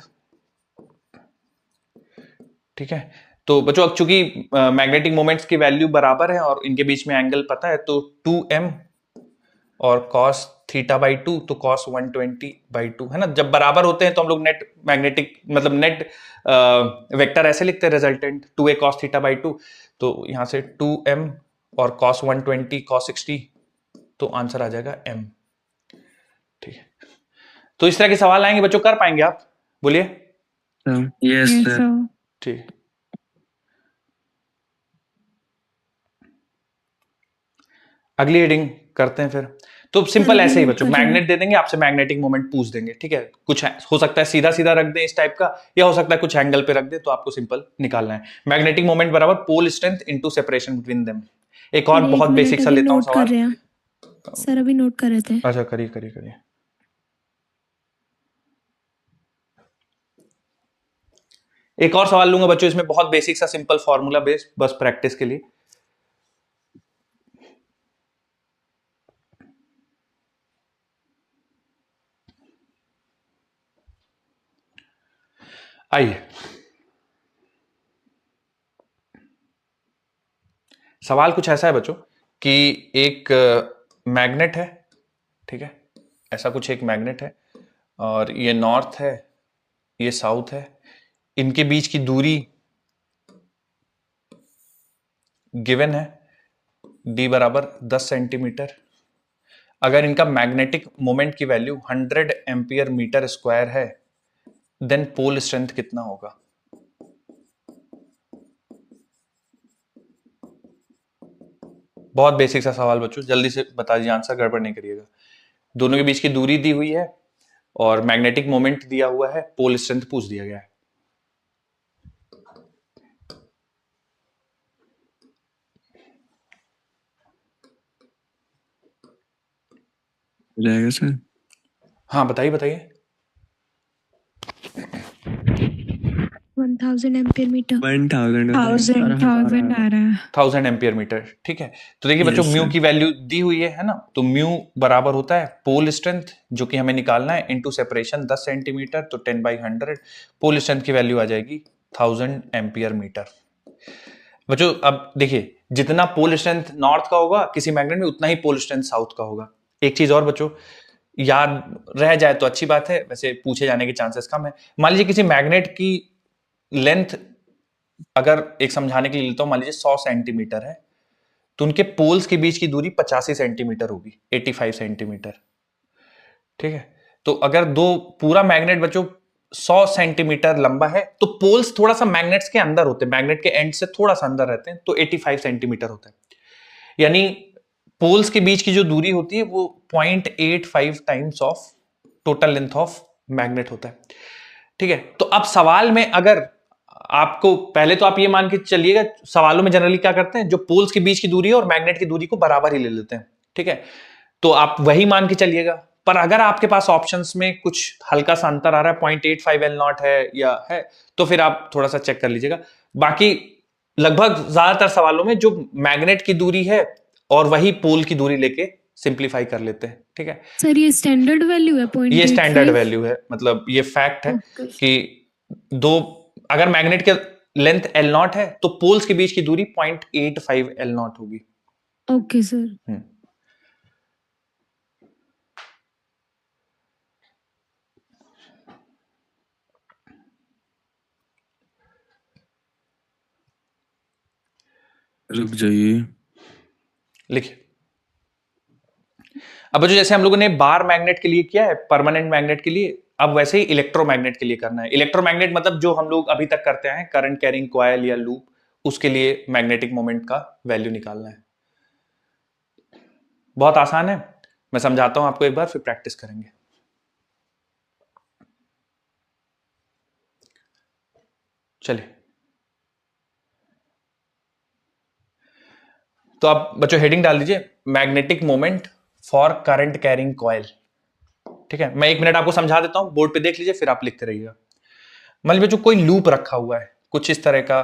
ठीक है। तो बच्चों अब चूंकि मैग्नेटिक मोमेंट्स की वैल्यू बराबर है और इनके बीच में एंगल पता है, तो 2m और cos थीटा बाई 2, तो cos 120 बाई 2 है ना। जब बराबर होते हैं तो हम लोग नेट मैग्नेटिक मतलब नेट वेक्टर ऐसे लिखते हैं, resultant 2a cos theta by 2, तो यहां से 2m और cos 120 cos 60, तो आंसर आ जाएगा m, ठीक है। तो इस तरह के सवाल आएंगे बच्चों, कर पाएंगे आप? बोलिए। Yes yes sir. सर। ठीक, अगली हेडिंग करते हैं फिर। तो सिंपल ऐसे ही बच्चों, मैग्नेट दे देंगे, आपसे मैग्नेटिक मोमेंट पूछ देंगे, ठीक है। कुछ हो सकता है सीधा सीधा रख दें इस टाइप का, या हो सकता है कुछ एंगल पे रख दे, तो आपको सिंपल निकालना है। मैग्नेटिक मोमेंट बराबर pole strength into separation between them. एक और बहुत बेसिक सा लेता हूं सवाल। सर अभी नोट कर रहे थे। अच्छा, करिए करिए करिए। एक और सवाल लूंगा बच्चों, इसमें बहुत बेसिक सा सिंपल फॉर्मूला बेस्ड, बस प्रैक्टिस के लिए। आइए, सवाल कुछ ऐसा है बच्चों कि एक मैग्नेट है, ठीक है, ऐसा कुछ एक मैग्नेट है और ये नॉर्थ है, ये साउथ है, इनके बीच की दूरी गिवन है, d बराबर 10 सेंटीमीटर। अगर इनका मैग्नेटिक मोमेंट की वैल्यू 100 एम्पियर मीटर स्क्वायर है, देन पोल स्ट्रेंथ कितना होगा? बहुत बेसिक सा सवाल बच्चों, जल्दी से बता दीजिए आंसर, गड़बड़ नहीं करिएगा। दोनों के बीच की दूरी दी हुई है और मैग्नेटिक मोमेंट दिया हुआ है, पोल स्ट्रेंथ पूछ दिया गया है। हो जाएगा सर। हाँ बताइए बताइए। 1000 एम्पियर मीटर। 1000 थाउजेंड आ रहा है। 1000 एम्पियर मीटर, ठीक है। तो देखिए बच्चों, Yes, म्यू sir. की वैल्यू दी हुई है ना, तो म्यू बराबर होता है पोल स्ट्रेंथ, जो कि हमें निकालना है, इनटू सेपरेशन 10 सेंटीमीटर, तो 10/100। पोल स्ट्रेंथ की वैल्यू आ जाएगी 1000 एम्पियर मीटर। बच्चों अब देखिए, जितना पोल स्ट्रेंथ नॉर्थ का होगा किसी मैग्नेट में, उतना ही पोल स्ट्रेंथ साउथ का होगा। एक चीज और बच्चों, याद रह जाए तो अच्छी बात है, वैसे पूछे जाने के चांसेस कम है। मान लीजिए किसी मैग्नेट की लेंथ, अगर एक समझाने के लिए लेता हूं, मान लीजिए 100 सेंटीमीटर है, तो उनके पोल्स के बीच की दूरी 85 सेंटीमीटर होगी, 85 सेंटीमीटर, ठीक है। तो अगर दो पूरा मैग्नेट बच्चों 100 सेंटीमीटर लंबा है, तो पोल्स थोड़ा सा मैग्नेट्स के अंदर होते हैं, मैग्नेट के एंड से थोड़ा सा अंदर रहते हैं, तो 85 सेंटीमीटर होता है। यानी पोल्स के बीच की जो दूरी होती है वो 0.85 times of total length of magnet होता है, ठीक है। तो अब सवाल में अगर आपको, पहले तो आप ये मान के चलिएगा, सवालों में जनरली क्या करते हैं, जो पोल्स के बीच की दूरी है और मैग्नेट की दूरी को बराबर ही ले लेते हैं, ठीक है। तो आप वही मान के चलिएगा। पर अगर आपके पास ऑप्शंस में कुछ हल्का सा अंतर आ रहा है, 0.85 एल नॉट है या है, तो फिर आप थोड़ा सा चेक कर लीजिएगा। बाकी लगभग ज्यादातर सवालों में जो मैग्नेट की दूरी है और वही पोल की दूरी लेके सिंप्लीफाई कर लेते हैं, ठीक है। सर ये स्टैंडर्ड वैल्यू है पॉइंट। ये स्टैंडर्ड वैल्यू है, मतलब ये फैक्ट है कि दो, अगर मैग्नेट के लेंथ एल नॉट है तो पोल्स के बीच की दूरी 0.85 एल नॉट होगी। Okay sir. रुक जाइए। लिखिए। अब जो जैसे हम लोगों ने बार मैग्नेट के लिए किया है, परमानेंट मैग्नेट के लिए, अब वैसे ही इलेक्ट्रोमैग्नेट के लिए करना है। इलेक्ट्रोमैग्नेट मतलब जो हम लोग अभी तक करते हैं, करंट कैरिंग कॉइल या लूप, उसके लिए मैग्नेटिक मोमेंट का वैल्यू निकालना है। बहुत आसान है, मैं समझाता हूं आपको एक बार, फिर प्रैक्टिस करेंगे। चलिए, तो आप बच्चों हेडिंग डाल दीजिए, magnetic moment for current carrying coil. ठीक है, मैं 1 मिनट आपको समझा देता हूं, बोर्ड पे देख लीजिए, फिर आप लिखते रहिएगा। मान लीजिए बच्चों कोई लूप रखा हुआ है, कुछ इस तरह का,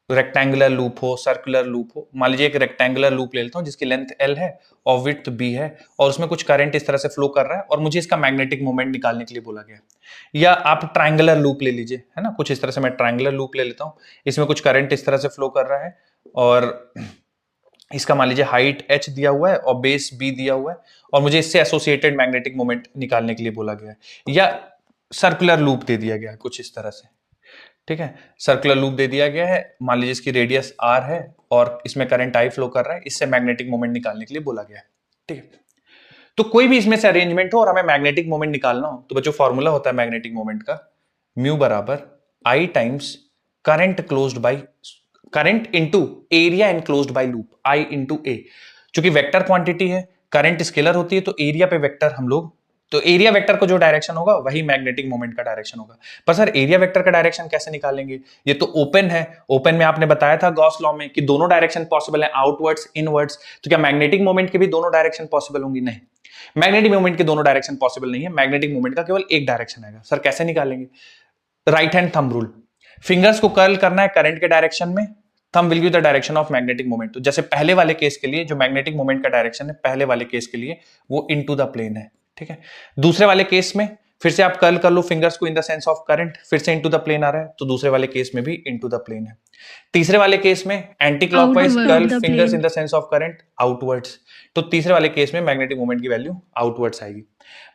रेक्टेंगुलर लूप हो, सर्कुलर लूप हो। मान लीजिए एक रेक्टेंगुलर लूप ले लेता हूं जिसकी लेंथ L है और विड्थ B है, और उसमें कुछ करंट इस तरह से फ्लो कर रहा है, और मुझे इसका मैग्नेटिक मोमेंट निकालने के लिए बोला गया। या आप ट्रायंगुलर लूप ले लीजिए, है ना, कुछ इस तरह से मैं ट्रायंगुलर लूप ले लेता हूं, इसमें कुछ करंट इस तरह से फ्लो कर रहा है, और इसका मान लीजिए हाइट h दिया हुआ है और बेस b दिया हुआ है, और मुझे इससे एसोसिएटेड मैग्नेटिक मोमेंट निकालने के लिए बोला गया है। या सर्कुलर लूप दे दिया गया है कुछ इस तरह से। ठीक है, सर्कुलर लूप दे दिया गया है, मान लीजिए इसकी रेडियस r है और इसमें करंट I फ्लो कर रहा है, इससे मैग्नेटिक मोमेंट निकालने के लिए बोला गया है। ठीक है, तो कोई भी इसमें से अरेंजमेंट हो और हमें मैग्नेटिक मोमेंट निकालना हो, तो बच्चों फॉर्मूला होता है मैग्नेटिक मोमेंट का, म्यू बराबर I times current closed by, current into area enclosed by loop, I into A. चूंकि वेक्टर क्वांटिटी है, करंट स्केलर होती है, तो एरिया पे वेक्टर हम लोग, तो एरिया वेक्टर को जो डायरेक्शन होगा वही मैग्नेटिक मोमेंट का डायरेक्शन होगा। पर सर एरिया वेक्टर का डायरेक्शन कैसे निकालेंगे, ये तो ओपन है। ओपन में आपने बताया था गॉस लॉ में कि दोनों डायरेक्शन पॉसिबल है, आउटवर्ड्स इनवर्ड्स, तो क्या मैग्नेटिक मोमेंट के भी दोनों डायरेक्शन पॉसिबल होंगी? नहीं, मैग्नेटिक मोमेंट के दोनों डायरेक्शन पॉसिबल नहीं है, मैग्नेटिक मोमेंट का केवल एक डायरेक्शन आएगा। सर कैसे निकालेंगे? Right hand thumb rule, fingers को कर्ल करना है करंट के डायरेक्शन में, thumb will give the direction of magnetic moment. तो जैसे पहले वाले केस के लिए जो मैग्नेटिक मोमेंट का डायरेक्शन है, पहले वाले केस के लिए वो इनटू द प्लेन है। ठीक है, दूसरे वाले केस में फिर से आप कर्ल कर लो फिंगर्स को in the sense of current, फिर से इनटू द प्लेन आ रहा है, तो दूसरे वाले केस में भी इनटू द प्लेन है। तीसरे वाले केस में anti clockwise curl fingers in the sense of current outwards, तो तीसरे वाले केस में मैग्नेटिक मोमेंट की वैल्यू आउटवर्ड्स आएगी।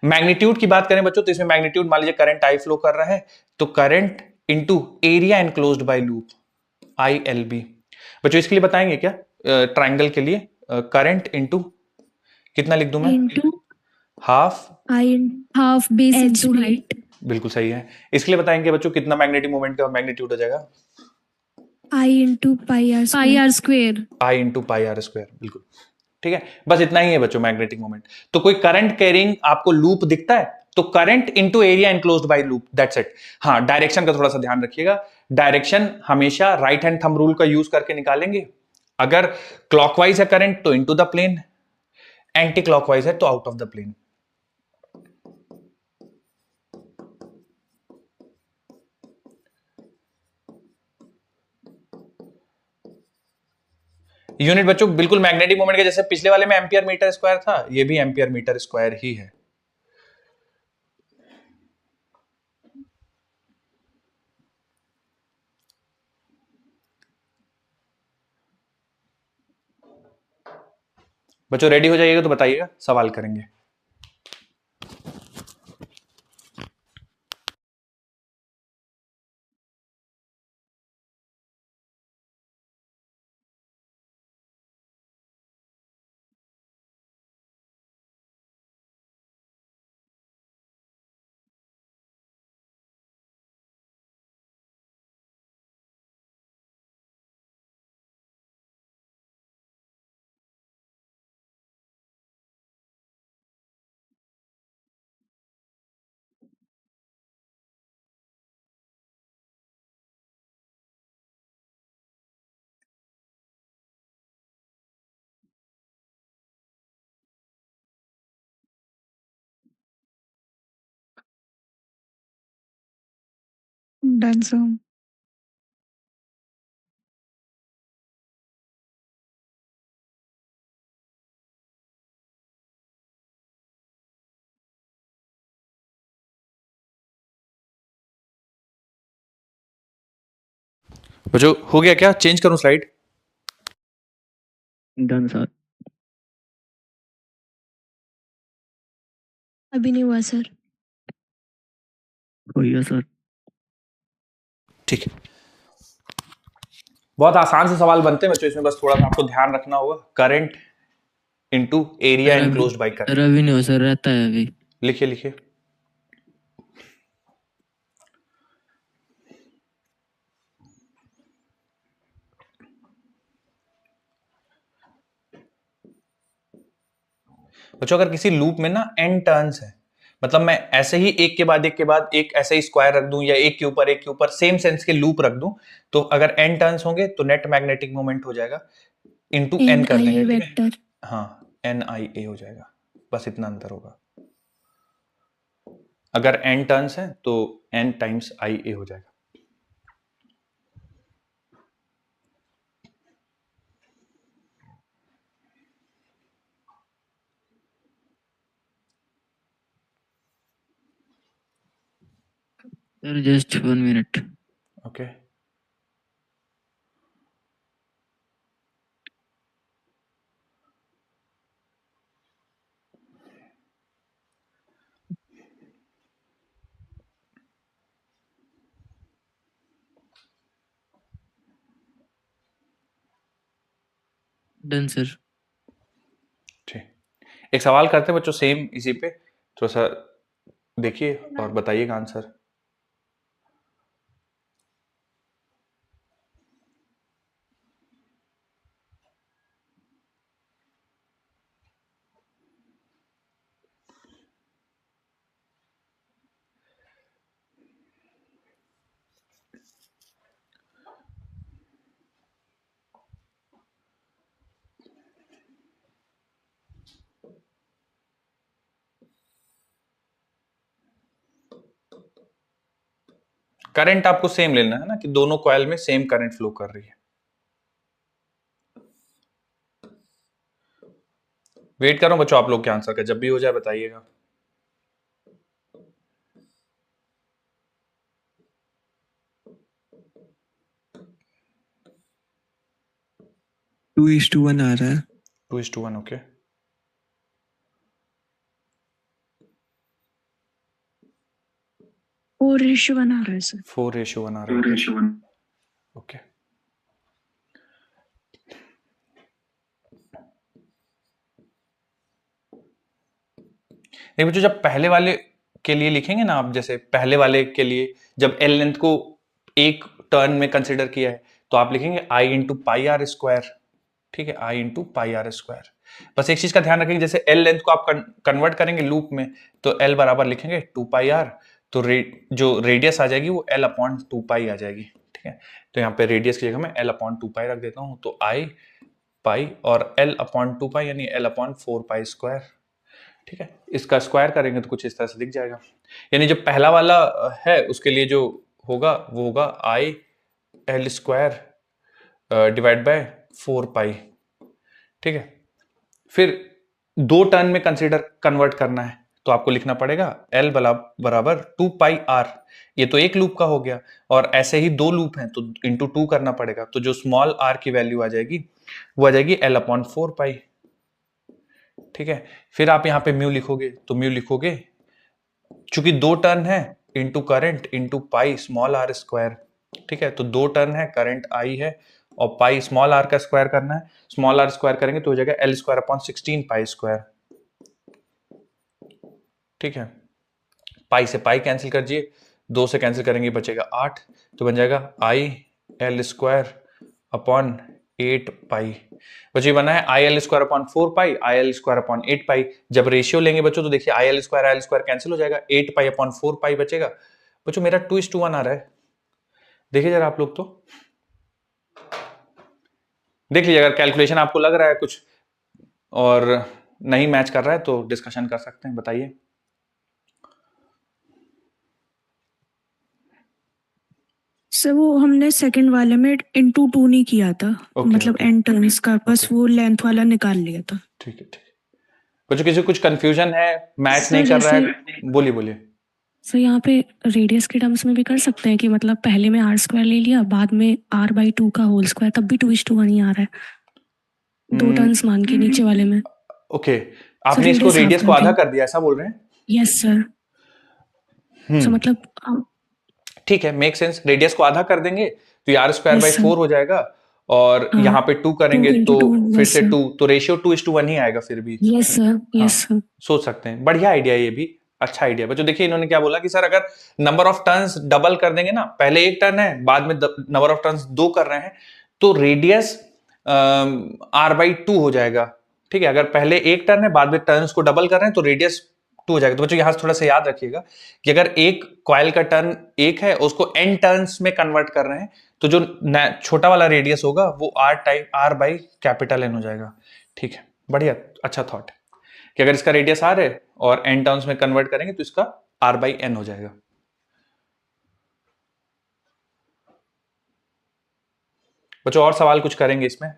मैग्नीट्यूड की बात करें बच्चों, तो इसमें मैग्नीट्यूड मान लीजिए करंट आई फ्लो कर रहा है, तो current into area enclosed by loop ILB। बच्चों इसके लिए बताएंगे क्या, ट्राइंगल के लिए करंट इंटू कितना लिख दूं मैं? Into half half base into height. बिल्कुल सही है। इसके लिए बताएंगे बच्चों कितना मैग्नेटिक मोमेंट का मैग्नीट्यूड हो जाएगा? I into pi R square. I into pi R square, बिल्कुल ठीक है। बस इतना ही है बच्चों मैग्नेटिक मोमेंट। तो कोई करंट कैरिंग आपको लूप दिखता है तो current into area enclosed by loop, that's it. हाँ, डायरेक्शन का थोड़ा सा ध्यान रखिएगा, डायरेक्शन हमेशा राइट हैंड थंब रूल का यूज करके निकालेंगे। अगर क्लॉकवाइज है करंट तो into the plane, anti clockwise है तो out of the plane. Unit बच्चों बिल्कुल मैग्नेटिक मोमेंट के जैसे पिछले वाले में एम्पियर मीटर स्क्वायर था, ये भी एम्पियर मीटर स्क्वायर ही है। बच्चों रेडी हो जाइएगा तो बताइएगा, सवाल करेंगे। Done sir. बच्चों हो गया क्या? चेंज करूं स्लाइड? Done sir. अभी नहीं हुआ सर। हो गया सर। ठीक है, बहुत आसान से सवाल बनते हैं बच्चों, इसमें बस थोड़ा सा आपको ध्यान रखना होगा। Current into area enclosed by current. Ravi नहीं हो सर, रहता है अभी। लिखिए लिखिए। बच्चों अगर किसी लूप में ना n टर्न्स है, मतलब मैं ऐसे ही एक के बाद एक के बाद एक ऐसे ही स्क्वायर रख दूं या एक के ऊपर सेम सेंस के लूप रख दूं, तो अगर n टर्न्स होंगे तो नेट मैग्नेटिक मोमेंट हो जाएगा इनटू n कर देंगे, ठीक है? हाँ, NIA हो जाएगा, बस इतना अंतर होगा। अगर n टर्न्स है तो n टाइम्स IA हो जाएगा। Sir just 1 minute. Okay done sir. ठीक, एक सवाल करते हैं बच्चों सेम इसी पे, थोड़ा सा देखिए और बताइएगा आंसर। करंट आपको सेम लेना है ना, कि दोनों कॉइल में सेम करंट फ्लो कर रही है। वेट कर रहा हूं बच्चों आप लोग के आंसर का, जब भी हो जाए बताइएगा। टू इज टू वन आ रहा है। 2:1, ओके। और रेशियो बना रहा है सर। 4:1 आ रहा है, ओके। नहीं बच्चों, जब पहले वाले के लिए लिखेंगे ना आप, जैसे पहले वाले के लिए जब एल लेंथ को एक टर्न में कंसिडर किया है तो आप लिखेंगे I into pi R square, ठीक है, I into pi R square. बस एक चीज का ध्यान रखेंगे, जैसे एल लेंथ को आप कन्वर्ट करेंगे लूप में तो L बराबर लिखेंगे 2 पाई आर, तो जो रेडियस आ जाएगी वो L अपॉन 2 पाई आ जाएगी, ठीक है। तो यहाँ पे रेडियस की जगह मैं L अपॉन 2 पाई रख देता हूँ, तो I पाई और L अपॉन 2 पाई यानी L अपॉन 4 पाई स्क्वायर, ठीक है। इसका स्क्वायर करेंगे तो कुछ इस तरह से दिख जाएगा। यानी जो पहला वाला है उसके लिए जो होगा वो होगा I L square divide by 4 पाई, ठीक है। फिर दो टर्न में कंसीडर कन्वर्ट करना है तो आपको लिखना पड़ेगा L बराबर 2 पाई R, ये तो एक लूप का हो गया, और ऐसे ही दो लूप हैं तो इंटू 2 करना पड़ेगा, तो जो स्मॉल r की वैल्यू आ जाएगी वो आ जाएगी L अपॉन 4 पाई, ठीक है। फिर आप यहाँ पे म्यू लिखोगे तो म्यू लिखोगे चूंकि दो टर्न है into current into pi small r square, ठीक है। तो दो टर्न है, करंट I है और पाई स्मॉल r का स्क्वायर करना है, स्मॉल r स्क्वायर करेंगे तो हो जाएगा L square upon 16 pi square, ठीक है। पाई से पाई कैंसिल कर दिए, 2 से कैंसिल करेंगे बचेगा 8, तो बन जाएगा I L स्क्वायर अपॉन 8 पाई। बच्चों बना है I L square upon 4 pi, I L square upon 8 पाई। जब रेशियो लेंगे बच्चों तो देखिए आई एल स्क्वायर कैंसिल हो जाएगा, 8 पाई अपॉन 4 पाई बचेगा। बच्चों मेरा 2:1 आ रहा है, देखिए जरा आप लोग, तो देख लीजिए अगर कैलकुलेशन आपको लग रहा है कुछ और नहीं मैच कर रहा है तो डिस्कशन कर सकते हैं, बताइए। सर वो हमने सेकंड वाले में इनटू 2 नहीं किया था, मतलब n टर्न्स का, बस वो लेंथ वाला निकाल लिया था। ठीक है, ठीक। बच्चों किसी कुछ कंफ्यूजन है, मैच नहीं कर रहा है, बोलिए बोलिए। सर यहाँ पे रेडियस के टर्म्स में भी कर सकते हैं कि मतलब पहले में r स्क्वायर ले लिया, बाद में r/2 का होल स्क्वायर, तब भी 2:1 ही आ रहा है, दो टर्न्स मान के नीचे वाले में। ओके, आपने इसको रेडियस को आधा कर दिया, ऐसा बोल रहे हैं? Yes sir. तो मतलब ठीक है, मेक सेंस। रेडियस को आधा कर देंगे तो r² बाई 4 हो जाएगा, और हाँ, यहाँ पे 2 करेंगे 2 into तो 2, फिर yes, से sir. 2, तो रेशियो 2:1 ही आएगा फिर भी। Yes, sir. Yes, sir. सोच सकते हैं, बढ़िया आइडिया ये भी, अच्छा आइडिया बच्चों। देखिए इन्होंने क्या बोला कि सर अगर नंबर ऑफ टर्न्स डबल कर देंगे ना, पहले 1 टर्न है, बाद में नंबर ऑफ टर्न्स 2 कर रहे हैं, तो रेडियस r/2 हो जाएगा। ठीक है, अगर पहले 1 टर्न है, बाद में टर्न्स को डबल कर रहे हैं, तो रेडियस 2 हो जाएगा। तो बच्चों यहां से थोड़ा सा याद रखिएगा कि अगर एक कॉइल का टर्न 1 है, उसको n टर्न्स में कन्वर्ट कर रहे हैं, तो जो छोटा वाला रेडियस होगा वो r/N हो जाएगा। ठीक है, बढ़िया, अच्छा थॉट है कि अगर इसका रेडियस r है और n टर्म्स में कन्वर्ट करेंगे तो इसका r/n हो जाएगा। बच्चों और सवाल कुछ करेंगे इसमें?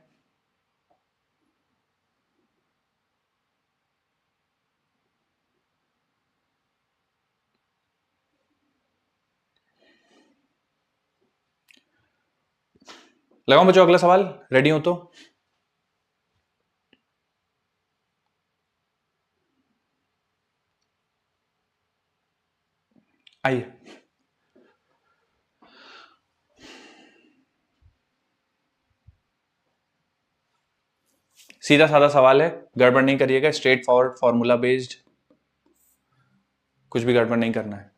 लगाओ बच्चों अगला सवाल, रेडी हो तो? आइए। सीधा साधा सवाल है, गड़बड़ नहीं करिएगा, स्ट्रेट फॉरवर्ड फॉर्मूला बेस्ड, कुछ भी गड़बड़ नहीं करना है।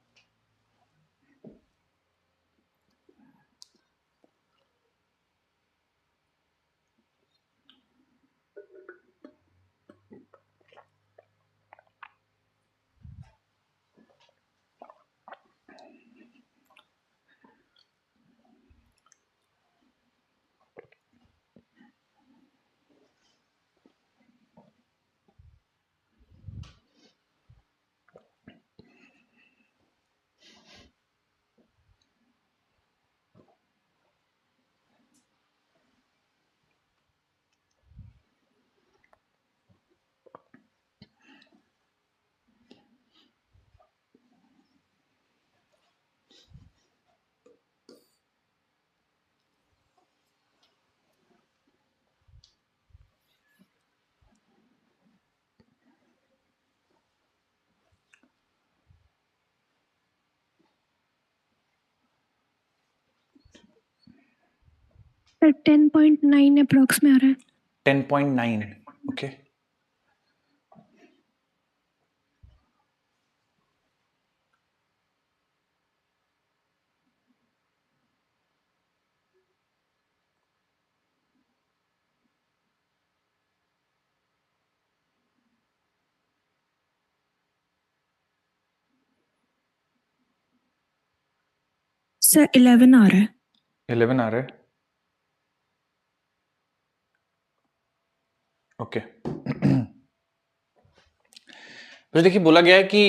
सर 10.9 अप्रॉक्स में आ रहा है। 10.9, ओके। सर 11 आ रहा है। 11 आ रहा है, ओके। तो देखिए बोला गया है कि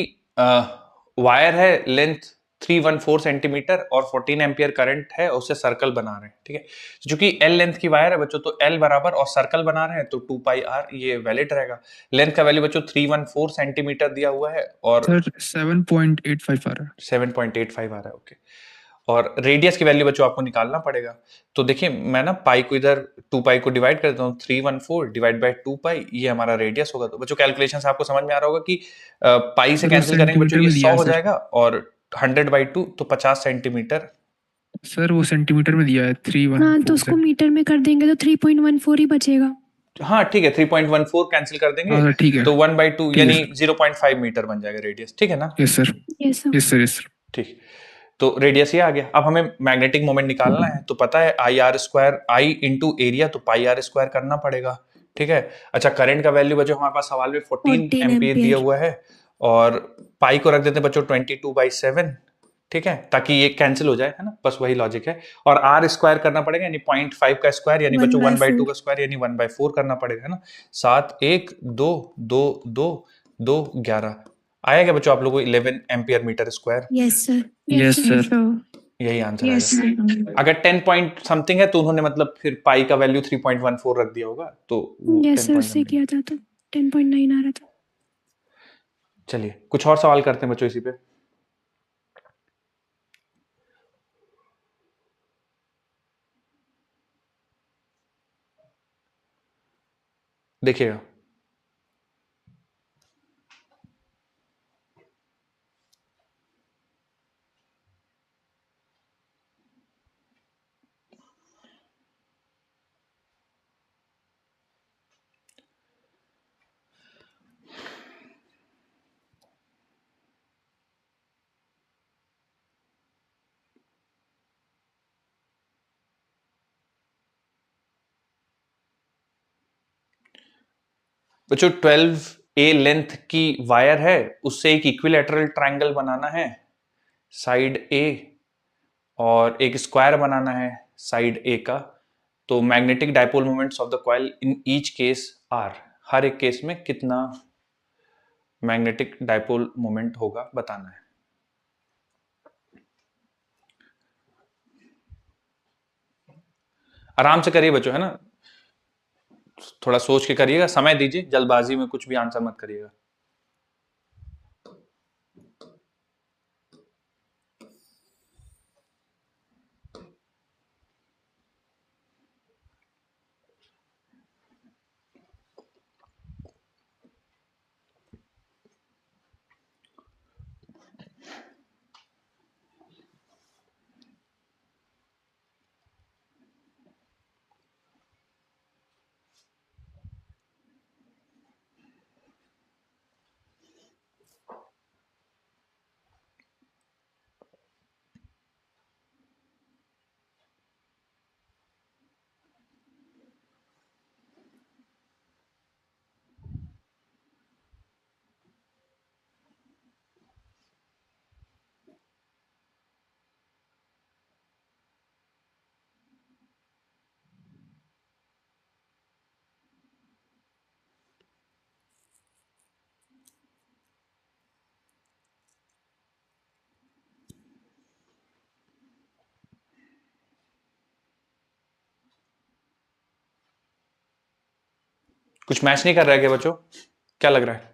वायर है, लेंथ 314 सेंटीमीटर और 14 एम्पियर करंट है, उससे सर्कल बना रहे हैं। ठीक है, चूंकि एल लेंथ की वायर है बच्चों, तो एल बराबर और सर्कल बना रहे हैं तो 2πr ये वैलिड रहेगा। लेंथ का वैल्यू बच्चों 314 सेंटीमीटर दिया हुआ है और सर 7.85 आ रहा है। 7.85 आ रहा है, ओके। और रेडियस की वैल्यू बच्चों आपको निकालना पड़ेगा। तो देखिए मैं ना पाई को इधर 2π को डिवाइड कर देता हूँ, 314 डिवाइड बाय 2π, ये हमारा रेडियस होगा। तो बच्चों कैलकुलेशन से आपको समझ में आ रहा होगा कि पाई से सर वो कैंसिल करेंगे बच्चों, सेंटीमीटर ये में 100 दिया है हो सर। जाएगा और 100/2 तो 50 सेंटीमीटर। सर वो सेंटीमीटर में दिया है 314। हाँ, तो उसको मीटर में कर देंगे तो 3.14 ही बचेगा। हाँ ठीक है, 3.14 कैंसिल कर देंगे, हाँ ठीक है, तो 1/2 ठीक है यानी 0.5 मीटर बन जाएगा रेडियस। ठीक है ना? Yes sir, yes sir. Yes sir, yes sir. ठीक, तो रेडियस ये आ गया। अब हमें मैग्नेटिक मोमेंट निकालना है, तो पता है I/r², I इंटू एरिया, तो πr² करना पड़ेगा। ठीक है, अच्छा करंट का वैल्यू बच्चों हमारे पास सवाल में 14 एम्पियर दिया हुआ है और पाई को रख देते हैं बच्चों 22/7। ठीक है, ताकि ये कैंसिल हो जाए, है ना, बस वही लॉजिक है। और r² करना पड़ेगा, यानी 0.5 का स्क्वायर, यानी बच्चों 1/2 का स्क्वायर, यानी 1/4 करना पड़ेगा, है ना। 7 1 2 2 2 2 11 आया क्या बच्चों आप लोगों को 11 ampere metre square? Yes sir. Yes sir. यही आंसर यस आएगा। सर। अगर 10 पॉइंट समथिंग है तो उन्होंने मतलब फिर पाई का वैल्यू 3.14 रख दिया होगा, तो वो यस 10 सर, पॉइंट उससे किया जाता 10.9 आ रहा था। चलिए कुछ और सवाल करते हैं बच्चों इसी पे। देखिएगा, बच्चों 12A लेंथ की वायर है, उससे एक इक्विलैटरल ट्रायंगल बनाना है साइड ए और एक स्क्वायर बनाना है साइड ए का। तो magnetic dipole moments of the coil in each case are, हर एक केस में कितना मैग्नेटिक डाइपोल मोमेंट होगा बताना है। आराम से करिए बच्चों, है ना, थोड़ा सोच के करिएगा, समय दीजिए, जल्दबाजी में कुछ भी आंसर मत करिएगा। कुछ मैच नहीं कर रहा है क्या बच्चों, क्या लग रहा है?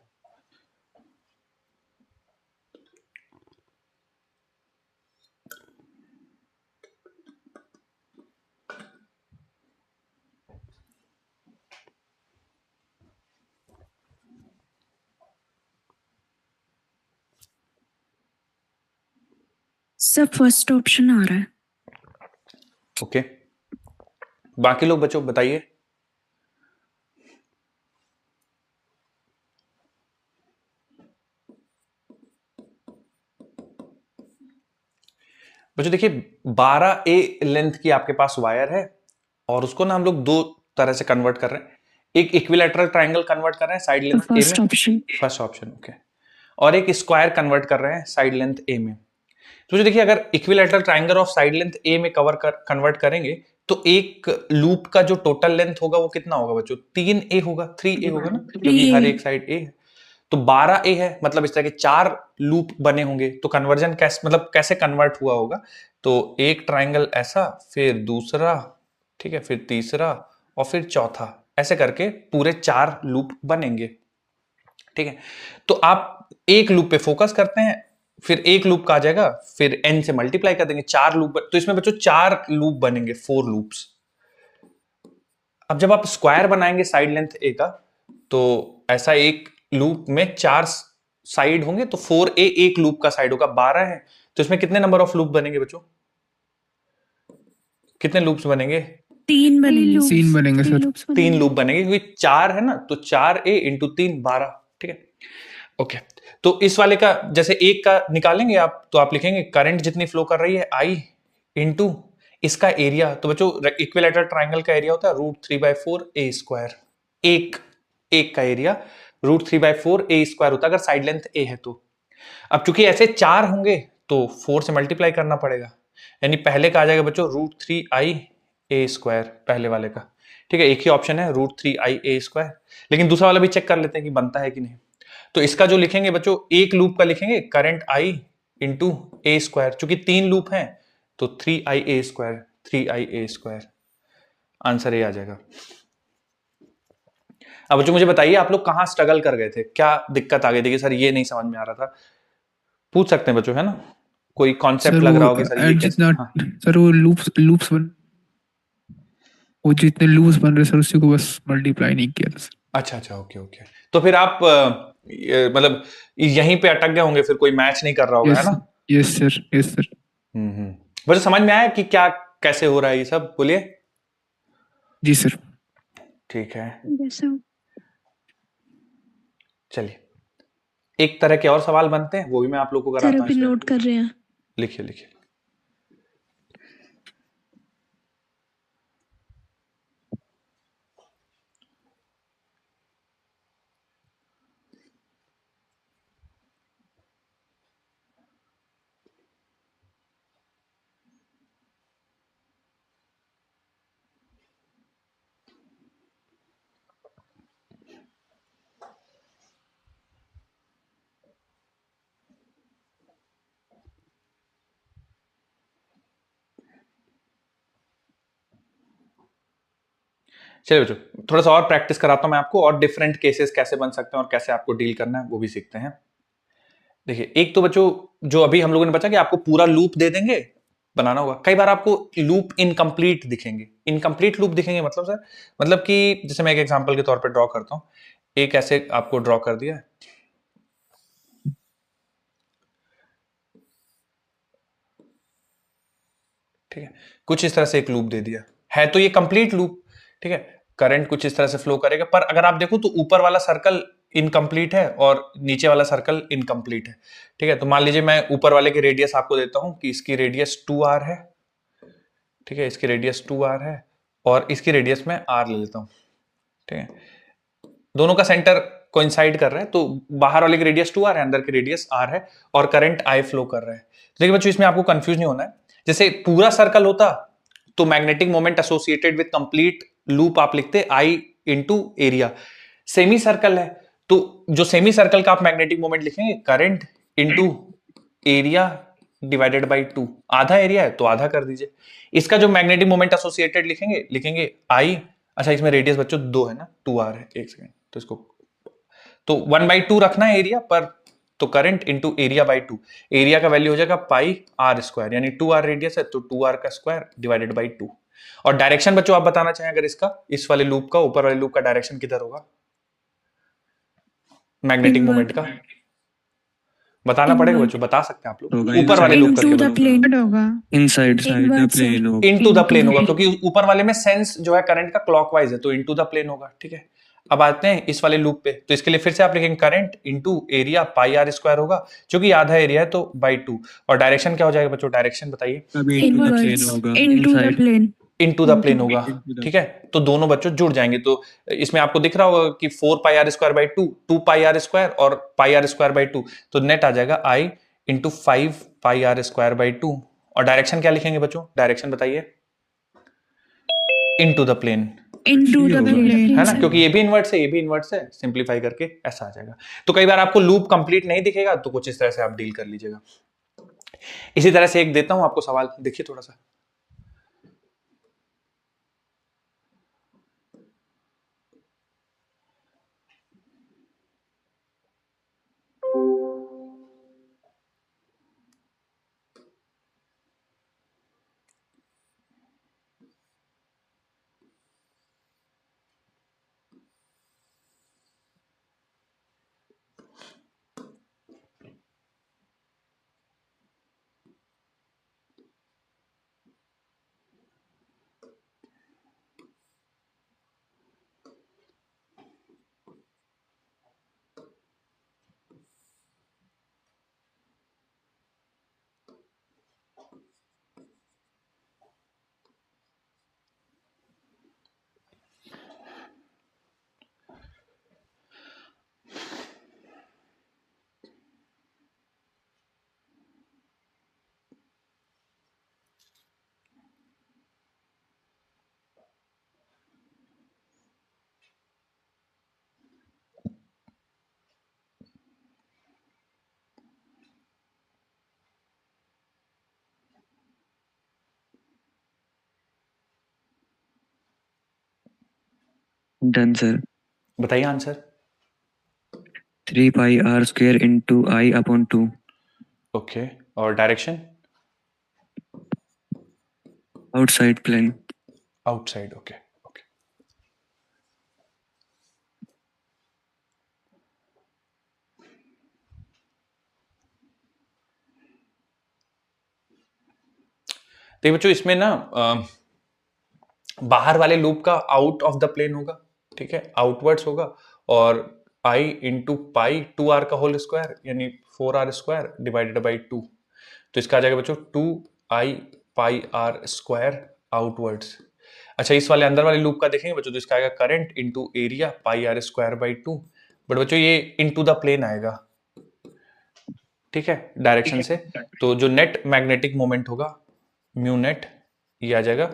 सब फर्स्ट ऑप्शन आ रहा है। ओके, बाकी लोग बच्चों बताइए। बच्चों देखिए 12A लेंथ की आपके पास वायर है और उसको ना हम लोग दो तरह से कन्वर्ट कर रहे हैं। एक इक्विलैटरल ट्रायंगल कन्वर्ट कर रहे हैं साइड लेंथ ए फर्स्ट में, ऑप्शन। First option, okay. और एक स्क्वायर कन्वर्ट कर रहे हैं साइड लेंथ ए में। तो जो देखिए अगर equilateral triangle of side length A में कन्वर्ट करेंगे तो एक लूप का जो टोटल लेंथ होगा वो कितना होगा बच्चों? 3A होगा, 3A होगा ना, क्योंकि हर एक साइड ए है। तो 12A है, मतलब इस तरह के 4 लूप बने होंगे। तो कन्वर्जन कैसे, मतलब कैसे कन्वर्ट हुआ होगा? तो एक ट्रायंगल ऐसा, फिर दूसरा, ठीक है, फिर तीसरा और फिर चौथा, ऐसे करके पूरे 4 लूप बनेंगे, ठीक है। तो आप एक लूप पे फोकस करते हैं, फिर एक लूप का आ जाएगा, फिर n से मल्टीप्लाई कर देंगे, 4 लूप। तो इसमें बच्चों 4 लूप बनेंगे, 4 लूप्स। अब जब आप स्क्वायर बनाएंगे साइड लेंथ ए का, तो ऐसा एक लूप में 4 साइड होंगे, तो 4A एक लूप का साइड होगा, 12 है। तो इसमें कितने नंबर ऑफ लूप बनेंगे बच्चों? कितने लूप्स बनेंगे? 3 बनेंगे। 3 बनेंगे सर। 3 लूप बनेंगे, क्योंकि 4 है ना, तो 4A इंटू 3 12, ठीक है, ओके। तो इस वाले का जैसे एक का निकालेंगे आप, तो आप लिखेंगे करंट जितनी फ्लो कर रही है I इंटू इसका एरिया। तो बच्चों इक्विलैटरल ट्रायंगल का एरिया होता है √3/4A²। एक का एरिया √3/4A² होता है अगर साइड लेंथ A है तो। अब चूंकि ऐसे 4 होंगे तो 4 से मल्टीप्लाई करना पड़ेगा, यानी पहले का आ जाएगा बच्चों √3IA², पहले वाले का, ठीक है। एक ही ऑप्शन है √3IA², लेकिन दूसरा वाला भी चेक कर लेते हैं कि बनता है कि नहीं। तो इसका जो लिखेंगे बच्चों, एक लूप का लिखेंगे करंट I इंटू A², चूंकि 3 लूप हैं तो 3IA², 3IA², आंसर ये आ जाएगा। अब बच्चों मुझे बताइए आप लोग कहां स्ट्रगल कर गए थे, क्या दिक्कत आ गई थी कि सर ये नहीं समझ में आ रहा था? पूछ सकते हैं बच्चों, है ना, कोई कॉन्सेप्ट सर लग रहा वो होगा सर ये कैसे? जितना हाँ। सर वो लूप्स वो जितने लूप्स बन रहे सर उसी को बस मल्टीप्लाई नहीं किया था सर। अच्छा अच्छा, ओके ओके। तो फिर आप मतलब यहीं पे अटक गए होंगे, फिर कोई मैच नहीं कर रहा होगा, है ना? Yes sir, yes sir. बच्चों समझ में आया कि क्या कैसे हो रहा है ये सब, बोलिए। जी सर। ठीक है, जैसा चलिए एक तरह के और सवाल बनते हैं, वो भी मैं आप लोगों को सर कराता अभी हूँ। नोट कर रहे हैं। लिखिए लिखिए। चलिए बच्चों, थोड़ा सा और प्रैक्टिस कराता हूं मैं आपको, और डिफरेंट केसेस कैसे बन सकते हैं और कैसे आपको डील करना है वो भी सीखते हैं। देखिए, एक तो बच्चों जो अभी हम लोगों ने बचा कि आपको पूरा लूप दे देंगे, बनाना होगा। कई बार आपको लूप इनकम्प्लीट दिखेंगे। इनकम्प्लीट लूप दिखेंगे मतलब सर, मतलब कि जैसे मैं एक एग्जांपल के तौर पे ड्रॉ करता हूं, एक ऐसे आपको ड्रॉ कर दिया, ठीक है, कुछ इस तरह से एक लूप दे दिया है, तो ये कंप्लीट लूप, ठीक है। करंट कुछ इस तरह से फ्लो करेगा, पर अगर आप देखो तो ऊपर वाला सर्कल इनकम्प्लीट है और नीचे वाला सर्कल इनकम्प्लीट है, ठीक है। तो मान लीजिए मैं ऊपर वाले की रेडियस आपको देता हूं कि इसकी रेडियस 2r है, ठीक है, इसकी रेडियस 2r है और इसकी रेडियस मैं r ले लेता हूं, ठीक है। दोनों का सेंटर कोइंसाइड कर रहा है, तो बाहर वाले की रेडियस 2r है, अंदर की रेडियस r है और करंट I फ्लो कर रहा है। देखिए बच्चों, इसमें आपको कंफ्यूज नहीं होना है। जैसे पूरा सर्कल होता तो magnetic moment associated with complete loop आप लिखते I into area. Semi circle है तो जो सेमी सर्कल का आप मैग्नेटिक मोमेंट लिखेंगे current into area divided by 2। आधा एरिया है तो आधा कर दीजिए। इसका जो मैग्नेटिक मोमेंट एसोसिएटेड लिखेंगे I, अच्छा इसमें रेडियस बच्चों 2 है ना, 2r है, एक सेकेंड, तो इसको तो 1/2 रखना है एरिया पर, तो current into area by 2। Area का वैल्यू हो जाएगा पाई r स्क्वायर, यानी 2r रेडियस है तो 2r का स्क्वायर डिवाइडेड बाई 2। और डायरेक्शन बच्चों आप बताना चाहें अगर इसका, इस वाले लूप का, ऊपर वाले लूप का डायरेक्शन किधर होगा मैग्नेटिक मोमेंट का, बताना पड़ेगा बच्चों, बता सकते हैं आप लोग। ऊपर वाले लूप का केवल प्लेन होगा, इनसाइड साइड द प्लेन होगा, इनटू द प्लेन होगा, क्योंकि ऊपर वाले में सेंस जो है करंट का क्लॉकवाइज है, तो इनटू द प्लेन होगा, ठीक है। अब आते हैं इस वाले लूप पे, तो इसके लिए फिर से आप लिखेंगे current into area pi r square होगा, क्योंकि आधा एरिया है तो बाई 2। और डायरेक्शन क्या हो जाएगा बच्चों, डायरेक्शन बताइए, इनटू द प्लेन होगा, ठीक है। तो दोनों बच्चों जुड़ जाएंगे, तो इसमें आपको दिख रहा होगा कि 4 पाई r square by 2, 2 pi r square और पाई r स्क्वायर बाई 2, तो नेट आ जाएगा I into 5 pi r square by 2। और डायरेक्शन क्या लिखेंगे बच्चों, डायरेक्शन बताइए, इनटू द प्लेन, है ना, क्योंकि ये भी इन्वर्स है, ये भी इन्वर्स है, सिंपलीफाई करके ऐसा आ जाएगा। तो कई बार आपको लूप कंप्लीट नहीं दिखेगा तो कुछ इस तरह से आप डील कर लीजिएगा। इसी तरह से एक देता हूं आपको सवाल, देखिए थोड़ा सा, डन सर। बताइए answer. 3 pi r square into I upon 2। Okay, और direction outside plane, outside, okay okay. देखिए बच्चों, इसमें ना बाहर वाले लूप का आउट ऑफ द प्लेन होगा, ठीक है, आउटवर्ड्स होगा, और I इंटू पाई 2r का होल स्क्वायर यानी 4r स्क्वायर डिवाइडेड बाई 2। तो इसका आ जाएगा बच्चों 2I पाई r स्क्वायर आउटवर्ड्स। अच्छा, इस वाले अंदर वाले लूप का देखेंगे बच्चों, तो इसका आएगा current into area pi r square by 2। But बच्चों ये इंटू द प्लेन आएगा, ठीक है, डायरेक्शन से। तो जो नेट मैग्नेटिक मोमेंट होगा म्यू नेट, ये आ जाएगा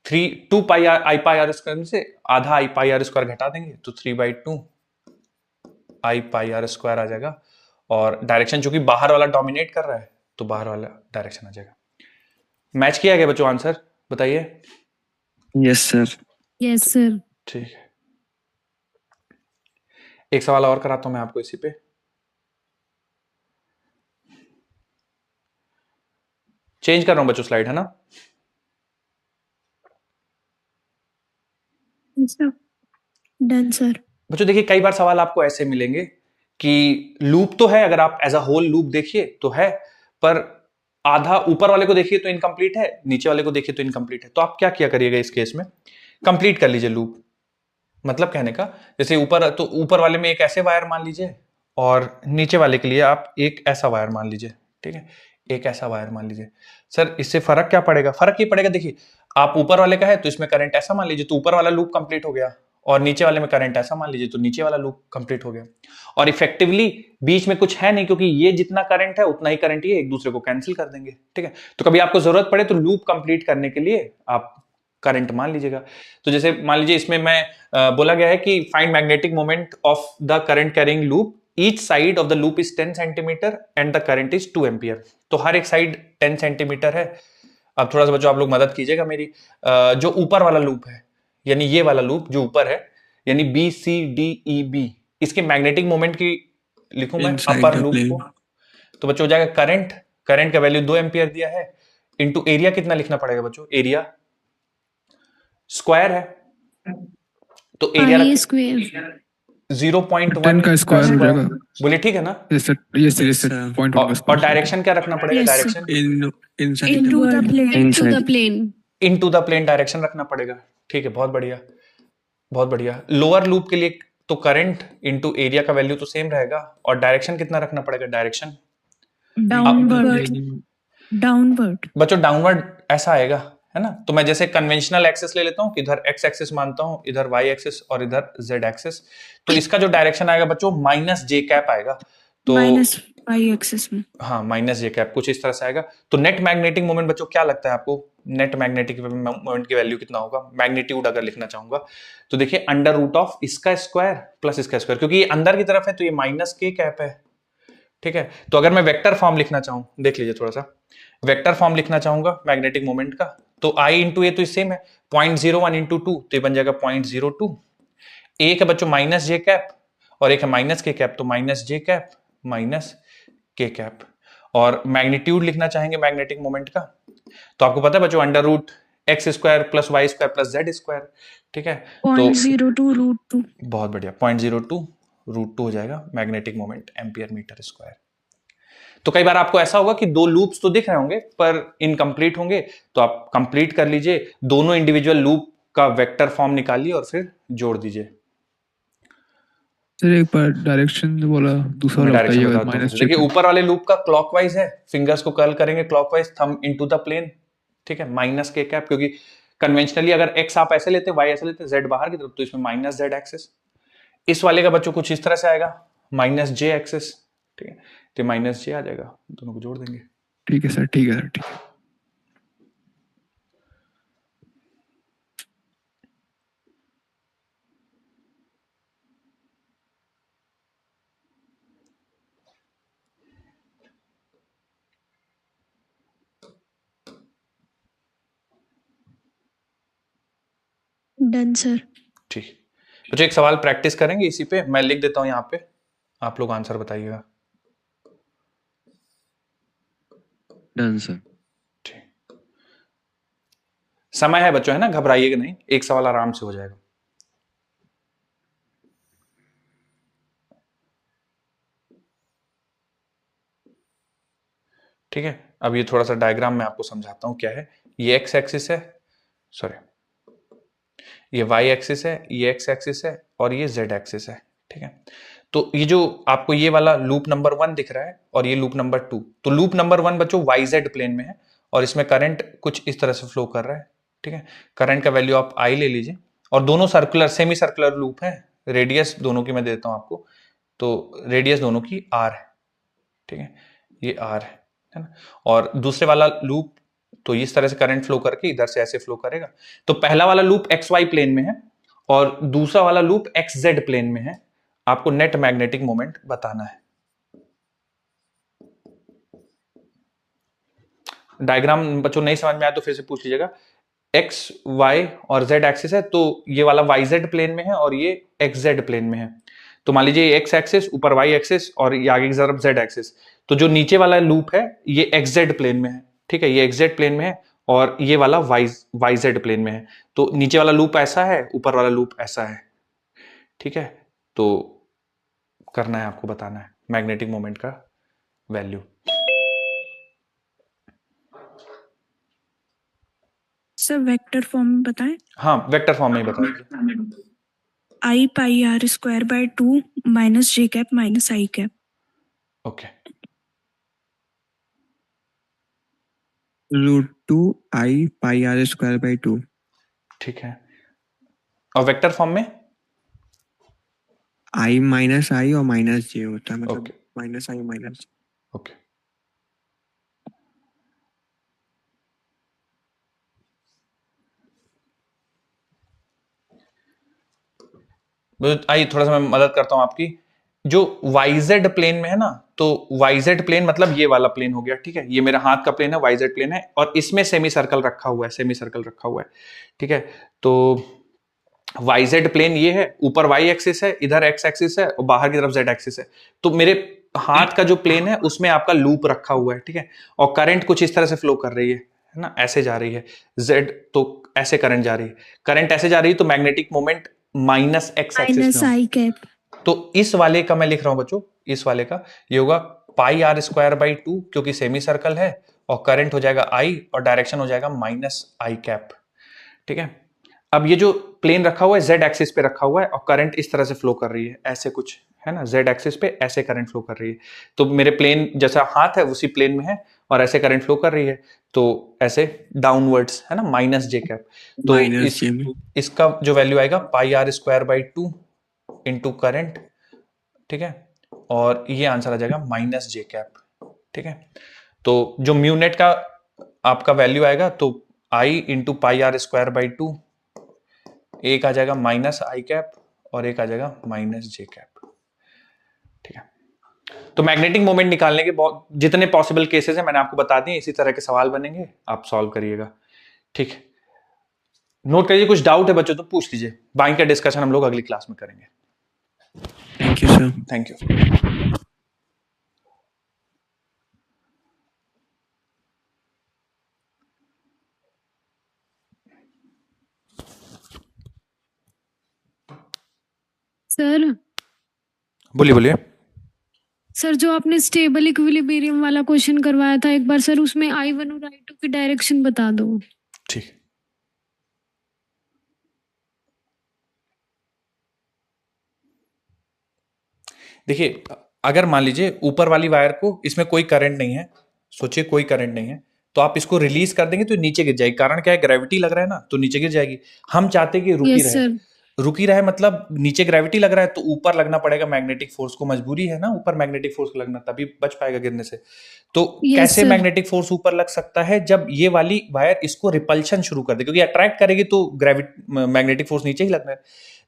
2 पाई आई पाई आर स्क्वायर में से आधा आई पाई आर स्क्वायर घटा देंगे तो 3/2 आई पाई आर स्क्वायर आ जाएगा। और डायरेक्शन चूंकि बाहर वाला डोमिनेट कर रहा है तो बाहर वाला डायरेक्शन आ जाएगा। मैच किया गया बच्चों, आंसर बताइए। Yes sir. Yes sir. ठीक है, एक सवाल और कराता हूं मैं आपको इसी पे। चेंज कर रहा हूं बच्चों स्लाइड, है ना? Done sir. बच्चों देखिए, कई बार सवाल आपको ऐसे मिलेंगे कि लूप तो है, अगर आप एज अ होल लूप देखिए तो है, पर आधा ऊपर वाले को देखिए तो इनकम्प्लीट है, नीचे वाले को देखिए तो इनकम्प्लीट है। तो आप क्या किया करिएगा इस केस में, कंप्लीट कर लीजिए लूप। मतलब कहने का, जैसे ऊपर, तो ऊपर वाले में एक ऐसे वायर मान लीजिए और नीचे वाले के लिए आप एक ऐसा वायर मान लीजिए। ठीक है, एक ऐसा वायर मान लीजिए। सर इससे फर्क क्या पड़ेगा? फर्क ये पड़ेगा, देखिए आप ऊपर वाले का है तो इसमें करंट ऐसा मान लीजिए तो ऊपर वाला लूप कंप्लीट हो गया, और नीचे वाले में करंट ऐसा मान लीजिए तो नीचे वाला लूप कंप्लीट हो गया। और इफेक्टिवली बीच में कुछ है नहीं, क्योंकि ये जितना करंट है उतना ही करंट ये एक दूसरे को कैंसिल कर देंगे। ठीक है, तो कभी आपको जरूरत पड़े तो लूप कंप्लीट करने के लिए आप करंट मान लीजिएगा। तो जैसे मान लीजिए इसमें मैं बोला गया है कि find magnetic moment of the current carrying loop, each side of the loop is 10 centimetre and the current is 2 ampere. तो हर एक साइड 10 सेंटीमीटर है। अब थोड़ा सा बच्चों आप लोग मदद कीजिएगा मेरी, जो ऊपर वाला लूप है, यानी ये वाला लूप जो ऊपर है, यानी B C D E B, इसके मैग्नेटिक मोमेंट की लिखूं मैं Inside upper the loop plane. को, तो बच्चों हो जाएगा करंट, करंट का वैल्यू 2 एम्पियर दिया है, इंटू एरिया कितना लिखना पड़ेगा बच्चों, एरिया स्क्वायर है, तो एरिया पाई स्क्वायर 0.1 10 का स्क्वायर हो जाएगा। बोलिए ठीक है ना? यस सर, यस Yes, सर, sir. पॉइंट और डायरेक्शन क्या रखना पड़ेगा? Yes, direction Inside the into the plane, into Inside. the plane. Into the plane direction रखना पड़ेगा। ठीक है, बहुत बढ़िया, बहुत बढ़िया। लोअर लूप के लिए तो करंट इनटू एरिया का वैल्यू तो सेम रहेगा, और डायरेक्शन कितना रखना पड़ेगा? Direction downward, downward. बच्चों डाउनवर्ड ऐसा आएगा, है ना? तो मैं जैसे कन्वेंशनल एक्सिस ले लेता हूं, इधर एक्स एक्सिस मानता हूं, इधर वाई एक्सिस और इधर जेड एक्सिस। तो इसका जो डायरेक्शन आएगा बच्चों माइनस जे कैप आएगा। तो माइनस वाई एक्सिस में। हाँ, माइनस जे कैप कुछ इस तरह से आएगा। तो नेट मैग्नेटिक मोमेंट बच्चों क्या लगता है आपको? नेट मैग्नेटिक मोमेंट की वैल्यू कितना होगा? मैग्नीट्यूड अगर लिखना चाहूंगा तो देखिए अंडर रूट ऑफ इसका स्क्वायर प्लस इसका स्क्वायर, क्योंकि ये अंदर की तरफ है तो ये माइनस के कैप है। ठीक है, तो अगर मैं वेक्टर फॉर्म लिखना चाहूं, देख लीजिए थोड़ा सा, वेक्टर फॉर्म लिखना चाहूंगा मैग्नेटिक मोमेंट का, तो आई इंटू ए तो सेम है, 0.01 इंटू 2 तो ये बन जाएगा 0.02। एक है बच्चों माइनस जे कैप और एक है माइनस के कैप, तो माइनस जे कैप माइनस के कैप। और मैग्नीट्यूड लिखना चाहेंगे मैग्नेटिक मोमेंट का, तो आपको पता है बच्चों under root X square plus Y square plus Z square. ठीक है, तो 0.02 रूट 2। बहुत बढ़िया, 0.02 रूट 2 हो जाएगा magnetic moment ampere metre square. तो कई बार आपको ऐसा होगा कि दो लूप्स तो दिख रहे होंगे पर इनकम्प्लीट होंगे, तो आप कंप्लीट कर लीजिए, दोनों इंडिविजुअल लूप का वेक्टर फॉर्म निकालिए और फिर जोड़ दीजिए। सर एक बार डायरेक्शन बोला, दूसरा वाला डायरेक्शन बताइए। बताता हूँ। माइनस देखिए ऊपर वाले लूप का क्लॉकवाइज है, फिंगर्स को कर्ल करेंगे clockwise, thumb into the plane. ठीक है, माइनस के कैप, क्योंकि कन्वेंशनली अगर एक्स आप ऐसे लेते, वाई ऐसे लेते, जेड बाहर की तरफ, तो इसमें माइनस जेड एक्सिस। इस वाले का बच्चों कुछ इस तरह से आएगा, माइनस जे एक्सिस। ठीक है, तो माइनस जे आ जाएगा, दोनों को जोड़ देंगे। ठीक है सर, ठीक है सर, ठीक है। Done sir. ठीक, बच्चों एक सवाल प्रैक्टिस करेंगे इसी पे, मैं लिख देता हूं यहाँ पे, आप लोग आंसर बताइएगा। Done sir. ठीक, समय है बच्चों, है ना, घबराइएगा नहीं, एक सवाल आराम से हो जाएगा। ठीक है, अब ये थोड़ा सा डायग्राम में आपको समझाता हूं क्या है। ये एक्स एक्सिस है, सॉरी ये वाई एक्सिस है, ये एक्स एक्सिस है और ये जेड एक्सिस है। ठीक है, तो ये जो आपको ये वाला लूप नंबर 1 दिख रहा है और ये लूप नंबर 2, तो लूप नंबर 1 बच्चों वाई जेड प्लेन में है और इसमें करंट कुछ इस तरह से फ्लो कर रहा है। ठीक है, करंट का वैल्यू आप आई ले लीजिए, और दोनों सर्कुलर सेमी सर्कुलर लूप है, रेडियस दोनों की मैं देता हूं आपको, तो रेडियस दोनों की आर है। ठीक है, ये आर है ना, और दूसरे वाला लूप तो इस तरह से करंट फ्लो करके इधर से ऐसे फ्लो करेगा। तो पहला वाला लूप एक्स वाई प्लेन में है और दूसरा वाला लूप एक्स जेड प्लेन में है। आपको नेट मैग्नेटिक मोमेंट बताना है। डायग्राम बच्चों नहीं समझ में आया तो फिर से पूछ लीजिएगा। एक्स वाई और जेड एक्सिस है, तो ये वाला वाई जेड प्लेन में है और ये एक्स जेड प्लेन में है। तो मान लीजिए एक्स एक्सिस, ऊपर वाई एक्सिस और ये आगे की तरफ जेड एक्सिस। तो जो नीचे वाला लूप है ये एक्स जेड प्लेन में है, ठीक है, ये एक्स जेड प्लेन में है और ये वाला वाई जेड प्लेन में है। तो नीचे वाला लूप ऐसा है, ऊपर वाला लूप ऐसा है, ठीक है। तो करना है, आपको बताना है मैग्नेटिक मोमेंट का वैल्यू। सर वेक्टर फॉर्म में बताएं। हाँ, वेक्टर फॉर्म में ही बता दीजिए। I pi R square by 2 minus J cap minus I cap. Okay, √2 I pi R square by 2। ठीक है। और वेक्टर फॉर्म में I माइनस आई और माइनस जे होता है, मतलब okay minus I minus. Okay. आइए थोड़ा सा मैं मदद करता हूं आपकी। जो वाईजेड प्लेन में है ना, तो वाईजेड प्लेन मतलब ये वाला प्लेन हो गया, ठीक है, ये मेरा हाथ का प्लेन है, वाईजेड प्लेन है और इसमें सेमी सर्कल रखा हुआ है, सेमी सर्कल रखा हुआ है, ठीक है। तो वाईजेड प्लेन ये है, ऊपर वाई एक्सिस है, इधर एक्स एक्सिस है और बाहर की तरफ जेड एक्सिस है। तो मेरे हाथ का जो प्लेन है उसमें आपका लूप रखा हुआ है, ठीक है, और करंट कुछ इस तरह से फ्लो कर रही है ना, ऐसे जा रही है जेड, तो ऐसे करंट जा रही है, करंट ऐसे जा रही है, तो magnetic moment minus x axis minus में आई कैप। तो इस वाले का मैं लिख रहा हूं बच्चों, इस वाले का ये होगा पाई आर स्क्वायर बाई 2, क्योंकि सेमी सर्कल है और करंट हो जाएगा आई और डायरेक्शन हो जाएगा माइनस आई कैप, ठीक है। अब ये जो प्लेन रखा हुआ है जेड एक्सिस पे रखा हुआ है और करंट इस तरह से फ्लो कर रही है, ऐसे कुछ है ना, जेड एक्सिस पे ऐसे करंट फ्लो कर रही है। तो मेरे प्लेन जैसा हाथ है उसी प्लेन में है और ऐसे करंट फ्लो कर रही है, तो ऐसे डाउनवर्ड्स है ना, माइनस जे कैप। तो इसका जो वैल्यू आएगा pi R square by 2 into current, ठीक है, और ये आंसर आ जाएगा माइनस जे कैप, ठीक है। तो जो म्यू नेट का आपका वैल्यू आएगा, तो I into pi R square by 2, एक आ जाएगा माइनस आई कैप और एक आ जाएगा माइनस जे कैप, ठीक है। तो मैग्नेटिक मोमेंट निकालने के बहुत जितने पॉसिबल केसेस हैं मैंने आपको बता दिए, इसी तरह के सवाल बनेंगे, आप सॉल्व करिएगा, ठीक है। नोट करिए, कुछ डाउट है बच्चों तो पूछ लीजिए, बाकी का डिस्कशन हम लोग अगली क्लास में करेंगे। Thank you sir. Thank you. Sir बोलिए बोलिए। सर जो आपने स्टेबल इक्विलिब्रियम वाला क्वेश्चन करवाया था एक बार, सर उसमें I1 और I2 की डायरेक्शन बता दो। ठीक, देखिए अगर मान लीजिए ऊपर वाली वायर को, इसमें कोई करंट नहीं है, सोचिए कोई करंट नहीं है, तो आप इसको रिलीज कर देंगे तो नीचे गिर जाएगी, कारण क्या है, ग्रेविटी लग रहा है ना, तो नीचे गिर जाएगी। हम चाहते हैं कि रुकी यस रहे, सर। रुकी रहे मतलब नीचे ग्रेविटी लग रहा है तो ऊपर लगना पड़ेगा मैग्नेटिक फोर्स को, मजबूरी है ना ऊपर मैग्नेटिक फोर्स को लगना, तभी बच पाएगा गिरने से। तो कैसे sir. मैग्नेटिक फोर्स ऊपर लग सकता है, जब ये वाली वायर इसको रिपल्शन शुरू कर दे, क्योंकि अट्रैक्ट करेगी तो ग्रेविटी मैग्नेटिक फोर्स नीचे ही लगना है,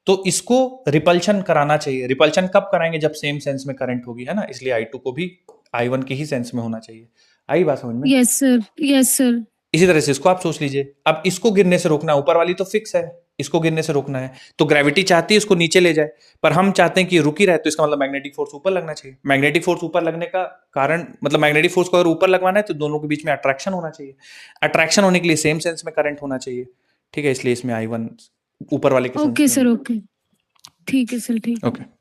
तो इसको रिपल्शन कराना चाहिए। रिपल्शन कब कराएंगे, जब सेम सेंस में करंट होगी, है ना, इसलिए I2 को भी I1 के ही सेंस में होना चाहिए। आई बात समझ में? Yes sir, yes sir. इसी तरह से इसको आप सोच लीजिए, अब इसको गिरने से रोकना, ऊपर वाली तो फिक्स है, इसको गिरने से रोकना है, तो ग्रेविटी चाहती है इसको नीचे ले जाए, पर हम चाहते हैं कि रुकी रहे, तो इसका मतलब मैग्नेटिक फोर्स ऊपर लगना चाहिए। मैग्नेटिक फोर्स ऊपर लगने का कारण मतलब मैग्नेटिक फोर्स को अगर ऊपर लगवाना है तो दोनों के बीच में अट्रैक्शन होना चाहिए, अट्रैक्शन होने के लिए सेम सेंस में करंट होना चाहिए, ठीक है, इसलिए इसमें I1 ऊपर वाले के ओके सर, ओके, ठीक है सर, ठीक है। ओके।